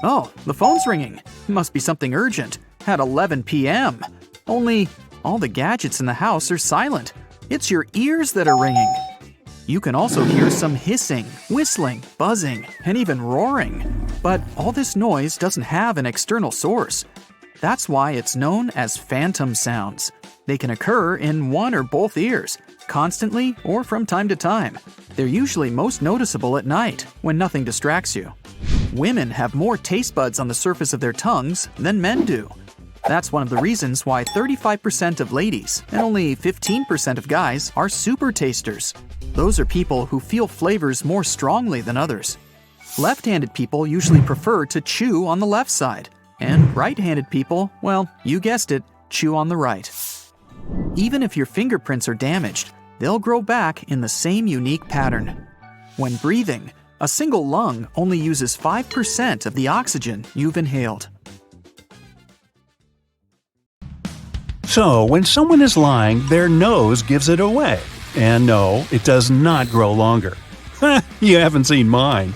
Speaker 5: Oh, the phone's ringing. Must be something urgent. At 11 p.m. Only all the gadgets in the house are silent. It's your ears that are ringing. You can also hear some hissing, whistling, buzzing, and even roaring. But all this noise doesn't have an external source. That's why it's known as phantom sounds. They can occur in one or both ears, constantly or from time to time. They're usually most noticeable at night, when nothing distracts you. Women have more taste buds on the surface of their tongues than men do. That's one of the reasons why 35% of ladies and only 15% of guys are super tasters. Those are people who feel flavors more strongly than others. Left-handed people usually prefer to chew on the left side, and right-handed people, well, you guessed it, chew on the right. Even if your fingerprints are damaged, they'll grow back in the same unique pattern. When breathing, a single lung only uses 5% of the oxygen you've inhaled.
Speaker 1: So, when someone is lying, their nose gives it away. And no, it does not grow longer. You haven't seen mine.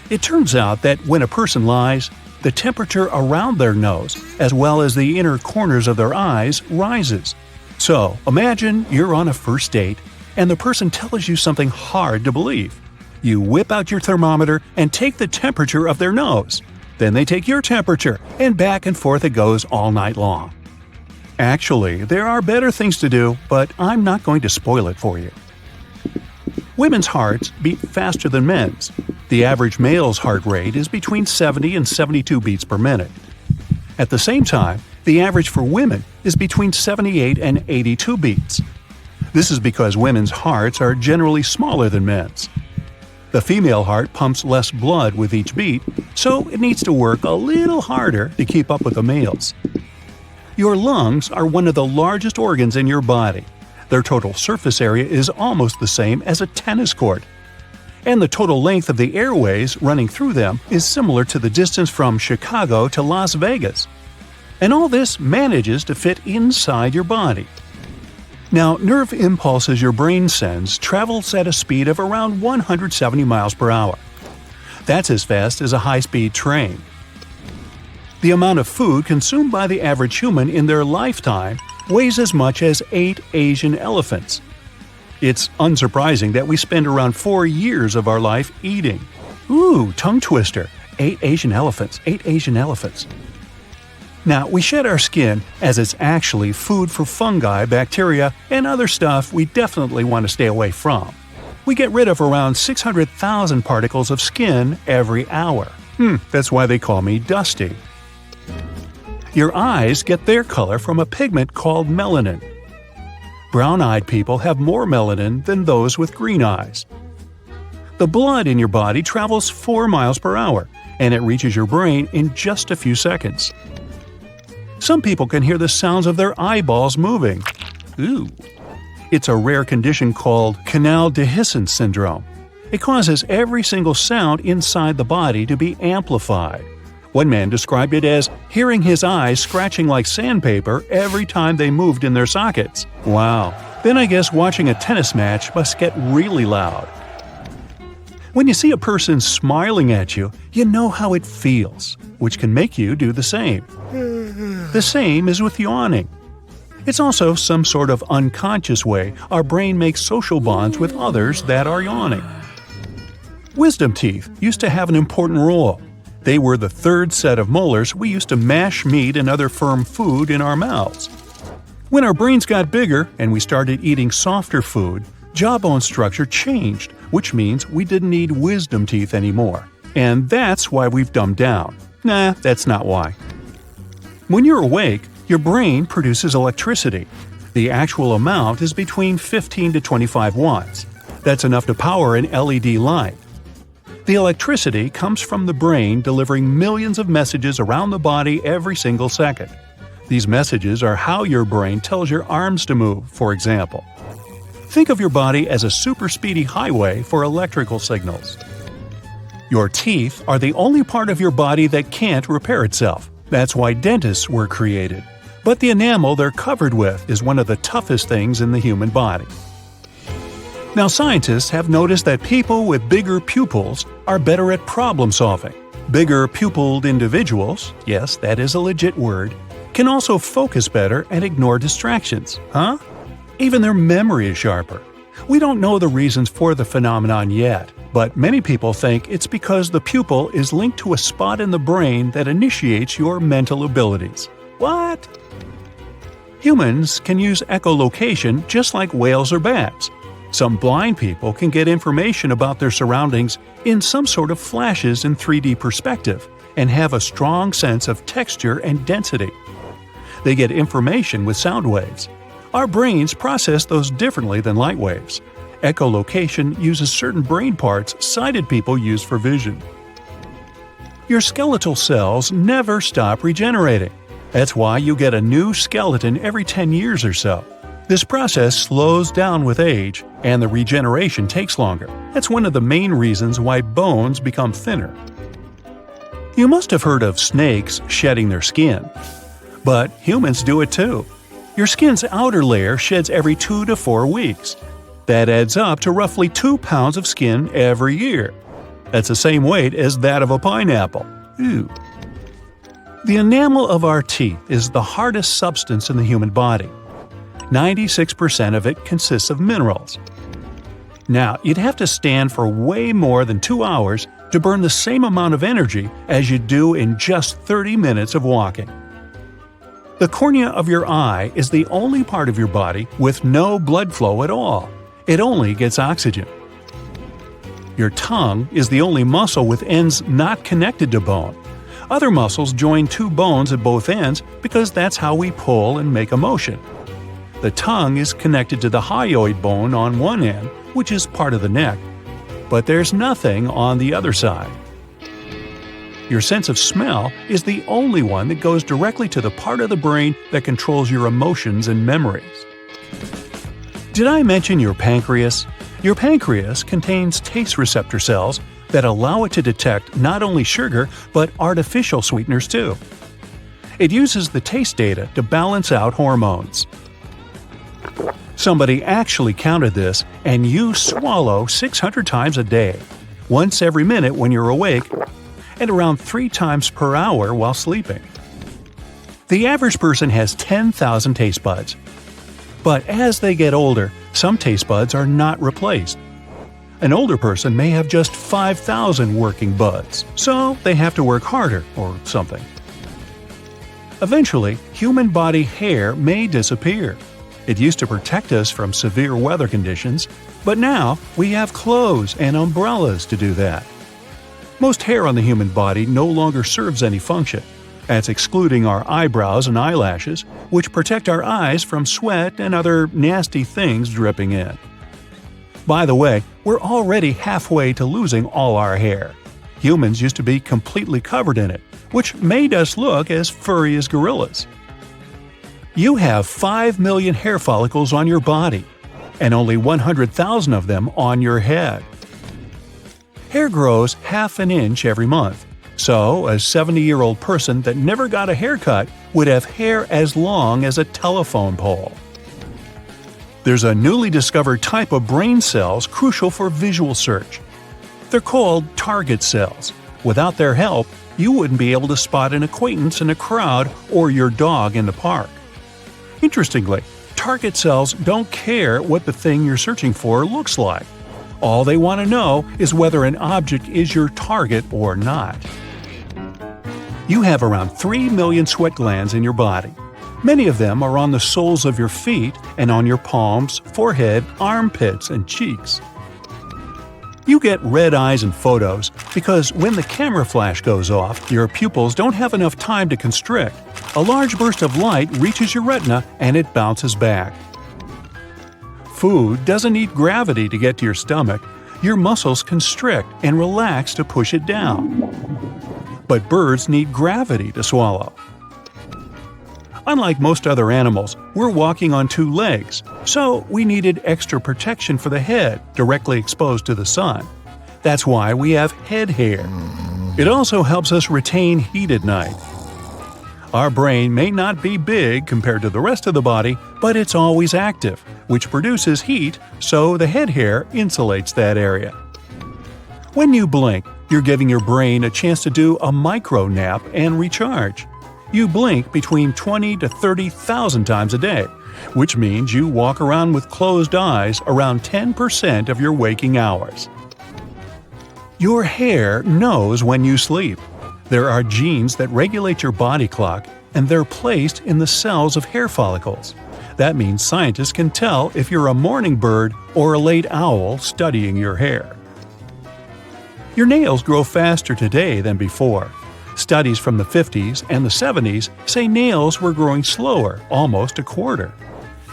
Speaker 1: It turns out that when a person lies, the temperature around their nose, as well as the inner corners of their eyes, rises. So, imagine you're on a first date, and the person tells you something hard to believe. You whip out your thermometer and take the temperature of their nose. Then they take your temperature, and back and forth it goes all night long. Actually, there are better things to do, but I'm not going to spoil it for you. Women's hearts beat faster than men's. The average male's heart rate is between 70 and 72 beats per minute. At the same time, the average for women is between 78 and 82 beats. This is because women's hearts are generally smaller than men's. The female heart pumps less blood with each beat, so it needs to work a little harder to keep up with the male's. Your lungs are one of the largest organs in your body. Their total surface area is almost the same as a tennis court. And the total length of the airways running through them is similar to the distance from Chicago to Las Vegas. And all this manages to fit inside your body. Now, nerve impulses your brain sends travels at a speed of around 170 miles per hour. That's as fast as a high-speed train. The amount of food consumed by the average human in their lifetime weighs as much as 8 Asian elephants. It's unsurprising that we spend around 4 years of our life eating. Ooh, tongue twister. 8 Asian elephants, 8 Asian elephants. Now, we shed our skin as it's actually food for fungi, bacteria, and other stuff we definitely want to stay away from. We get rid of around 600,000 particles of skin every hour. That's why they call me Dusty. Your eyes get their color from a pigment called melanin. Brown-eyed people have more melanin than those with green eyes. The blood in your body travels 4 miles per hour, and it reaches your brain in just a few seconds. Some people can hear the sounds of their eyeballs moving. Ooh. It's a rare condition called canal dehiscence syndrome. It causes every single sound inside the body to be amplified. One man described it as hearing his eyes scratching like sandpaper every time they moved in their sockets. Wow. Then I guess watching a tennis match must get really loud. When you see a person smiling at you, you know how it feels, which can make you do the same. The same is with yawning. It's also some sort of unconscious way our brain makes social bonds with others that are yawning. Wisdom teeth used to have an important role. They were the third set of molars we used to mash meat and other firm food in our mouths. When our brains got bigger and we started eating softer food, jawbone structure changed, which means we didn't need wisdom teeth anymore. And that's why we've dumbed down. Nah, that's not why. When you're awake, your brain produces electricity. The actual amount is between 15 to 25 watts. That's enough to power an LED light. The electricity comes from the brain delivering millions of messages around the body every single second. These messages are how your brain tells your arms to move, for example. Think of your body as a super speedy highway for electrical signals. Your teeth are the only part of your body that can't repair itself. That's why dentists were created. But the enamel they're covered with is one of the toughest things in the human body. Now, scientists have noticed that people with bigger pupils are better at problem solving. Bigger pupilled individuals, yes, that is a legit word, can also focus better and ignore distractions, huh? Even their memory is sharper. We don't know the reasons for the phenomenon yet, but many people think it's because the pupil is linked to a spot in the brain that initiates your mental abilities. What? Humans can use echolocation just like whales or bats. Some blind people can get information about their surroundings in some sort of flashes in 3D perspective and have a strong sense of texture and density. They get information with sound waves. Our brains process those differently than light waves. Echolocation uses certain brain parts sighted people use for vision. Your skeletal cells never stop regenerating. That's why you get a new skeleton every 10 years or so. This process slows down with age, and the regeneration takes longer. That's one of the main reasons why bones become thinner. You must have heard of snakes shedding their skin. But humans do it too. Your skin's outer layer sheds every 2 to 4 weeks. That adds up to roughly 2 pounds of skin every year. That's the same weight as that of a pineapple. Ew. The enamel of our teeth is the hardest substance in the human body. 96% of it consists of minerals. Now, you'd have to stand for way more than 2 hours to burn the same amount of energy as you do in just 30 minutes of walking. The cornea of your eye is the only part of your body with no blood flow at all. It only gets oxygen. Your tongue is the only muscle with ends not connected to bone. Other muscles join 2 bones at both ends because that's how we pull and make a motion. The tongue is connected to the hyoid bone on one end, which is part of the neck, but there's nothing on the other side. Your sense of smell is the only one that goes directly to the part of the brain that controls your emotions and memories. Did I mention your pancreas? Your pancreas contains taste receptor cells that allow it to detect not only sugar, but artificial sweeteners too. It uses the taste data to balance out hormones. Somebody actually counted this, and you swallow 600 times a day, once every minute when you're awake, and around 3 times per hour while sleeping. The average person has 10,000 taste buds. But as they get older, some taste buds are not replaced. An older person may have just 5,000 working buds, so they have to work harder or something. Eventually, human body hair may disappear. It used to protect us from severe weather conditions, but now we have clothes and umbrellas to do that. Most hair on the human body no longer serves any function. That's excluding our eyebrows and eyelashes, which protect our eyes from sweat and other nasty things dripping in. By the way, we're already halfway to losing all our hair. Humans used to be completely covered in it, which made us look as furry as gorillas. You have 5 million hair follicles on your body, and only 100,000 of them on your head. Hair grows ½ an inch every month, so a 70-year-old person that never got a haircut would have hair as long as a telephone pole. There's a newly discovered type of brain cells crucial for visual search. They're called target cells. Without their help, you wouldn't be able to spot an acquaintance in a crowd or your dog in the park. Interestingly, target cells don't care what the thing you're searching for looks like. All they want to know is whether an object is your target or not. You have around 3 million sweat glands in your body. Many of them are on the soles of your feet and on your palms, forehead, armpits, and cheeks. You get red eyes in photos because when the camera flash goes off, your pupils don't have enough time to constrict. A large burst of light reaches your retina and it bounces back. Food doesn't need gravity to get to your stomach. Your muscles constrict and relax to push it down. But birds need gravity to swallow. Unlike most other animals, we're walking on two legs, so we needed extra protection for the head directly exposed to the sun. That's why we have head hair. It also helps us retain heat at night. Our brain may not be big compared to the rest of the body, but it's always active, which produces heat, so the head hair insulates that area. When you blink, you're giving your brain a chance to do a micro nap and recharge. You blink between 20 to 30,000 times a day, which means you walk around with closed eyes around 10% of your waking hours. Your hair knows when you sleep. There are genes that regulate your body clock, and they're placed in the cells of hair follicles. That means scientists can tell if you're a morning bird or a late owl studying your hair. Your nails grow faster today than before. Studies from the 50s and the 70s say nails were growing slower, almost a quarter.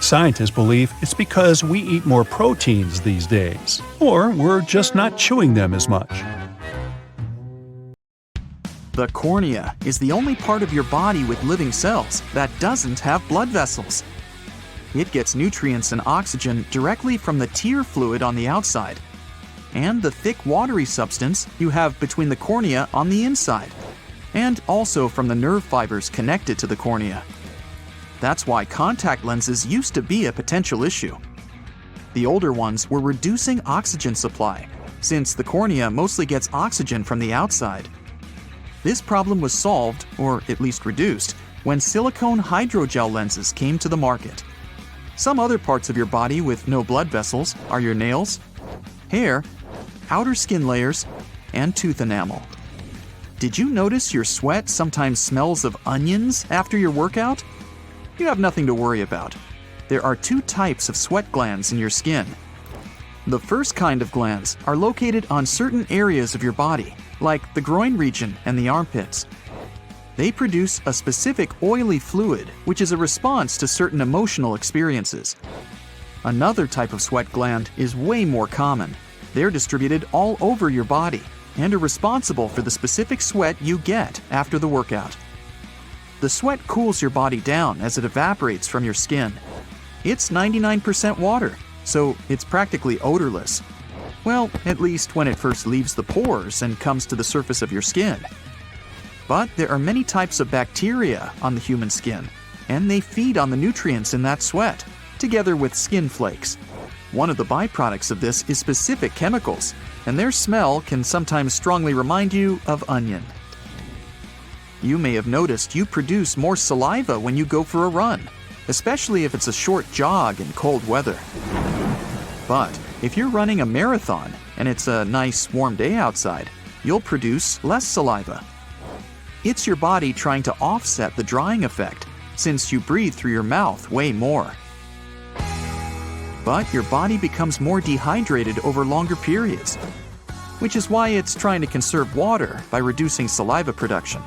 Speaker 1: Scientists believe it's because we eat more proteins these days, or we're just not chewing them as much.
Speaker 5: The cornea is the only part of your body with living cells that doesn't have blood vessels. It gets nutrients and oxygen directly from the tear fluid on the outside, and the thick watery substance you have between the cornea on the inside, and also from the nerve fibers connected to the cornea. That's why contact lenses used to be a potential issue. The older ones were reducing oxygen supply, since the cornea mostly gets oxygen from the outside. This problem was solved, or at least reduced, when silicone hydrogel lenses came to the market. Some other parts of your body with no blood vessels are your nails, hair, outer skin layers, and tooth enamel. Did you notice your sweat sometimes smells of onions after your workout? You have nothing to worry about. There are two types of sweat glands in your skin. The first kind of glands are located on certain areas of your body, like the groin region and the armpits. They produce a specific oily fluid, which is a response to certain emotional experiences. Another type of sweat gland is way more common. They're distributed all over your body and are responsible for the specific sweat you get after the workout. The sweat cools your body down as it evaporates from your skin. It's 99% water, so it's practically odorless. Well, at least when it first leaves the pores and comes to the surface of your skin. But there are many types of bacteria on the human skin, and they feed on the nutrients in that sweat, together with skin flakes. One of the byproducts of this is specific chemicals, and their smell can sometimes strongly remind you of onion. You may have noticed you produce more saliva when you go for a run, especially if it's a short jog in cold weather. But if you're running a marathon and it's a nice warm day outside, you'll produce less saliva. It's your body trying to offset the drying effect, since you breathe through your mouth way more. But your body becomes more dehydrated over longer periods, which is why it's trying to conserve water by reducing saliva production.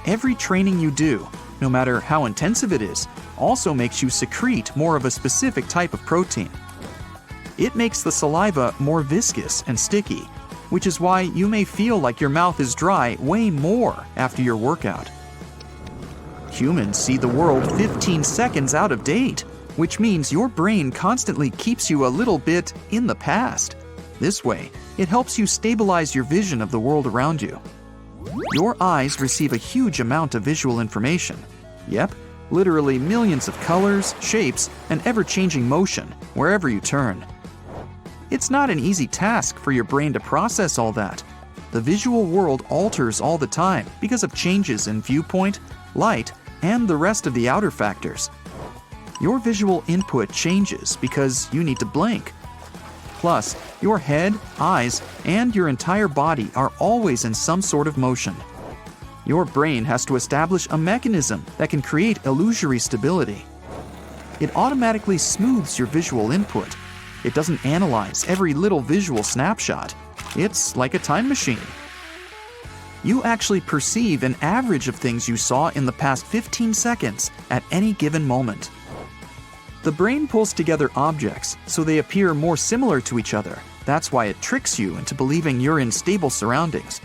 Speaker 5: Every training you do, no matter how intensive it is, also makes you secrete more of a specific type of protein. It makes the saliva more viscous and sticky, which is why you may feel like your mouth is dry way more after your workout. Humans see the world 15 seconds out of date, which means your brain constantly keeps you a little bit in the past. This way, it helps you stabilize your vision of the world around you. Your eyes receive a huge amount of visual information. Yep, literally millions of colors, shapes, and ever-changing motion wherever you turn. It's not an easy task for your brain to process all that. The visual world alters all the time because of changes in viewpoint, light, and the rest of the outer factors. Your visual input changes because you need to blink. Plus, your head, eyes, and your entire body are always in some sort of motion. Your brain has to establish a mechanism that can create illusory stability. It automatically smooths your visual input. It doesn't analyze every little visual snapshot. It's like a time machine. You actually perceive an average of things you saw in the past 15 seconds at any given moment. The brain pulls together objects so they appear more similar to each other. That's why it tricks you into believing you're in stable surroundings.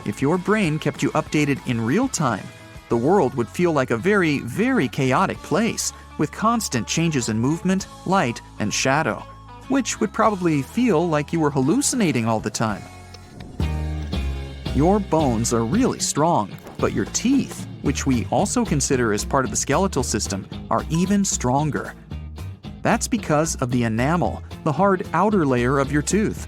Speaker 5: If your brain kept you updated in real time, the world would feel like a very, very chaotic place with constant changes in movement, light, and shadow, which would probably feel like you were hallucinating all the time. Your bones are really strong, but your teeth, which we also consider as part of the skeletal system, are even stronger. That's because of the enamel, the hard outer layer of your tooth.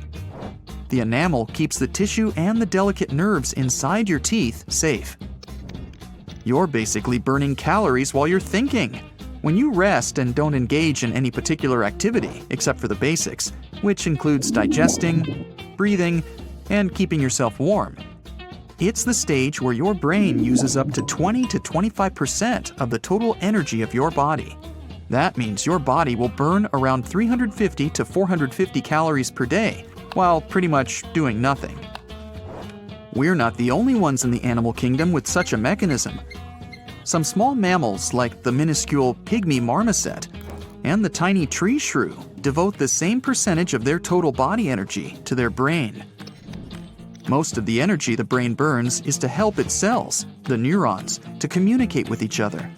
Speaker 5: The enamel keeps the tissue and the delicate nerves inside your teeth safe. You're basically burning calories while you're thinking. When you rest and don't engage in any particular activity except for the basics, which includes digesting, breathing, and keeping yourself warm, it's the stage where your brain uses up to 20 to 25% of the total energy of your body. That means your body will burn around 350 to 450 calories per day while pretty much doing nothing. We're not the only ones in the animal kingdom with such a mechanism. Some small mammals like the minuscule pygmy marmoset and the tiny tree shrew devote the same percentage of their total body energy to their brain. Most of the energy the brain burns is to help its cells, the neurons, to communicate with each other.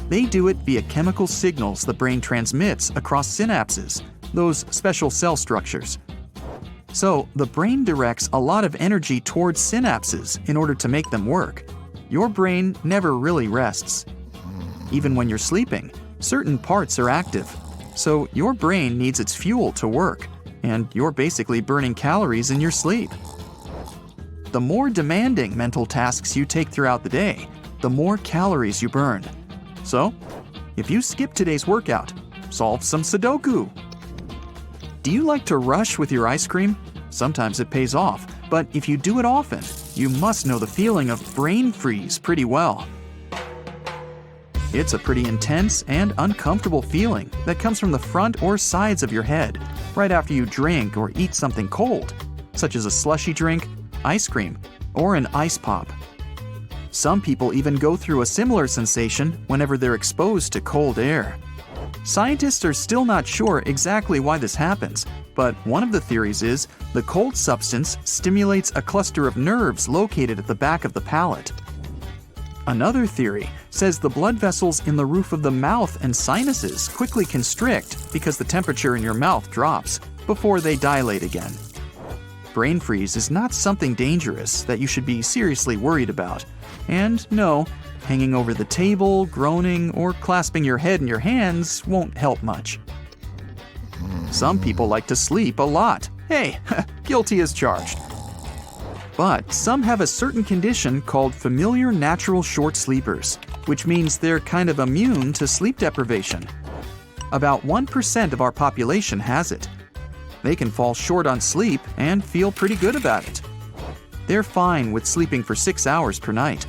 Speaker 5: They do it via chemical signals the brain transmits across synapses, those special cell structures. So, the brain directs a lot of energy towards synapses in order to make them work. Your brain never really rests. Even when you're sleeping, certain parts are active. So, your brain needs its fuel to work, and you're basically burning calories in your sleep. The more demanding mental tasks you take throughout the day, the more calories you burn. So, if you skip today's workout, solve some Sudoku. Do you like to rush with your ice cream? Sometimes it pays off, but if you do it often, you must know the feeling of brain freeze pretty well. It's a pretty intense and uncomfortable feeling that comes from the front or sides of your head right after you drink or eat something cold, such as a slushy drink, ice cream, or an ice pop. Some people even go through a similar sensation whenever they're exposed to cold air. Scientists are still not sure exactly why this happens, but one of the theories is the cold substance stimulates a cluster of nerves located at the back of the palate. Another theory says the blood vessels in the roof of the mouth and sinuses quickly constrict because the temperature in your mouth drops before they dilate again. Brain freeze is not something dangerous that you should be seriously worried about. And no, hanging over the table, groaning, or clasping your head in your hands won't help much. Some people like to sleep a lot. Hey, guilty as charged. But some have a certain condition called familiar natural short sleepers, which means they're kind of immune to sleep deprivation. About 1% of our population has it. They can fall short on sleep and feel pretty good about it. They're fine with sleeping for 6 hours per night.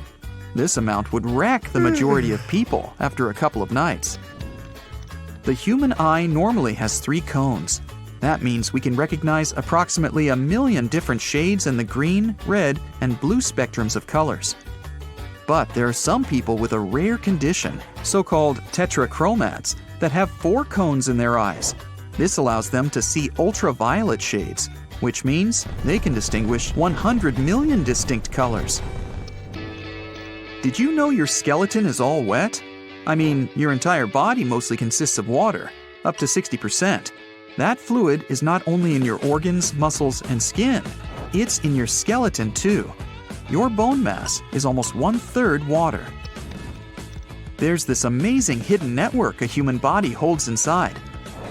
Speaker 5: This amount would wreck the majority of people after a couple of nights. The human eye normally has 3 cones. That means we can recognize approximately 1 million different shades in the green, red, and blue spectrums of colors. But there are some people with a rare condition, so-called tetrachromats, that have 4 cones in their eyes. This allows them to see ultraviolet shades, which means they can distinguish 100 million distinct colors. Did you know your skeleton is all wet? I mean, your entire body mostly consists of water, up to 60%. That fluid is not only in your organs, muscles, and skin, it's in your skeleton too. Your bone mass is almost 1/3 water. There's this amazing hidden network a human body holds inside.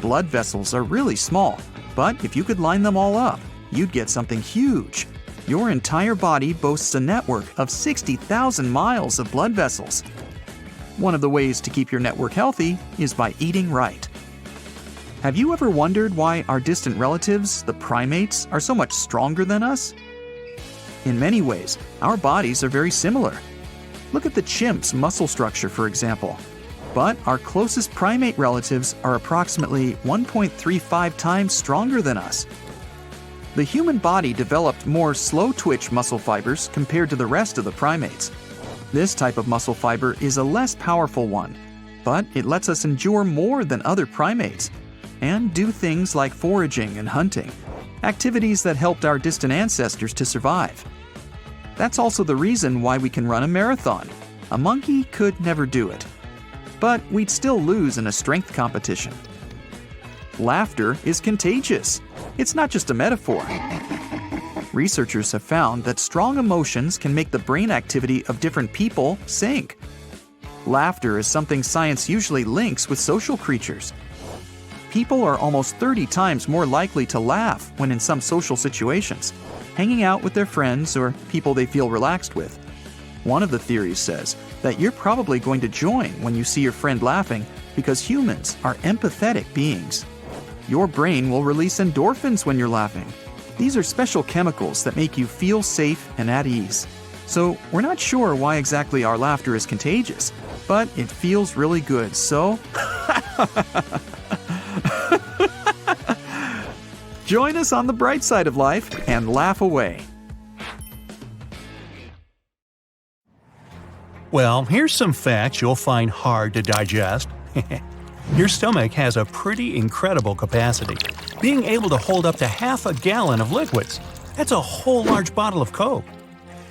Speaker 5: Blood vessels are really small, but if you could line them all up, you'd get something huge. Your entire body boasts a network of 60,000 miles of blood vessels. One of the ways to keep your network healthy is by eating right. Have you ever wondered why our distant relatives, the primates, are so much stronger than us? In many ways, our bodies are very similar. Look at the chimp's muscle structure, for example. But our closest primate relatives are approximately 1.35 times stronger than us. The human body developed more slow-twitch muscle fibers compared to the rest of the primates. This type of muscle fiber is a less powerful one, but it lets us endure more than other primates and do things like foraging and hunting, activities that helped our distant ancestors to survive. That's also the reason why we can run a marathon. A monkey could never do it. But we'd still lose in a strength competition. Laughter is contagious. It's not just a metaphor. Researchers have found that strong emotions can make the brain activity of different people sink. Laughter is something science usually links with social creatures. People are almost 30 times more likely to laugh when in some social situations, hanging out with their friends or people they feel relaxed with. One of the theories says that you're probably going to join when you see your friend laughing because humans are empathetic beings. Your brain will release endorphins when you're laughing. These are special chemicals that make you feel safe and at ease. So we're not sure why exactly our laughter is contagious, but it feels really good, so... Join us on the bright side of life and laugh away.
Speaker 1: Well, here's some facts you'll find hard to digest. Your stomach has a pretty incredible capacity, being able to hold up to half a gallon of liquids. That's a whole large bottle of Coke.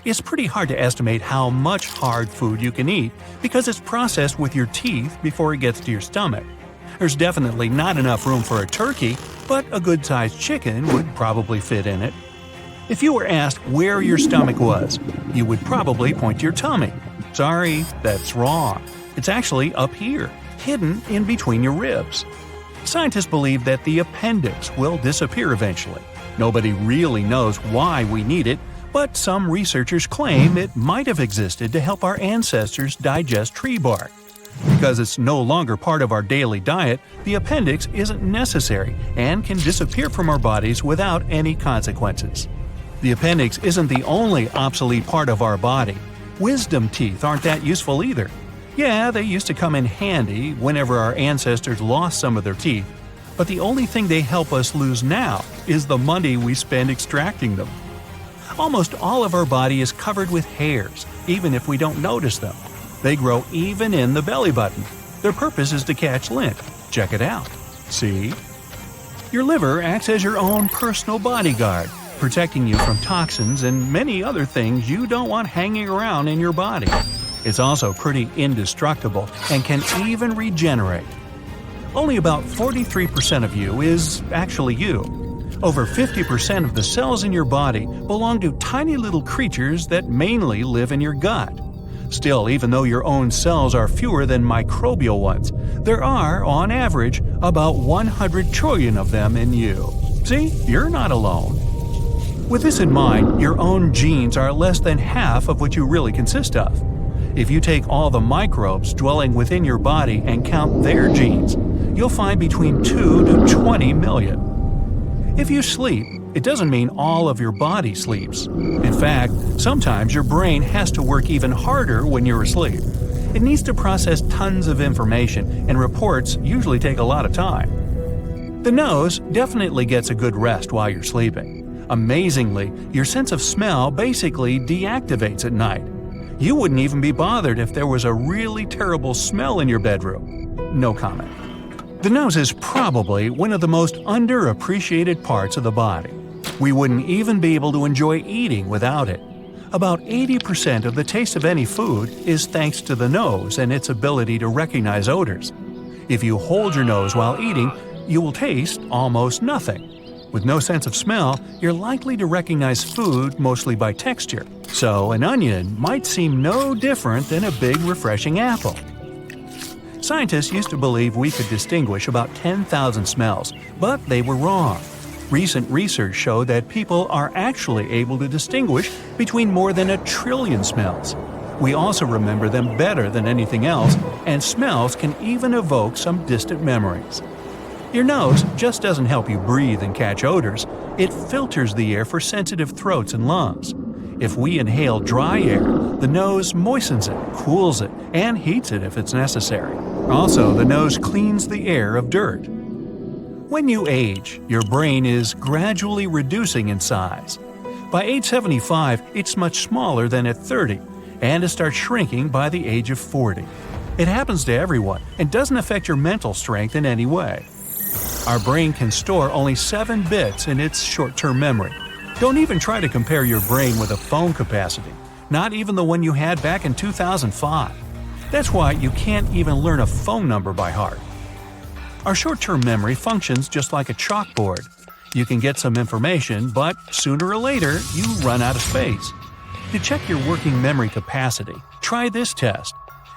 Speaker 1: It's pretty hard to estimate how much hard food you can eat because it's processed with your teeth before it gets to your stomach. There's definitely not enough room for a turkey, but a good-sized chicken would probably fit in it. If you were asked where your stomach was, you would probably point to your tummy. Sorry, that's wrong. It's actually up here, hidden in between your ribs. Scientists believe that the appendix will disappear eventually. Nobody really knows why we need it, but some researchers claim it might have existed to help our ancestors digest tree bark. Because it's no longer part of our daily diet, the appendix isn't necessary and can disappear from our bodies without any consequences. The appendix isn't the only obsolete part of our body. Wisdom teeth aren't that useful either. Yeah, they used to come in handy whenever our ancestors lost some of their teeth, but the only thing they help us lose now is the money we spend extracting them. Almost all of our body is covered with hairs, even if we don't notice them. They grow even in the belly button. Their purpose is to catch lint. Check it out. See? Your liver acts as your own personal bodyguard, protecting you from toxins and many other things you don't want hanging around in your body. It's also pretty indestructible and can even regenerate. Only about 43% of you is actually you. Over 50% of the cells in your body belong to tiny little creatures that mainly live in your gut. Still, even though your own cells are fewer than microbial ones, there are, on average, about 100 trillion of them in you. See, you're not alone. With this in mind, your own genes are less than half of what you really consist of. If you take all the microbes dwelling within your body and count their genes, you'll find between 2 to 20 million. If you sleep, it doesn't mean all of your body sleeps. In fact, sometimes your brain has to work even harder when you're asleep. It needs to process tons of information, and reports usually take a lot of time. The nose definitely gets a good rest while you're sleeping. Amazingly, your sense of smell basically deactivates at night. You wouldn't even be bothered if there was a really terrible smell in your bedroom. No comment. The nose is probably one of the most underappreciated parts of the body. We wouldn't even be able to enjoy eating without it. About 80% of the taste of any food is thanks to the nose and its ability to recognize odors. If you hold your nose while eating, you will taste almost nothing. With no sense of smell, you're likely to recognize food mostly by texture. So an onion might seem no different than a big refreshing apple. Scientists used to believe we could distinguish about 10,000 smells, but they were wrong. Recent research showed that people are actually able to distinguish between more than 1 trillion smells. We also remember them better than anything else, and smells can even evoke some distant memories. Your nose just doesn't help you breathe and catch odors, it filters the air for sensitive throats and lungs. If we inhale dry air, the nose moistens it, cools it, and heats it if it's necessary. Also, the nose cleans the air of dirt. When you age, your brain is gradually reducing in size. By age 75, it's much smaller than at 30, and it starts shrinking by the age of 40. It happens to everyone and doesn't affect your mental strength in any way. Our brain can store only 7 bits in its short-term memory. Don't even try to compare your brain with a phone capacity, not even the one you had back in 2005. That's why you can't even learn a phone number by heart. Our short-term memory functions just like a chalkboard. You can get some information, but sooner or later, you run out of space. To check your working memory capacity, try this test.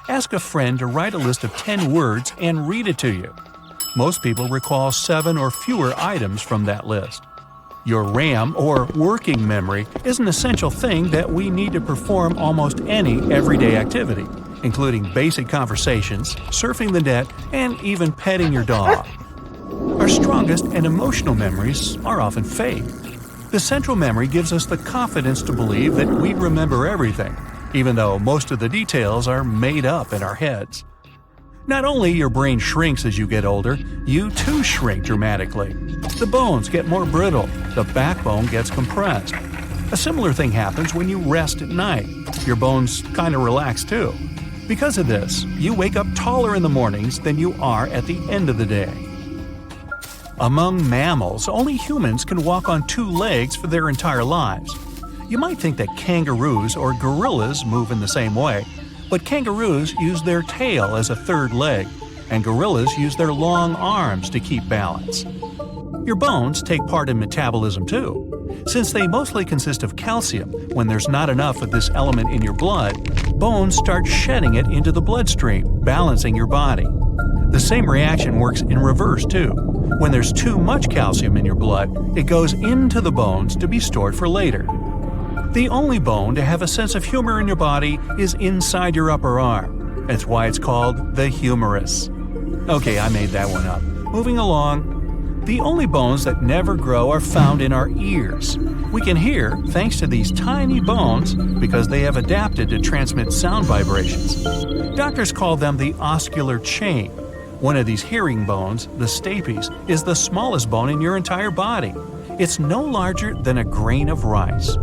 Speaker 1: Ask a friend to write a list of 10 words and read it to you. Most people recall 7 or fewer items from that list. Your RAM, or working memory, is an essential thing that we need to perform almost any everyday activity, including basic conversations, surfing the net, and even petting your dog. Our strongest and emotional memories are often fake. The central memory gives us the confidence to believe that we remember everything, even though most of the details are made up in our heads. Not only your brain shrinks as you get older, you too shrink dramatically. The bones get more brittle, the backbone gets compressed. A similar thing happens when you rest at night. Your bones kind of relax too. Because of this, you wake up taller in the mornings than you are at the end of the day. Among mammals, only humans can walk on 2 legs for their entire lives. You might think that kangaroos or gorillas move in the same way, but kangaroos use their tail as a 3rd leg, and gorillas use their long arms to keep balance. Your bones take part in metabolism too. Since they mostly consist of calcium, when there's not enough of this element in your blood, bones start shedding it into the bloodstream, balancing your body. The same reaction works in reverse too. When there's too much calcium in your blood, it goes into the bones to be stored for later. The only bone to have a sense of humor in your body is inside your upper arm. That's why it's called the humerus. Okay, I made that one up. Moving along. The only bones that never grow are found in our ears. We can hear thanks to these tiny bones because they have adapted to transmit sound vibrations. Doctors call them the oscular chain. One of these hearing bones, the stapes, is the smallest bone in your entire body. It's no larger than a grain of rice.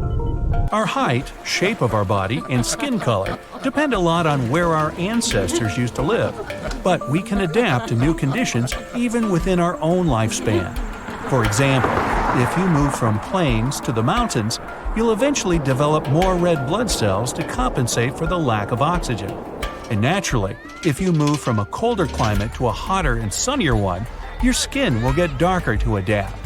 Speaker 1: Our height, shape of our body, and skin color depend a lot on where our ancestors used to live, but we can adapt to new conditions even within our own lifespan. For example, if you move from plains to the mountains, you'll eventually develop more red blood cells to compensate for the lack of oxygen. And naturally, if you move from a colder climate to a hotter and sunnier one, your skin will get darker to adapt.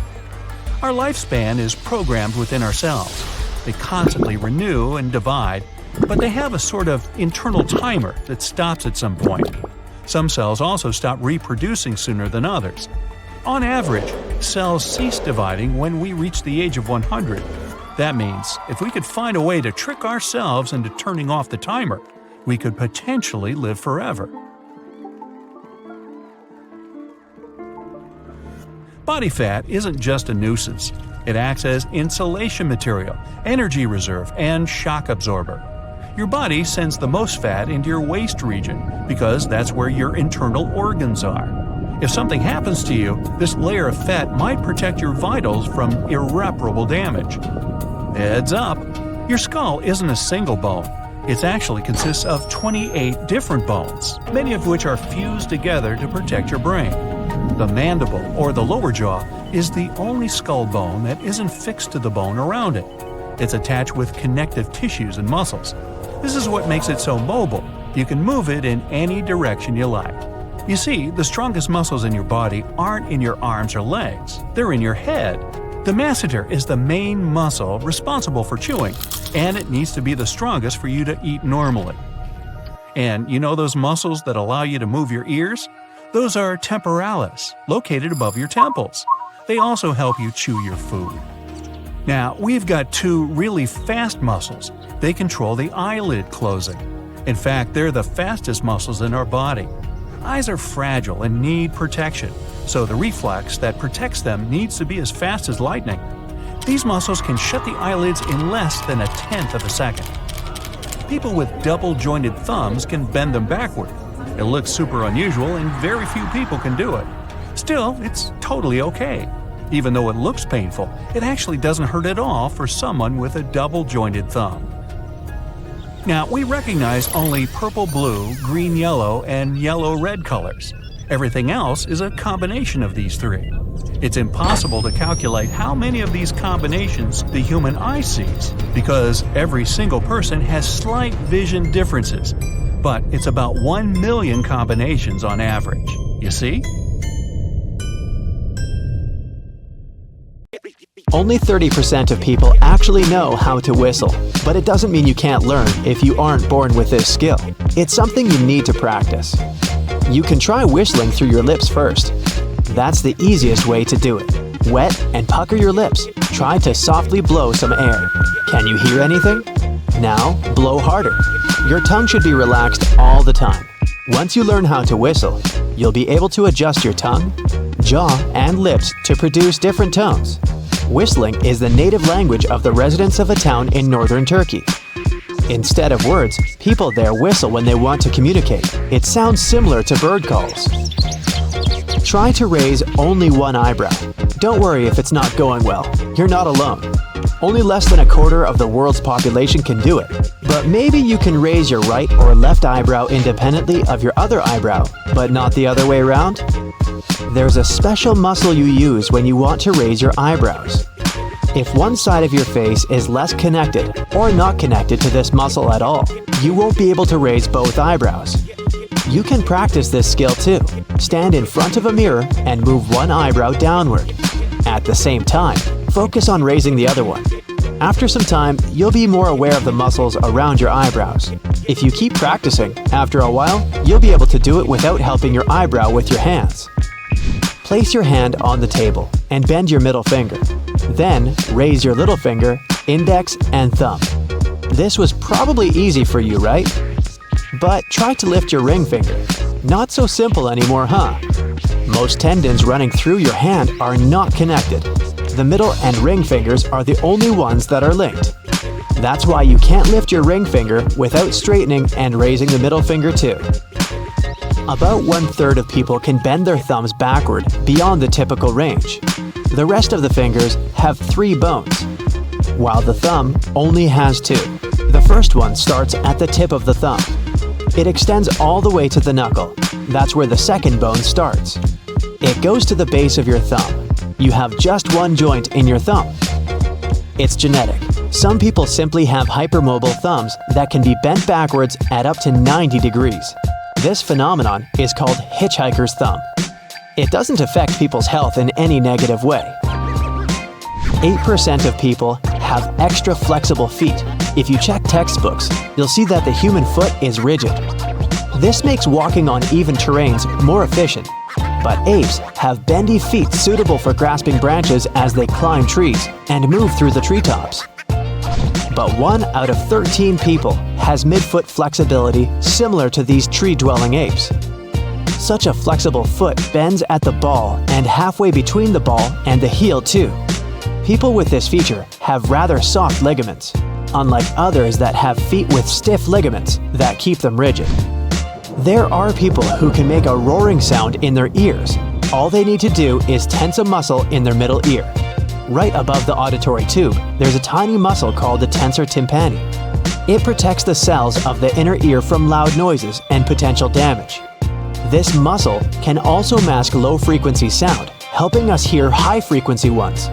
Speaker 1: Our lifespan is programmed within our cells. They constantly renew and divide, but they have a sort of internal timer that stops at some point. Some cells also stop reproducing sooner than others. On average, cells cease dividing when we reach the age of 100. That means if we could find a way to trick ourselves into turning off the timer, we could potentially live forever. Body fat isn't just a nuisance. It acts as insulation material, energy reserve, and shock absorber. Your body sends the most fat into your waist region because that's where your internal organs are. If something happens to you, this layer of fat might protect your vitals from irreparable damage. Heads up! Your skull isn't a single bone. It actually consists of 28 different bones, many of which are fused together to protect your brain. The mandible, or the lower jaw, is the only skull bone that isn't fixed to the bone around it. It's attached with connective tissues and muscles. This is what makes it so mobile. You can move it in any direction you like. You see, the strongest muscles in your body aren't in your arms or legs. They're in your head. The masseter is the main muscle responsible for chewing, and it needs to be the strongest for you to eat normally. And you know those muscles that allow you to move your ears? Those are temporalis, located above your temples. They also help you chew your food. Now, we've got 2 really fast muscles. They control the eyelid closing. In fact, they're the fastest muscles in our body. Eyes are fragile and need protection, so the reflex that protects them needs to be as fast as lightning. These muscles can shut the eyelids in less than 1/10 of a second. People with double-jointed thumbs can bend them backward. It looks super unusual and very few people can do it. Still, it's totally okay. Even though it looks painful, it actually doesn't hurt at all for someone with a double-jointed thumb. Now, we recognize only purple-blue, green-yellow, and yellow-red colors. Everything else is a combination of these three. It's impossible to calculate how many of these combinations the human eye sees, because every single person has slight vision differences, but it's about 1 million combinations on average. You see?
Speaker 2: Only 30% of people actually know how to whistle, but it doesn't mean you can't learn if you aren't born with this skill. It's something you need to practice. You can try whistling through your lips first. That's the easiest way to do it. Wet and pucker your lips. Try to softly blow some air. Can you hear anything? Now, blow harder. Your tongue should be relaxed all the time. Once you learn how to whistle, you'll be able to adjust your tongue, jaw, and lips to produce different tones. Whistling is the native language of the residents of a town in northern Turkey. Instead of words, people there whistle when they want to communicate. It sounds similar to bird calls. Try to raise only one eyebrow. Don't worry if it's not going well. You're not alone. Only less than 1/4 of the world's population can do it. But maybe you can raise your right or left eyebrow independently of your other eyebrow, but not the other way around? There's a special muscle you use when you want to raise your eyebrows. If one side of your face is less connected or not connected to this muscle at all, you won't be able to raise both eyebrows. You can practice this skill too. Stand in front of a mirror and move one eyebrow downward. At the same time, focus on raising the other one. After some time, you'll be more aware of the muscles around your eyebrows. If you keep practicing, after a while, you'll be able to do it without helping your eyebrow with your hands. Place your hand on the table and bend your middle finger. Then, raise your little finger, index, and thumb. This was probably easy for you, right? But try to lift your ring finger. Not so simple anymore, huh? Most tendons running through your hand are not connected. The middle and ring fingers are the only ones that are linked. That's why you can't lift your ring finger without straightening and raising the middle finger too. About 1/3 of people can bend their thumbs backward beyond the typical range. The rest of the fingers have 3 bones, while the thumb only has 2. The first one starts at the tip of the thumb. It extends all the way to the knuckle. That's where the second bone starts. It goes to the base of your thumb. You have just one joint in your thumb. It's genetic. Some people simply have hypermobile thumbs that can be bent backwards at up to 90 degrees. This phenomenon is called hitchhiker's thumb. It doesn't affect people's health in any negative way. 8% of people have extra flexible feet. If you check textbooks, you'll see that the human foot is rigid. This makes walking on even terrains more efficient. But apes have bendy feet suitable for grasping branches as they climb trees and move through the treetops. But 1 out of 13 people has midfoot flexibility similar to these tree-dwelling apes. Such a flexible foot bends at the ball and halfway between the ball and the heel too. People with this feature have rather soft ligaments, unlike others that have feet with stiff ligaments that keep them rigid. There are people who can make a roaring sound in their ears. All they need to do is tense a muscle in their middle ear. Right above the auditory tube, there's a tiny muscle called the tensor tympani. It protects the cells of the inner ear from loud noises and potential damage. This muscle can also mask low-frequency sound, helping us hear high-frequency ones.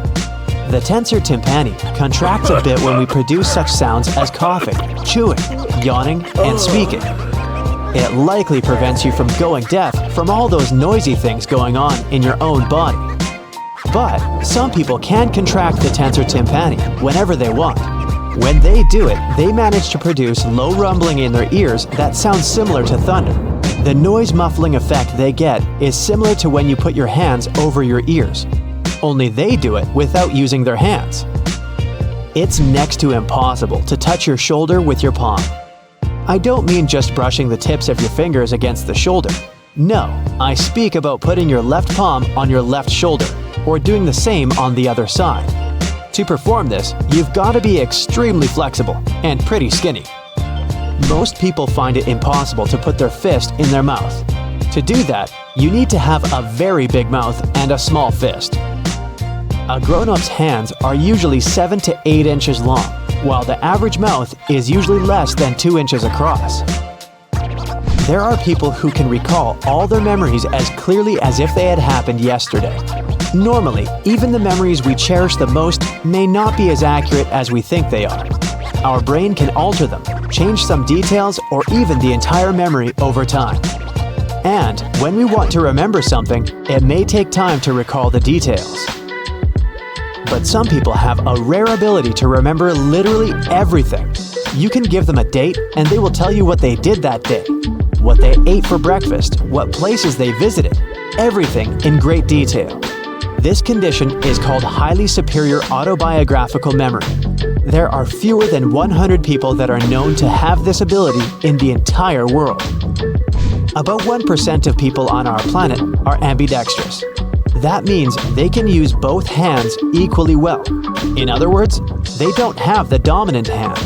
Speaker 2: The tensor tympani contracts a bit when we produce such sounds as coughing, chewing, yawning, and speaking. It likely prevents you from going deaf from all those noisy things going on in your own body. But some people can contract the tensor tympani whenever they want. When they do it, they manage to produce low rumbling in their ears that sounds similar to thunder. The noise muffling effect they get is similar to when you put your hands over your ears. Only they do it without using their hands. It's next to impossible to touch your shoulder with your palm. I don't mean just brushing the tips of your fingers against the shoulder. No, I speak about putting your left palm on your left shoulder, or doing the same on the other side. To perform this, you've got to be extremely flexible and pretty skinny. Most people find it impossible to put their fist in their mouth. To do that, you need to have a very big mouth and a small fist. A grown-up's hands are usually 7 to 8 inches long, while the average mouth is usually less than 2 inches across. There are people who can recall all their memories as clearly as if they had happened yesterday. Normally, even the memories we cherish the most may not be as accurate as we think they are. Our brain can alter them, change some details, or even the entire memory over time. And when we want to remember something, it may take time to recall the details. But some people have a rare ability to remember literally everything. You can give them a date and they will tell you what they did that day, what they ate for breakfast, what places they visited, everything in great detail. This condition is called highly superior autobiographical memory. There are fewer than 100 people that are known to have this ability in the entire world. About 1% of people on our planet are ambidextrous. That means they can use both hands equally well. In other words, they don't have the dominant hand.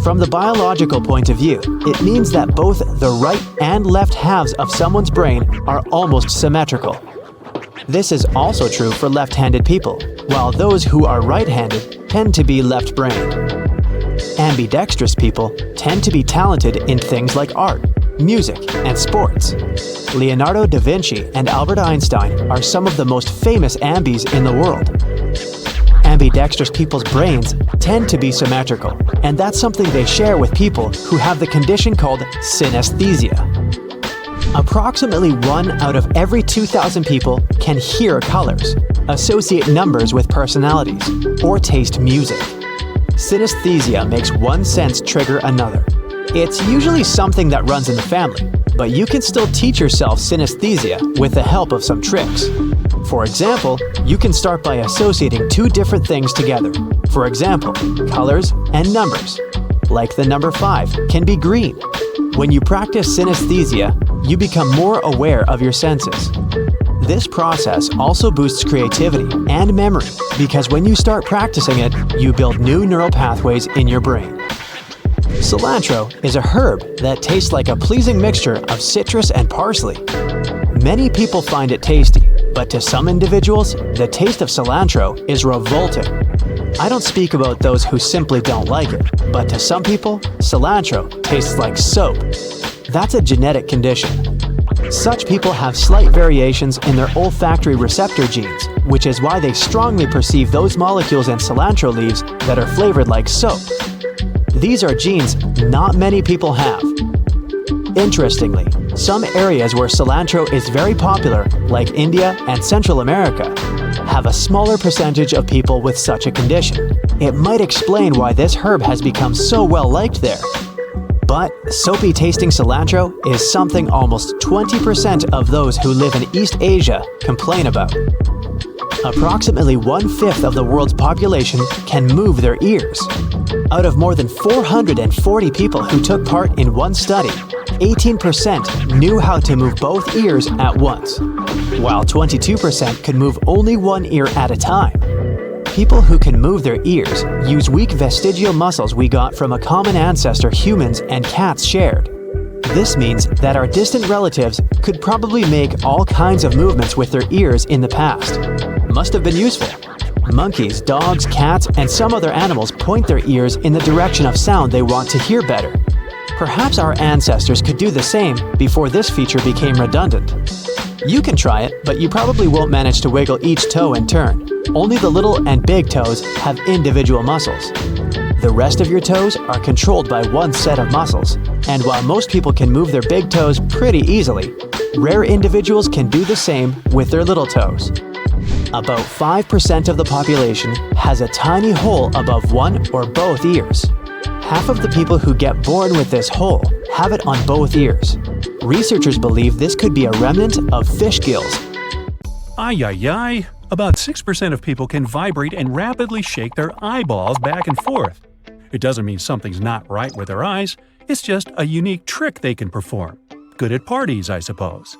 Speaker 2: From the biological point of view, it means that both the right and left halves of someone's brain are almost symmetrical. This is also true for left-handed people, while those who are right-handed tend to be left-brained. Ambidextrous people tend to be talented in things like art, music, and sports. Leonardo da Vinci and Albert Einstein are some of the most famous ambis in the world. Ambidextrous people's brains tend to be symmetrical, and that's something they share with people who have the condition called synesthesia. Approximately 1 out of every 2,000 people can hear colors, associate numbers with personalities, or taste music. Synesthesia makes one sense trigger another. It's usually something that runs in the family, but you can still teach yourself synesthesia with the help of some tricks. For example, you can start by associating 2 different things together. For example, colors and numbers. Like the number 5 can be green. When you practice synesthesia, you become more aware of your senses. This process also boosts creativity and memory because when you start practicing it, you build new neural pathways in your brain. Cilantro is a herb that tastes like a pleasing mixture of citrus and parsley. Many people find it tasty, but to some individuals, the taste of cilantro is revolting. I don't speak about those who simply don't like it, but to some people, cilantro tastes like soap. That's a genetic condition. Such people have slight variations in their olfactory receptor genes, which is why they strongly perceive those molecules in cilantro leaves that are flavored like soap. These are genes not many people have. Interestingly, some areas where cilantro is very popular, like India and Central America, have a smaller percentage of people with such a condition. It might explain why this herb has become so well liked there. But soapy tasting cilantro is something almost 20% of those who live in East Asia complain about. Approximately 1/5 of the world's population can move their ears. Out of more than 440 people who took part in one study, 18% knew how to move both ears at once, while 22% could move only one ear at a time. People who can move their ears use weak vestigial muscles we got from a common ancestor humans and cats shared. This means that our distant relatives could probably make all kinds of movements with their ears in the past. Must have been useful. Monkeys, dogs, cats, and some other animals point their ears in the direction of sound they want to hear better. Perhaps our ancestors could do the same before this feature became redundant. You can try it, but you probably won't manage to wiggle each toe in turn. Only the little and big toes have individual muscles. The rest of your toes are controlled by one set of muscles, and while most people can move their big toes pretty easily, rare individuals can do the same with their little toes. About 5% of the population has a tiny hole above one or both ears. Half of the people who get born with this hole have it on both ears. Researchers believe this could be a remnant of fish gills.
Speaker 1: Ay, ay, ay. About 6% of people can vibrate and rapidly shake their eyeballs back and forth. It doesn't mean something's not right with their eyes, it's just a unique trick they can perform. Good at parties, I suppose.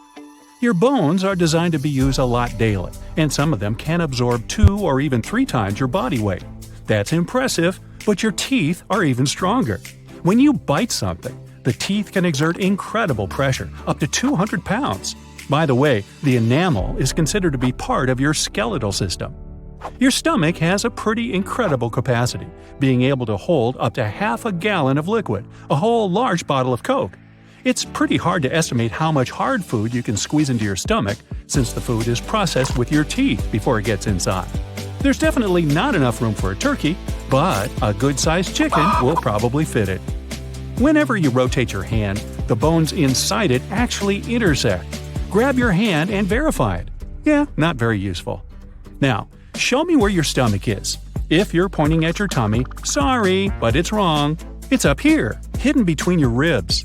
Speaker 1: Your bones are designed to be used a lot daily, and some of them can absorb 2 or even 3 times your body weight. That's impressive, but your teeth are even stronger. When you bite something, the teeth can exert incredible pressure, up to 200 pounds. By the way, the enamel is considered to be part of your skeletal system. Your stomach has a pretty incredible capacity, being able to hold up to half a gallon of liquid, a whole large bottle of Coke. It's pretty hard to estimate how much hard food you can squeeze into your stomach, since the food is processed with your teeth before it gets inside. There's definitely not enough room for a turkey, but a good-sized chicken will probably fit it. Whenever you rotate your hand, the bones inside it actually intersect. Grab your hand and verify it. Yeah, not very useful. Now, show me where your stomach is. If you're pointing at your tummy, sorry, but it's wrong. It's up here, hidden between your ribs.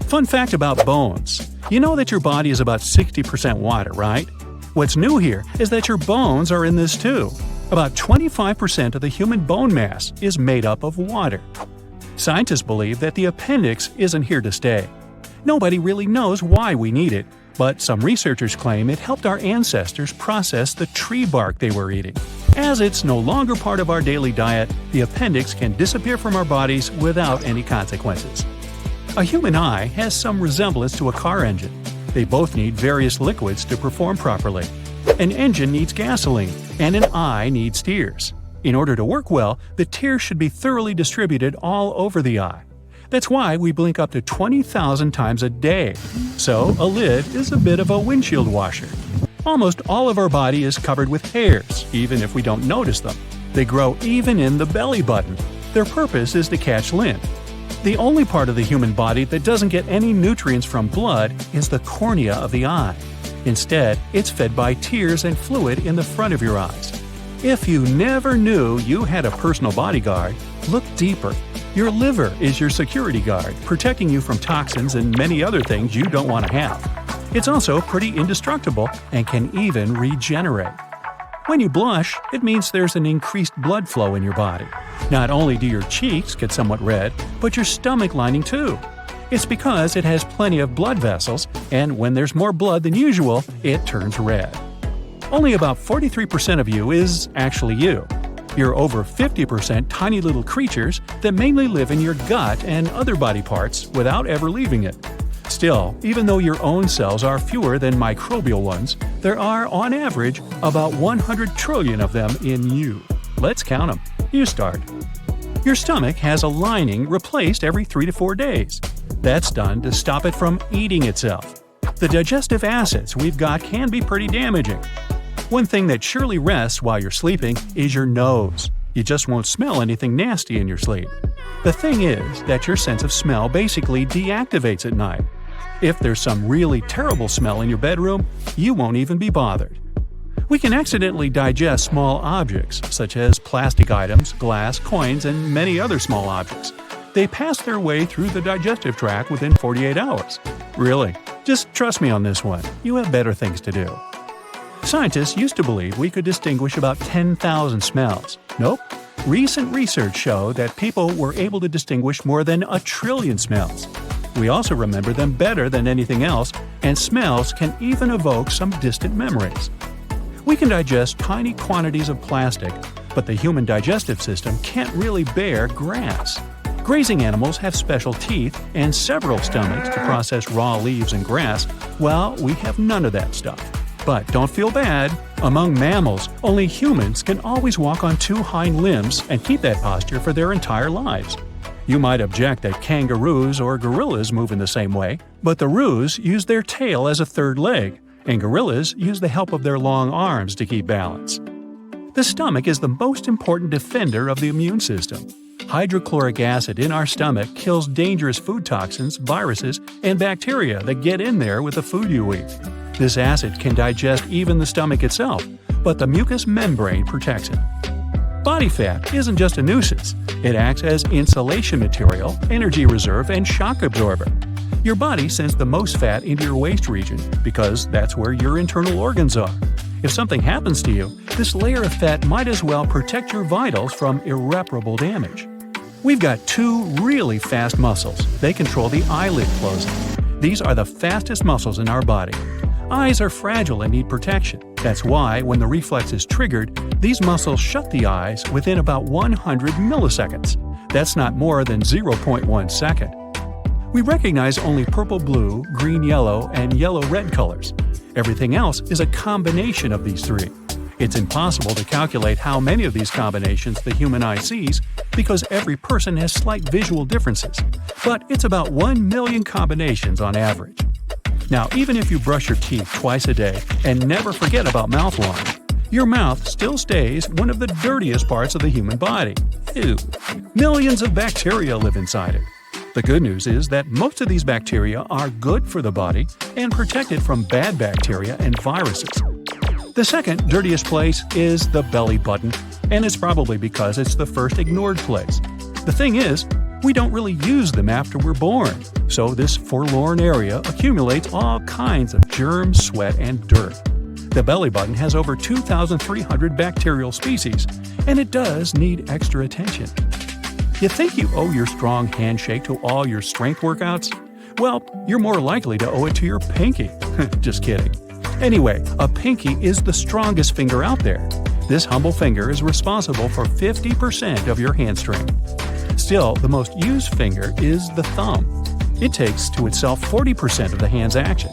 Speaker 1: Fun fact about bones. You know that your body is about 60% water, right? What's new here is that your bones are in this too. About 25% of the human bone mass is made up of water. Scientists believe that the appendix isn't here to stay. Nobody really knows why we need it, but some researchers claim it helped our ancestors process the tree bark they were eating. As it's no longer part of our daily diet, the appendix can disappear from our bodies without any consequences. A human eye has some resemblance to a car engine. They both need various liquids to perform properly. An engine needs gasoline, and an eye needs tears. In order to work well, the tears should be thoroughly distributed all over the eye. That's why we blink up to 20,000 times a day. So, a lid is a bit of a windshield washer. Almost all of our body is covered with hairs, even if we don't notice them. They grow even in the belly button. Their purpose is to catch lint. The only part of the human body that doesn't get any nutrients from blood is the cornea of the eye. Instead, it's fed by tears and fluid in the front of your eyes. If you never knew you had a personal bodyguard, look deeper. Your liver is your security guard, protecting you from toxins and many other things you don't want to have. It's also pretty indestructible and can even regenerate. When you blush, it means there's an increased blood flow in your body. Not only do your cheeks get somewhat red, but your stomach lining too. It's because it has plenty of blood vessels, and when there's more blood than usual, it turns red. Only about 43% of you is actually you. You're over 50% tiny little creatures that mainly live in your gut and other body parts without ever leaving it. Still, even though your own cells are fewer than microbial ones, there are, on average, about 100 trillion of them in you. Let's count them. You start. Your stomach has a lining replaced every 3 to 4 days. That's done to stop it from eating itself. The digestive acids we've got can be pretty damaging. One thing that surely rests while you're sleeping is your nose. You just won't smell anything nasty in your sleep. The thing is that your sense of smell basically deactivates at night. If there's some really terrible smell in your bedroom, you won't even be bothered. We can accidentally digest small objects, such as plastic items, glass, coins, and many other small objects. They pass their way through the digestive tract within 48 hours. Really, just trust me on this one. You have better things to do. Scientists used to believe we could distinguish about 10,000 smells. Nope. Recent research showed that people were able to distinguish more than 1 trillion smells. We also remember them better than anything else, and smells can even evoke some distant memories. We can digest tiny quantities of plastic, but the human digestive system can't really bear grass. Grazing animals have special teeth and several stomachs to process raw leaves and grass, while we have none of that stuff. But don't feel bad. Among mammals, only humans can always walk on 2 hind limbs and keep that posture for their entire lives. You might object that kangaroos or gorillas move in the same way, but the roos use their tail as a third leg, and gorillas use the help of their long arms to keep balance. The stomach is the most important defender of the immune system. Hydrochloric acid in our stomach kills dangerous food toxins, viruses, and bacteria that get in there with the food you eat. This acid can digest even the stomach itself, but the mucous membrane protects it. Body fat isn't just a nuisance. It acts as insulation material, energy reserve, and shock absorber. Your body sends the most fat into your waist region because that's where your internal organs are. If something happens to you, this layer of fat might as well protect your vitals from irreparable damage. We've got 2 really fast muscles. They control the eyelid closing. These are the fastest muscles in our body. Eyes are fragile and need protection. That's why, when the reflex is triggered, these muscles shut the eyes within about 100 milliseconds. That's not more than 0.1 second. We recognize only purple-blue, green-yellow, and yellow-red colors. Everything else is a combination of these three. It's impossible to calculate how many of these combinations the human eye sees because every person has slight visual differences, but it's about 1 million combinations on average. Now, even if you brush your teeth twice a day and never forget about mouthwash, your mouth still stays one of the dirtiest parts of the human body. Ew. Millions of bacteria live inside it. The good news is that most of these bacteria are good for the body and protect it from bad bacteria and viruses. The second dirtiest place is the belly button, and it's probably because it's the first ignored place. The thing is, we don't really use them after we're born, so this forlorn area accumulates all kinds of germs, sweat, and dirt. The belly button has over 2,300 bacterial species, and it does need extra attention. You think you owe your strong handshake to all your strength workouts? Well, you're more likely to owe it to your pinky. Just kidding. Anyway, a pinky is the strongest finger out there. This humble finger is responsible for 50% of your hand strength. Still, the most used finger is the thumb. It takes to itself 40% of the hand's action.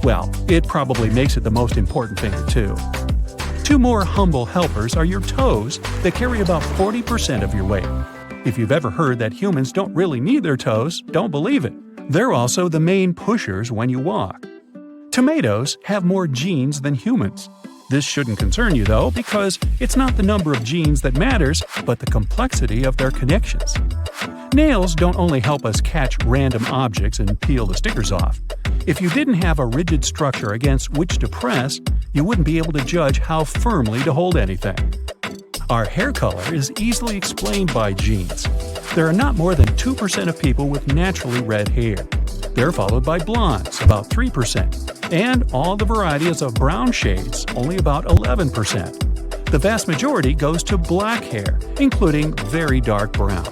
Speaker 1: Well, it probably makes it the most important finger too. Two more humble helpers are your toes that carry about 40% of your weight. If you've ever heard that humans don't really need their toes, don't believe it. They're also the main pushers when you walk. Tomatoes have more genes than humans. This shouldn't concern you though, because it's not the number of genes that matters, but the complexity of their connections. Nails don't only help us catch random objects and peel the stickers off. If you didn't have a rigid structure against which to press, you wouldn't be able to judge how firmly to hold anything. Our hair color is easily explained by genes. There are not more than 2% of people with naturally red hair. They're followed by blondes, about 3%, and all the varieties of brown shades, only about 11%. The vast majority goes to black hair, including very dark brown.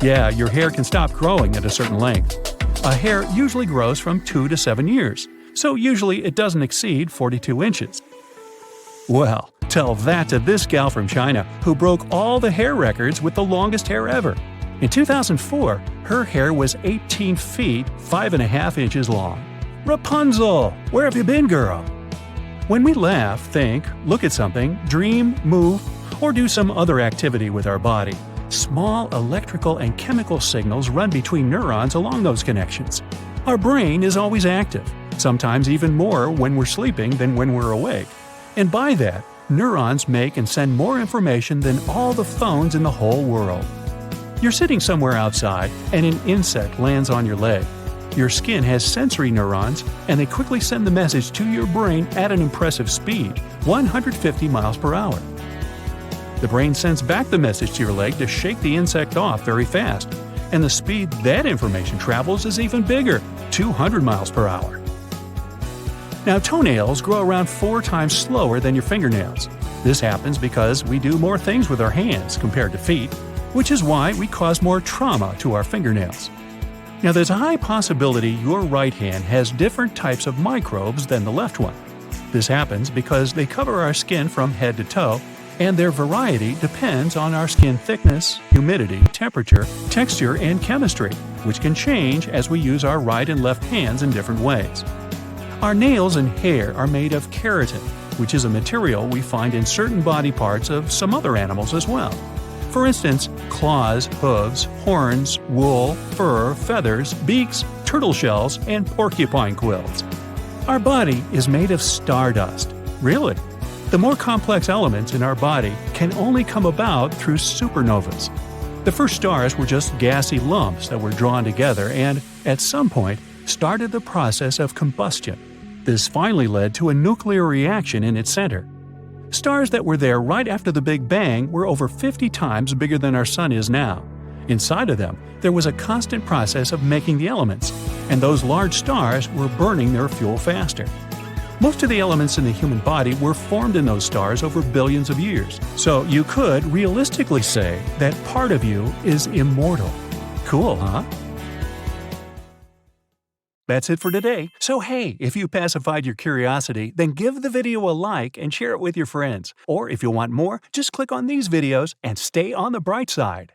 Speaker 1: Yeah, your hair can stop growing at a certain length. A hair usually grows from 2 to 7 years, so usually it doesn't exceed 42 inches. Well, tell that to this gal from China who broke all the hair records with the longest hair ever. In 2004, her hair was 18 feet 5.5 inches long. Rapunzel! Where have you been, girl? When we laugh, think, look at something, dream, move, or do some other activity with our body, small electrical and chemical signals run between neurons along those connections. Our brain is always active, sometimes even more when we're sleeping than when we're awake. And by that, neurons make and send more information than all the phones in the whole world. You're sitting somewhere outside and an insect lands on your leg. Your skin has sensory neurons and they quickly send the message to your brain at an impressive speed, 150 miles per hour. The brain sends back the message to your leg to shake the insect off very fast, and the speed that information travels is even bigger, 200 miles per hour. Now, toenails grow around 4 times slower than your fingernails. This happens because we do more things with our hands compared to feet, which is why we cause more trauma to our fingernails. Now, there's a high possibility your right hand has different types of microbes than the left one. This happens because they cover our skin from head to toe, and their variety depends on our skin thickness, humidity, temperature, texture, and chemistry, which can change as we use our right and left hands in different ways. Our nails and hair are made of keratin, which is a material we find in certain body parts of some other animals as well. For instance, claws, hooves, horns, wool, fur, feathers, beaks, turtle shells, and porcupine quills. Our body is made of stardust. Really? The more complex elements in our body can only come about through supernovas. The first stars were just gassy lumps that were drawn together and, at some point, started the process of combustion. This finally led to a nuclear reaction in its center. Stars that were there right after the Big Bang were over 50 times bigger than our Sun is now. Inside of them, there was a constant process of making the elements, and those large stars were burning their fuel faster. Most of the elements in the human body were formed in those stars over billions of years, so you could realistically say that part of you is immortal. Cool, huh? That's it for today. So hey, if you pacified your curiosity, then give the video a like and share it with your friends. Or if you want more, just click on these videos and stay on the bright side.